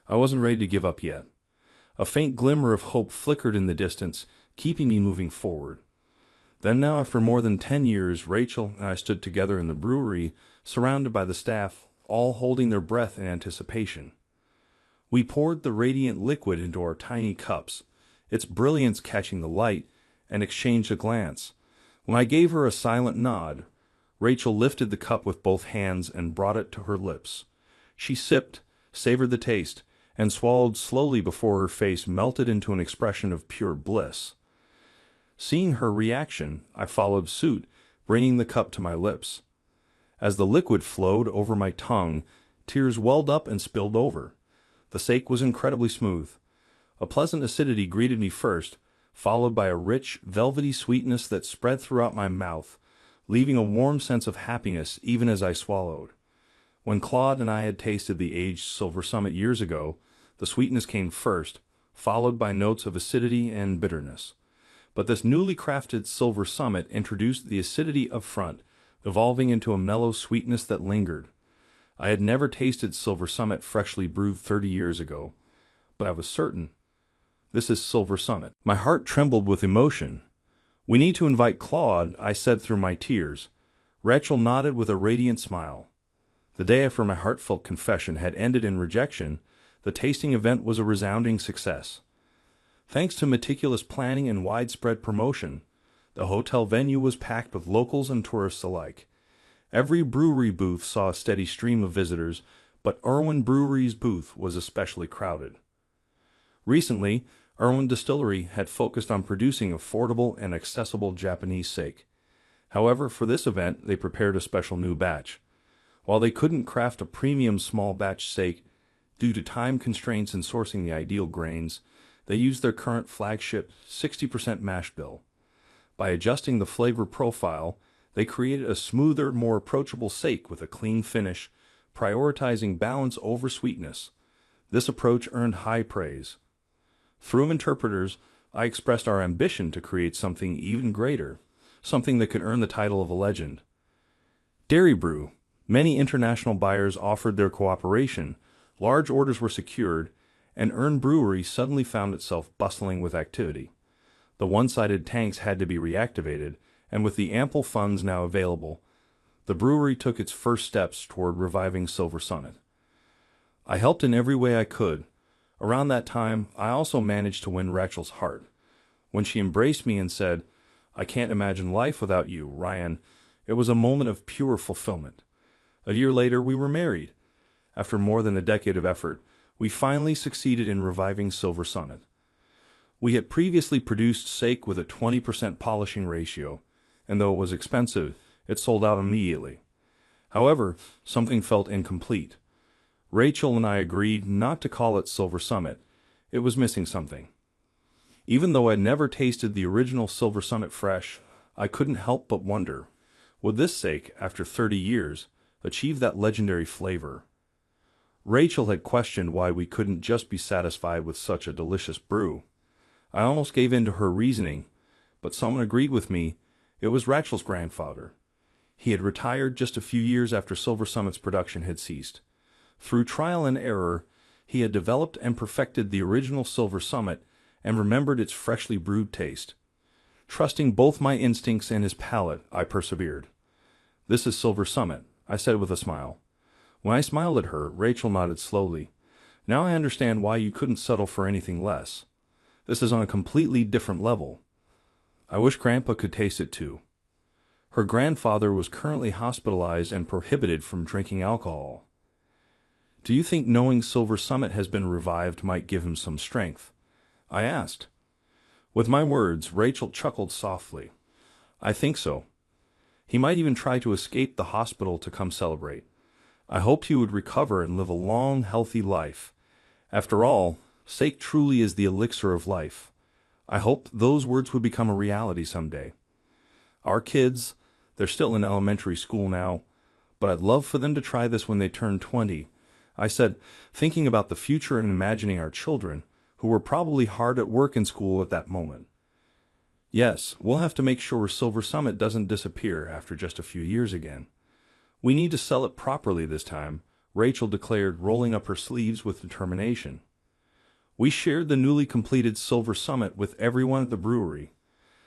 I wasn't ready to give up yet. A faint glimmer of hope flickered in the distance, keeping me moving forward. Then now, after more than 10 years, Rachel and I stood together in the brewery, surrounded by the staff, all holding their breath in anticipation. We poured the radiant liquid into our tiny cups, its brilliance catching the light, and exchanged a glance. When I gave her a silent nod, Rachel lifted the cup with both hands and brought it to her lips. She sipped, savored the taste, and swallowed slowly before her face melted into an expression of pure bliss. Seeing her reaction, I followed suit, bringing the cup to my lips. As the liquid flowed over my tongue, tears welled up and spilled over. The sake was incredibly smooth. A pleasant acidity greeted me first, followed by a rich, velvety sweetness that spread throughout my mouth, leaving a warm sense of happiness even as I swallowed. When Claude and I had tasted the aged Silver Summit years ago, the sweetness came first, followed by notes of acidity and bitterness. But this newly crafted Silver Summit introduced the acidity up front, evolving into a mellow sweetness that lingered. I had never tasted Silver Summit freshly brewed 30 years ago, but I was certain. This is Silver Summit. My heart trembled with emotion. We need to invite Claude, I said through my tears. Rachel nodded with a radiant smile. The day after my heartfelt confession had ended in rejection, the tasting event was a resounding success. Thanks to meticulous planning and widespread promotion, the hotel venue was packed with locals and tourists alike. Every brewery booth saw a steady stream of visitors, but Irwin Brewery's booth was especially crowded. Recently, Irwin Distillery had focused on producing affordable and accessible Japanese sake. However, for this event, they prepared a special new batch. While they couldn't craft a premium small batch sake due to time constraints in sourcing the ideal grains, they used their current flagship 60% mash bill. By adjusting the flavor profile, they created a smoother, more approachable sake with a clean finish, prioritizing balance over sweetness. This approach earned high praise. Through interpreters, I expressed our ambition to create something even greater, something that could earn the title of a legend. Dairy Brew. Many international buyers offered their cooperation, large orders were secured, and Irwin Brewery suddenly found itself bustling with activity. The one-sided tanks had to be reactivated, and with the ample funds now available, the brewery took its first steps toward reviving Silver Summit. I helped in every way I could. Around that time, I also managed to win Rachel's heart. When she embraced me and said, "I can't imagine life without you, Ryan," it was a moment of pure fulfillment. A year later, we were married. After more than a decade of effort, we finally succeeded in reviving Silver Summit. We had previously produced sake with a 20% polishing ratio, and though it was expensive, it sold out immediately. However, something felt incomplete. Rachel and I agreed not to call it Silver Summit. It was missing something. Even though I'd never tasted the original Silver Summit fresh, I couldn't help but wonder, would this sake, after 30 years, achieve that legendary flavor? Rachel had questioned why we couldn't just be satisfied with such a delicious brew. I almost gave in to her reasoning, but someone agreed with me. It was Rachel's grandfather. He had retired just a few years after Silver Summit's production had ceased. Through trial and error, he had developed and perfected the original Silver Summit and remembered its freshly brewed taste. Trusting both my instincts and his palate, I persevered. "This is Silver Summit," I said with a smile. When I smiled at her, Rachel nodded slowly. "Now I understand why you couldn't settle for anything less. This is on a completely different level. I wish Grandpa could taste it too." Her grandfather was currently hospitalized and prohibited from drinking alcohol. "Do you think knowing Silver Summit has been revived might give him some strength?" I asked. With my words, Rachel chuckled softly. "I think so. He might even try to escape the hospital to come celebrate. I hoped he would recover and live a long, healthy life. After all, sake truly is the elixir of life. I hoped those words would become a reality someday. Our kids, they're still in elementary school now, but I'd love for them to try this when they turn 20. I said, thinking about the future and imagining our children, who were probably hard at work in school at that moment. Yes, we'll have to make sure Silver Summit doesn't disappear after just a few years again. We need to sell it properly this time, Rachel declared, rolling up her sleeves with determination. We shared the newly completed Silver Summit with everyone at the brewery.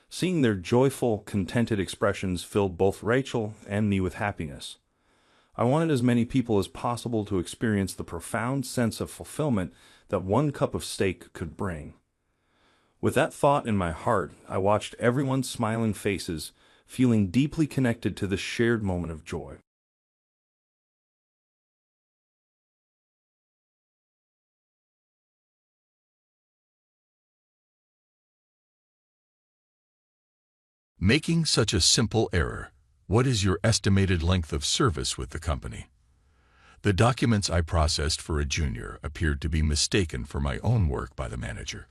Seeing their joyful, contented expressions filled both Rachel and me with happiness. I wanted as many people as possible to experience the profound sense of fulfillment that one cup of steak could bring. With that thought in my heart, I watched everyone's smiling faces, feeling deeply connected to this shared moment of joy.
Making such a simple error. What is your estimated length of service with the company? The documents I processed for a junior appeared to be mistaken for my own work by the manager.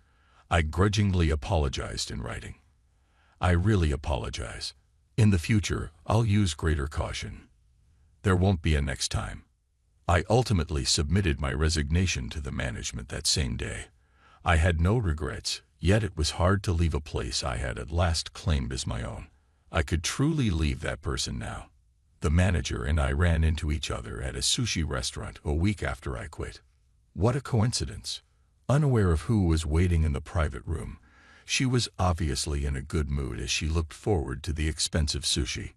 I grudgingly apologized in writing. I really apologize. In the future, I'll use greater caution. There won't be a next time. I ultimately submitted my resignation to the management that same day. I had no regrets, yet it was hard to leave a place I had at last claimed as my own. I could truly leave that person now. The manager and I ran into each other at a sushi restaurant a week after I quit. What a coincidence. Unaware of who was waiting in the private room, she was obviously in a good mood as she looked forward to the expensive sushi.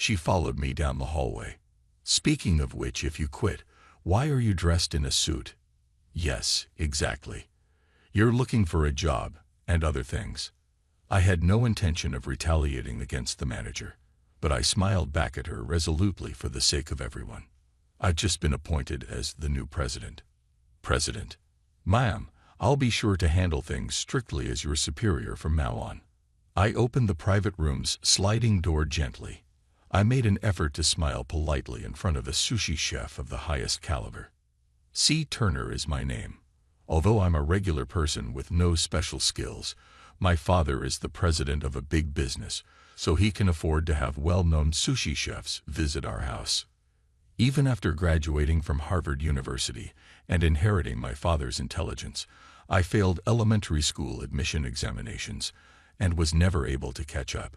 She followed me down the hallway. Speaking of which, if you quit, why are you dressed in a suit? Yes, exactly. You're looking for a job, and other things. I had no intention of retaliating against the manager, but I smiled back at her resolutely for the sake of everyone. I've just been appointed as the new president. President? Ma'am, I'll be sure to handle things strictly as your superior from now on. I opened the private room's sliding door gently. I made an effort to smile politely in front of a sushi chef of the highest caliber. C. Turner is my name. Although I'm a regular person with no special skills, my father is the president of a big business, so he can afford to have well-known sushi chefs visit our house. Even after graduating from Harvard University and inheriting my father's intelligence, I failed elementary school admission examinations and was never able to catch up.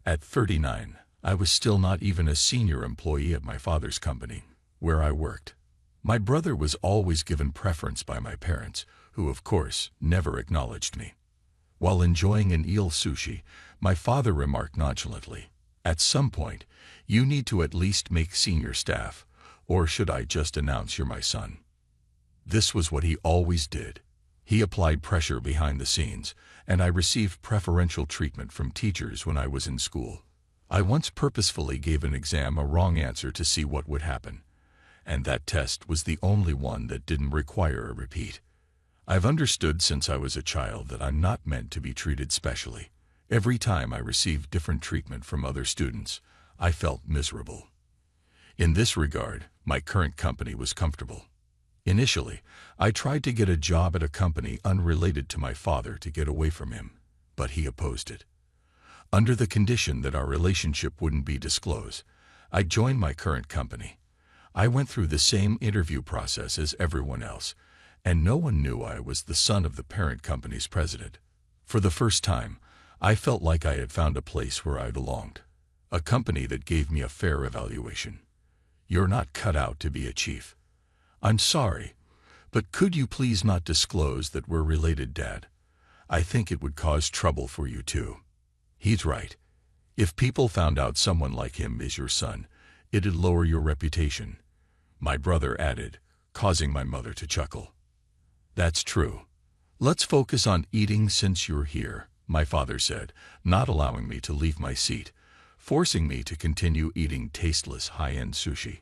At 39, I was still not even a senior employee at my father's company, where I worked. My brother was always given preference by my parents, who of course never acknowledged me. While enjoying an eel sushi, my father remarked nonchalantly, "At some point, you need to at least make senior staff, or should I just announce you're my son?" This was what he always did. He applied pressure behind the scenes, and I received preferential treatment from teachers when I was in school. I once purposefully gave an exam a wrong answer to see what would happen, and that test was the only one that didn't require a repeat. I've understood since I was a child that I'm not meant to be treated specially. Every time I received different treatment from other students, I felt miserable. In this regard, my current company was comfortable. Initially, I tried to get a job at a company unrelated to my father to get away from him, but he opposed it. Under the condition that our relationship wouldn't be disclosed, I joined my current company. I went through the same interview process as everyone else, and no one knew I was the son of the parent company's president. For the first time, I felt like I had found a place where I belonged, a company that gave me a fair evaluation. "You're not cut out to be a chief." "I'm sorry, but could you please not disclose that we're related, Dad? I think it would cause trouble for you too." He's right. If people found out someone like him is your son, it'd lower your reputation, my brother added, causing my mother to chuckle. "That's true. Let's focus on eating since you're here," my father said, not allowing me to leave my seat, forcing me to continue eating tasteless high-end sushi.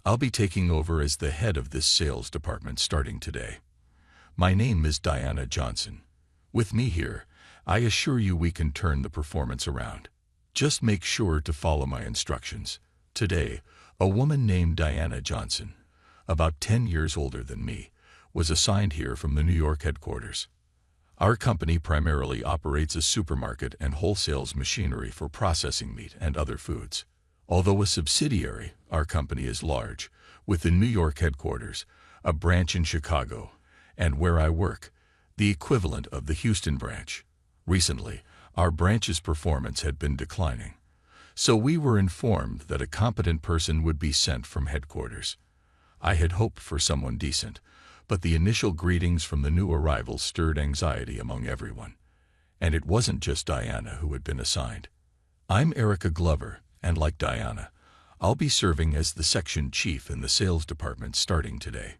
"I'll be taking over as the head of this sales department starting today. My name is Diana Johnson. With me here, I assure you we can turn the performance around. Just make sure to follow my instructions." Today, a woman named Diana Johnson, about 10 years older than me, was assigned here from the New York headquarters. Our company primarily operates a supermarket and wholesales machinery for processing meat and other foods. Although a subsidiary, our company is large, with the New York headquarters, a branch in Chicago, and where I work, the equivalent of the Houston branch. Recently, our branch's performance had been declining, so we were informed that a competent person would be sent from headquarters. I had hoped for someone decent, but the initial greetings from the new arrival stirred anxiety among everyone. And it wasn't just Diana who had been assigned. I'm Erica Glover, and like Diana, I'll be serving as the section chief in the sales department starting today.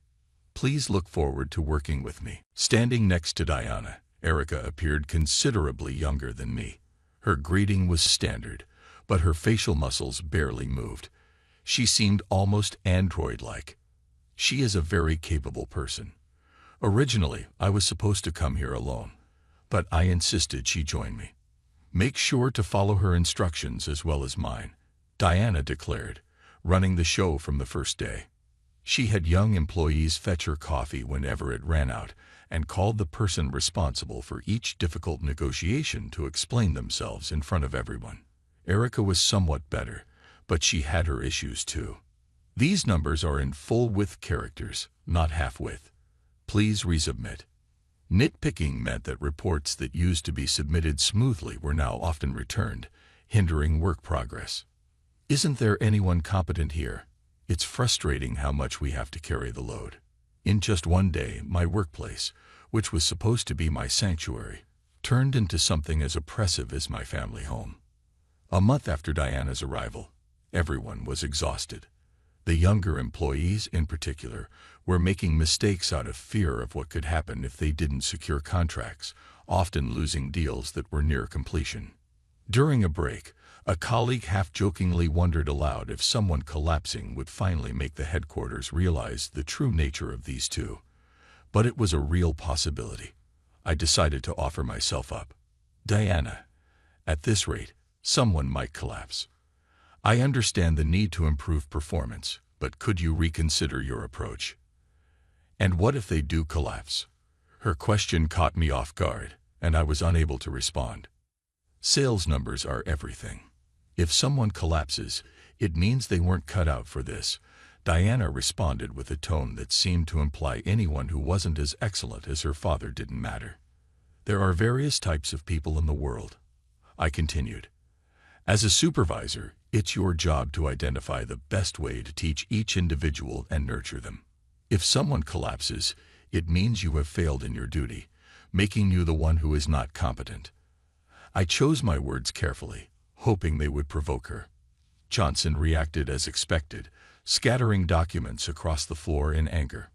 Please look forward to working with me. Standing next to Diana, Erica appeared considerably younger than me. Her greeting was standard, but her facial muscles barely moved. She seemed almost android-like. She is a very capable person. Originally, I was supposed to come here alone, but I insisted she join me. "Make sure to follow her instructions as well as mine," Diana declared, running the show from the first day. She had young employees fetch her coffee whenever it ran out, and called the person responsible for each difficult negotiation to explain themselves in front of everyone. Erica was somewhat better, but she had her issues too. These numbers are in full-width characters, not half-width. Please resubmit. Nitpicking meant that reports that used to be submitted smoothly were now often returned, hindering work progress. "Isn't there anyone competent here? It's frustrating how much we have to carry the load." In just one day, my workplace, which was supposed to be my sanctuary, turned into something as oppressive as my family home. A month after Diana's arrival, Everyone was exhausted. The younger employees, in particular, were making mistakes out of fear of what could happen if they didn't secure contracts, often losing deals that were near completion. During a break, a colleague half-jokingly wondered aloud if someone collapsing would finally make the headquarters realize the true nature of these two. But it was a real possibility. I decided to offer myself up. Diana, at this rate, someone might collapse. I understand the need to improve performance, but could you reconsider your approach? And what if they do collapse? Her question caught me off guard, and I was unable to respond. Sales numbers are everything. If someone collapses, it means they weren't cut out for this. Diana responded with a tone that seemed to imply anyone who wasn't as excellent as her father didn't matter. There are various types of people in the world, I continued. As a supervisor, it's your job to identify the best way to teach each individual and nurture them. If someone collapses, it means you have failed in your duty, making you the one who is not competent. I chose my words carefully, hoping they would provoke her. Johnson reacted as expected, scattering documents across the floor in anger.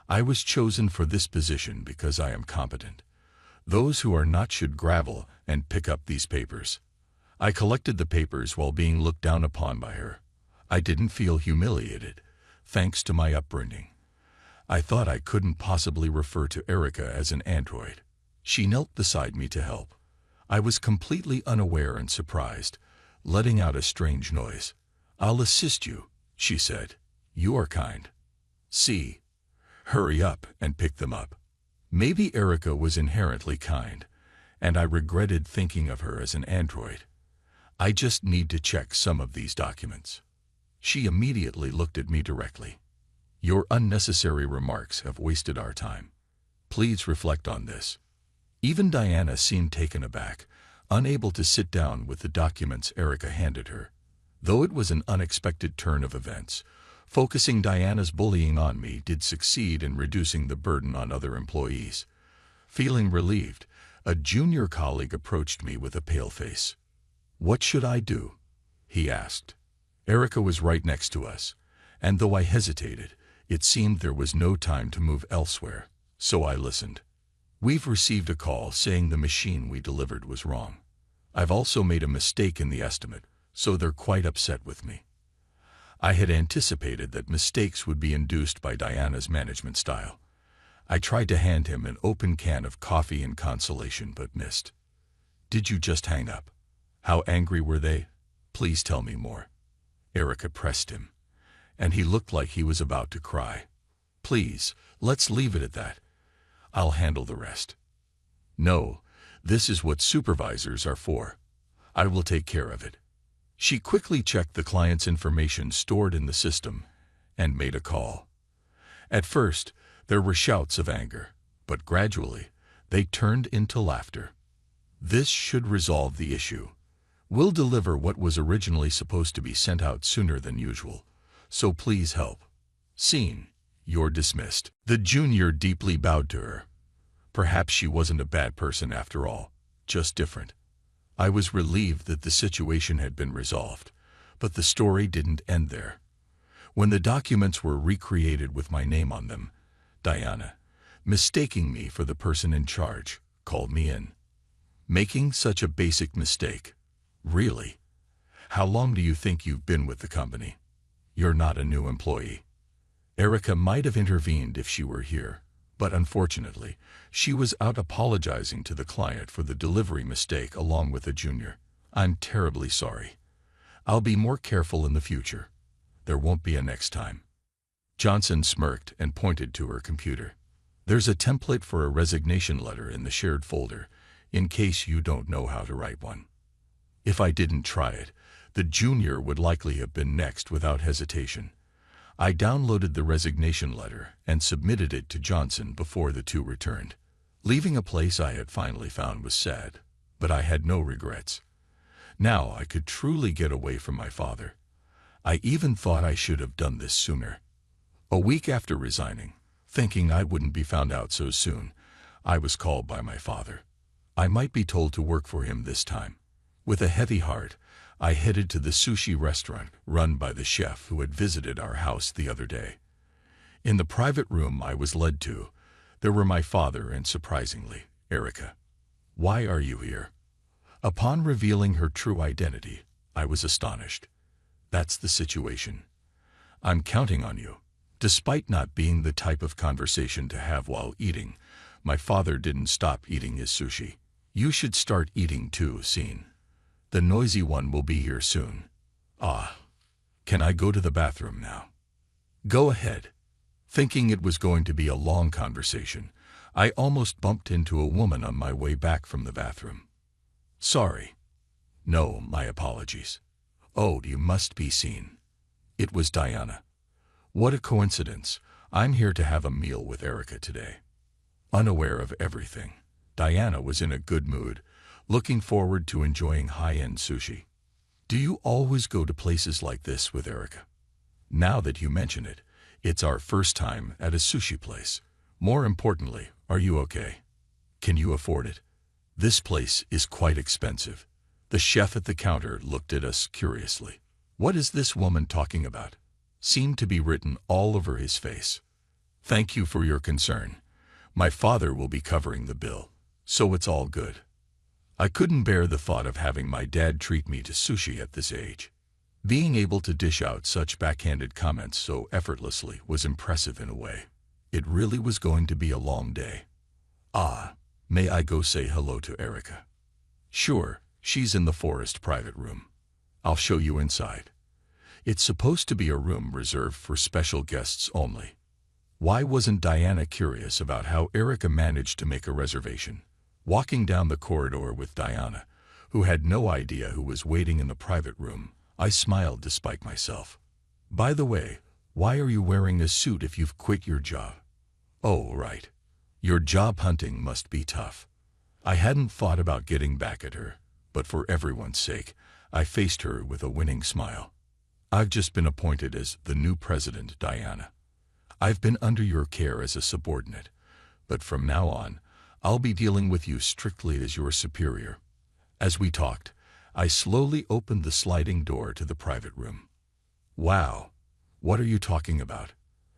I was chosen for this position because I am competent. Those who are not should grovel and pick up these papers. I collected the papers while being looked down upon by her. I didn't feel humiliated, thanks to my upbringing. I thought I couldn't possibly refer to Erica as an android. She knelt beside me to help. I was completely unaware and surprised, letting out a strange noise. "I'll assist you," she said. "You are kind." See, hurry up and pick them up. Maybe Erica was inherently kind, and I regretted thinking of her as an android. I just need to check some of these documents. She immediately looked at me directly. "Your unnecessary remarks have wasted our time. Please reflect on this." Even Diana seemed taken aback, unable to sit down with the documents Erica handed her. Though it was an unexpected turn of events, focusing Diana's bullying on me did succeed in reducing the burden on other employees. Feeling relieved, a junior colleague approached me with a pale face. "What should I do?" he asked. Erica was right next to us, and though I hesitated, it seemed there was no time to move elsewhere, so I listened. "We've received a call saying the machine we delivered was wrong. I've also made a mistake in the estimate, so they're quite upset with me." I had anticipated that mistakes would be induced by Diana's management style. I tried to hand him an open can of coffee in consolation, but missed. "Did you just hang up? How angry were they? Please tell me more." Erica pressed him, and he looked like he was about to cry. "Please, let's leave it at that. I'll handle the rest." "No, this is what supervisors are for. I will take care of it." She quickly checked the client's information stored in the system and made a call. At first, there were shouts of anger, but gradually, they turned into laughter. "This should resolve the issue. We'll deliver what was originally supposed to be sent out sooner than usual, so please help. Scene, you're dismissed." The junior deeply bowed to her. Perhaps she wasn't a bad person after all, just different. I was relieved that the situation had been resolved, but the story didn't end there. When the documents were recreated with my name on them, Diana, mistaking me for the person in charge, called me in. Making such a basic mistake. Really? How long do you think you've been with the company? You're not a new employee. Erica might have intervened if she were here, but unfortunately, she was out apologizing to the client for the delivery mistake along with the junior. "I'm terribly sorry. I'll be more careful in the future. There won't be a next time." Johnson smirked and pointed to her computer. "There's a template for a resignation letter in the shared folder, in case you don't know how to write one." If I didn't try it, the junior would likely have been next without hesitation. I downloaded the resignation letter and submitted it to Johnson before the two returned. Leaving a place I had finally found was sad, but I had no regrets. Now I could truly get away from my father. I even thought I should have done this sooner. A week after resigning, thinking I wouldn't be found out so soon, I was called by my father. I might be told to work for him this time. With a heavy heart, I headed to the sushi restaurant run by the chef who had visited our house the other day. In the private room I was led to, there were my father and, surprisingly, Erica. "Why are you here?" Upon revealing her true identity, I was astonished. "That's the situation. I'm counting on you." Despite not being the type of conversation to have while eating, my father didn't stop eating his sushi. "You should start eating too, Scene. The noisy one will be here soon." "Ah. Can I go to the bathroom now?" "Go ahead." Thinking it was going to be a long conversation, I almost bumped into a woman on my way back from the bathroom. "Sorry." "No, my apologies." "Oh, you must be Scene." It was Diana. What a coincidence. I'm here to have a meal with Erica today. Unaware of everything, Diana was in a good mood, looking forward to enjoying high-end sushi. "Do you always go to places like this with Erica?" "Now that you mention it, it's our first time at a sushi place. More importantly, are you okay? Can you afford it? This place is quite expensive." The chef at the counter looked at us curiously. What is this woman talking about? Seemed to be written all over his face. "Thank you for your concern. My father will be covering the bill, so it's all good." I couldn't bear the thought of having my dad treat me to sushi at this age. Being able to dish out such backhanded comments so effortlessly was impressive in a way. It really was going to be a long day. "Ah, may I go say hello to Erica?" "Sure, she's in the forest private room. I'll show you inside. It's supposed to be a room reserved for special guests only." Why wasn't Diana curious about how Erica managed to make a reservation? Walking down the corridor with Diana, who had no idea who was waiting in the private room, I smiled despite myself. "By the way, why are you wearing a suit if you've quit your job?" "Oh, right. Your job hunting must be tough." I hadn't thought about getting back at her, but for everyone's sake, I faced her with a winning smile. "I've just been appointed as the new president, Diana. I've been under your care as a subordinate, but from now on, I'll be dealing with you strictly as your superior." As we talked, I slowly opened the sliding door to the private room. "Wow, what are you talking about?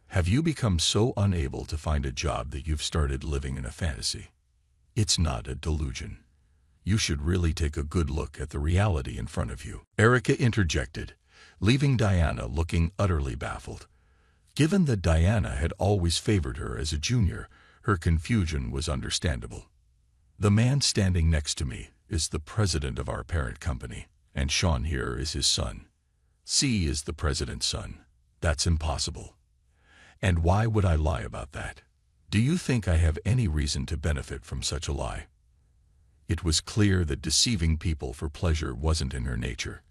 Have you become so unable to find a job that you've started living in a fantasy? It's not a delusion. You should really take a good look at the reality in front of you," Erica interjected, leaving Diana looking utterly baffled. Given that Diana had always favored her as a junior, her confusion was understandable. "The man standing next to me is the president of our parent company, and Sean here is his son. C is the president's son. That's impossible. And why would I lie about that? Do you think I have any reason to benefit from such a lie?" It was clear that deceiving people for pleasure wasn't in her nature.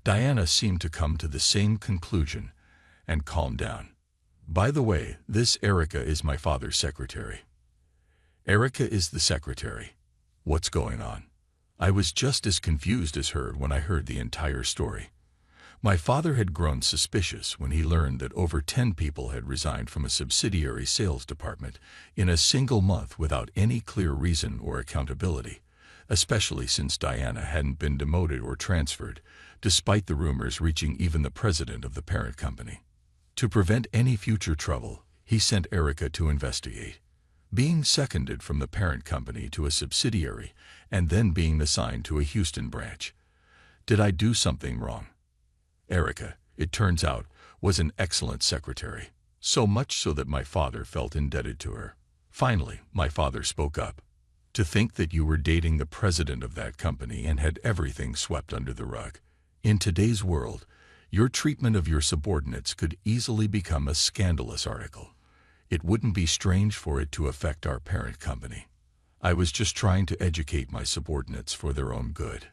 Diana seemed to come to the same conclusion and calm down. "By the way, this Erica is my father's secretary." "Erica is the secretary. What's going on?" I was just as confused as her when I heard the entire story. My father had grown suspicious when he learned that over 10 people had resigned from a subsidiary sales department in a single month without any clear reason or accountability, especially since Diana hadn't been demoted or transferred, despite the rumors reaching even the president of the parent company. To prevent any future trouble, he sent Erica to investigate. Being seconded from the parent company to a subsidiary and then being assigned to a Houston branch. Did I do something wrong? Erica, it turns out, was an excellent secretary, so much so that my father felt indebted to her. Finally, my father spoke up. "To think that you were dating the president of that company and had everything swept under the rug. In today's world, your treatment of your subordinates could easily become a scandalous article. It wouldn't be strange for it to affect our parent company. I was just trying to educate my subordinates for their own good."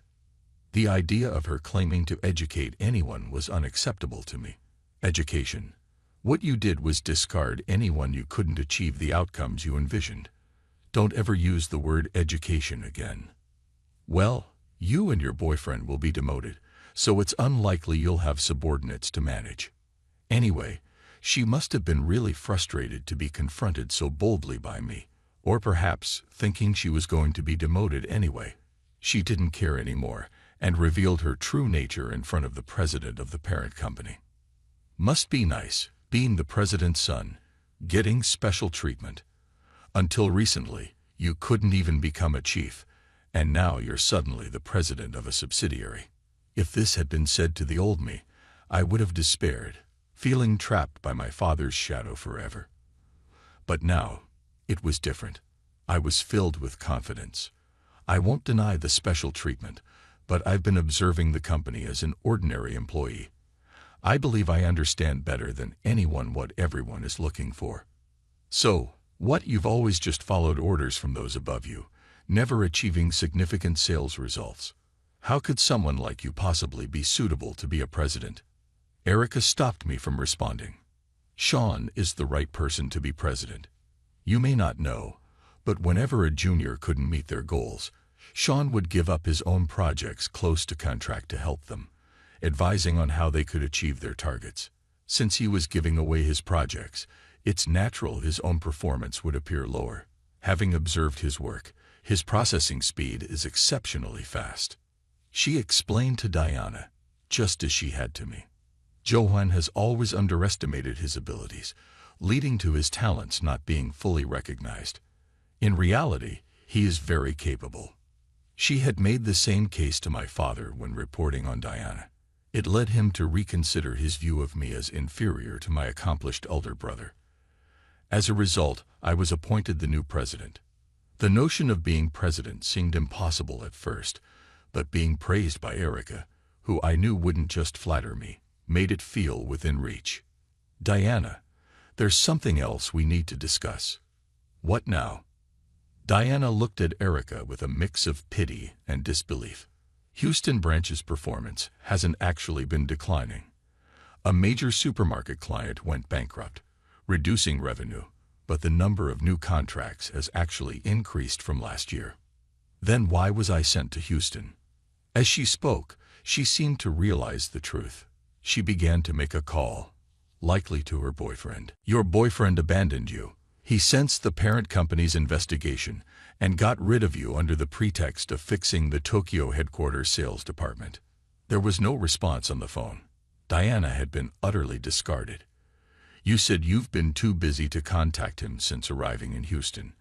The idea of her claiming to educate anyone was unacceptable to me. Education. What you did was discard anyone you couldn't achieve the outcomes you envisioned. Don't ever use the word education again. "Well, you and your boyfriend will be demoted, so it's unlikely you'll have subordinates to manage." Anyway, she must have been really frustrated to be confronted so boldly by me, or perhaps thinking she was going to be demoted anyway. She didn't care anymore and revealed her true nature in front of the president of the parent company. Must be nice, being the president's son, getting special treatment. Until recently, you couldn't even become a chief, and now you're suddenly the president of a subsidiary. If this had been said to the old me, I would have despaired, feeling trapped by my father's shadow forever. But now, it was different. I was filled with confidence. I won't deny the special treatment, but I've been observing the company as an ordinary employee. I believe I understand better than anyone what everyone is looking for. So, what, you've always just followed orders from those above you, never achieving significant sales results. How could someone like you possibly be suitable to be a president? Erica stopped me from responding. Sean is the right person to be president. You may not know, but whenever a junior couldn't meet their goals, Sean would give up his own projects close to contract to help them, advising on how they could achieve their targets. Since he was giving away his projects, it's natural his own performance would appear lower. Having observed his work, his processing speed is exceptionally fast. She explained to Diana, just as she had to me. Johan has always underestimated his abilities, leading to his talents not being fully recognized. In reality, he is very capable. She had made the same case to my father when reporting on Diana. It led him to reconsider his view of me as inferior to my accomplished elder brother. As a result, I was appointed the new president. The notion of being president seemed impossible at first, but being praised by Erica, who I knew wouldn't just flatter me, made it feel within reach. Diana, there's something else we need to discuss. What now? Diana looked at Erica with a mix of pity and disbelief. Houston branch's performance hasn't actually been declining. A major supermarket client went bankrupt, reducing revenue, but the number of new contracts has actually increased from last year. Then why was I sent to Houston? As she spoke, she seemed to realize the truth. She began to make a call, likely to her boyfriend. Your boyfriend abandoned you. He sensed the parent company's investigation and got rid of you under the pretext of fixing the Tokyo headquarters sales department. There was no response on the phone. Diana had been utterly discarded. You said you've been too busy to contact him since arriving in Houston.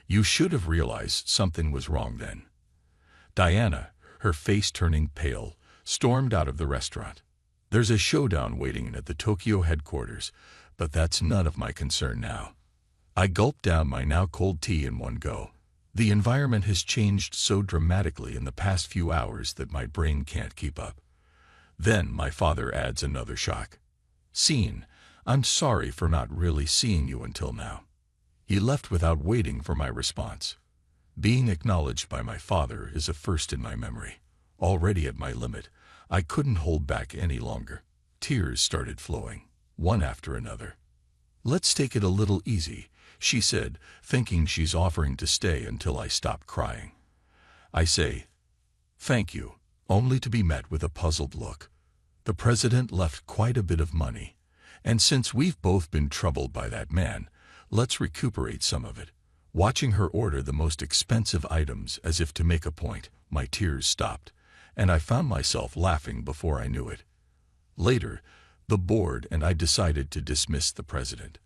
You should have realized something was wrong then. Diana, her face turning pale, stormed out of the restaurant. There's a showdown waiting at the Tokyo headquarters, but that's none of my concern now. I gulped down my now cold tea in one go. The environment has changed so dramatically in the past few hours that my brain can't keep up. Then my father adds another shock. Scene, I'm sorry for not really seeing you until now. He left without waiting for my response. Being acknowledged by my father is a first in my memory. Already at my limit, I couldn't hold back any longer. Tears started flowing, one after another. Let's take it a little easy, she said, thinking she's offering to stay until I stop crying. I say, thank you, only to be met with a puzzled look. The president left quite a bit of money, and since we've both been troubled by that man, let's recuperate some of it. Watching her order the most expensive items as if to make a point, my tears stopped, and I found myself laughing before I knew it. Later, the board and I decided to dismiss the president.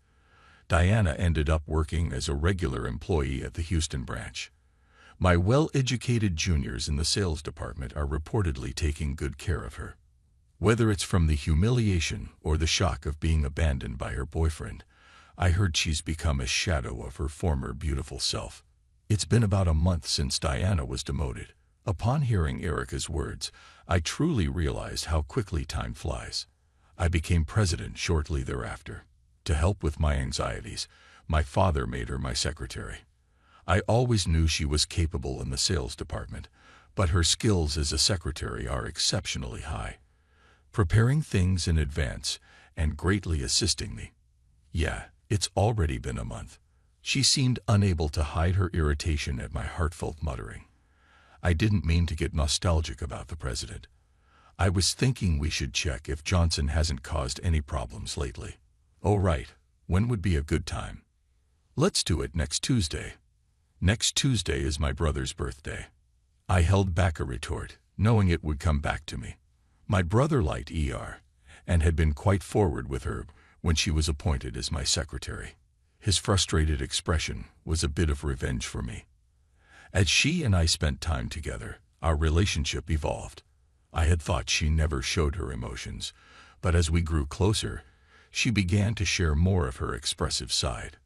Diana ended up working as a regular employee at the Houston branch. My well-educated juniors in the sales department are reportedly taking good care of her. Whether it's from the humiliation or the shock of being abandoned by her boyfriend, I heard she's become a shadow of her former beautiful self. It's been about a month since Diana was demoted. Upon hearing Erica's words, I truly realized how quickly time flies. I became president shortly thereafter. To help with my anxieties, my father made her my secretary. I always knew she was capable in the sales department, but her skills as a secretary are exceptionally high, preparing things in advance and greatly assisting me. Yeah, it's already been a month. She seemed unable to hide her irritation at my heartfelt muttering. I didn't mean to get nostalgic about the president. I was thinking we should check if Johnson hasn't caused any problems lately. Oh right, when would be a good time? Let's do it next Tuesday. Next Tuesday is my brother's birthday. I held back a retort, knowing it would come back to me. My brother liked and had been quite forward with her when she was appointed as my secretary. His frustrated expression was a bit of revenge for me. As she and I spent time together, our relationship evolved. I had thought she never showed her emotions, but as we grew closer, she began to share more of her expressive side.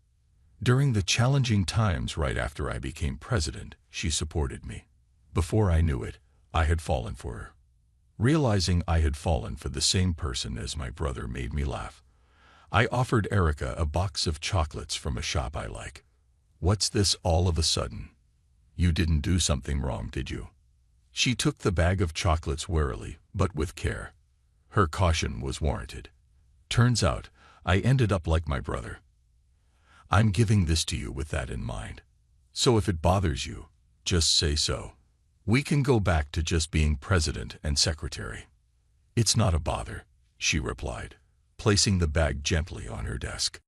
During the challenging times right after I became president, she supported me. Before I knew it, I had fallen for her. Realizing I had fallen for the same person as my brother made me laugh. I offered Erica a box of chocolates from a shop I like. "What's this all of a sudden? You didn't do something wrong, did you?" She took the bag of chocolates warily, but with care. Her caution was warranted. Turns out, I ended up like my brother. "I'm giving this to you with that in mind. So if it bothers you, just say so. We can go back to just being president and secretary." "It's not a bother," she replied, placing the bag gently on her desk.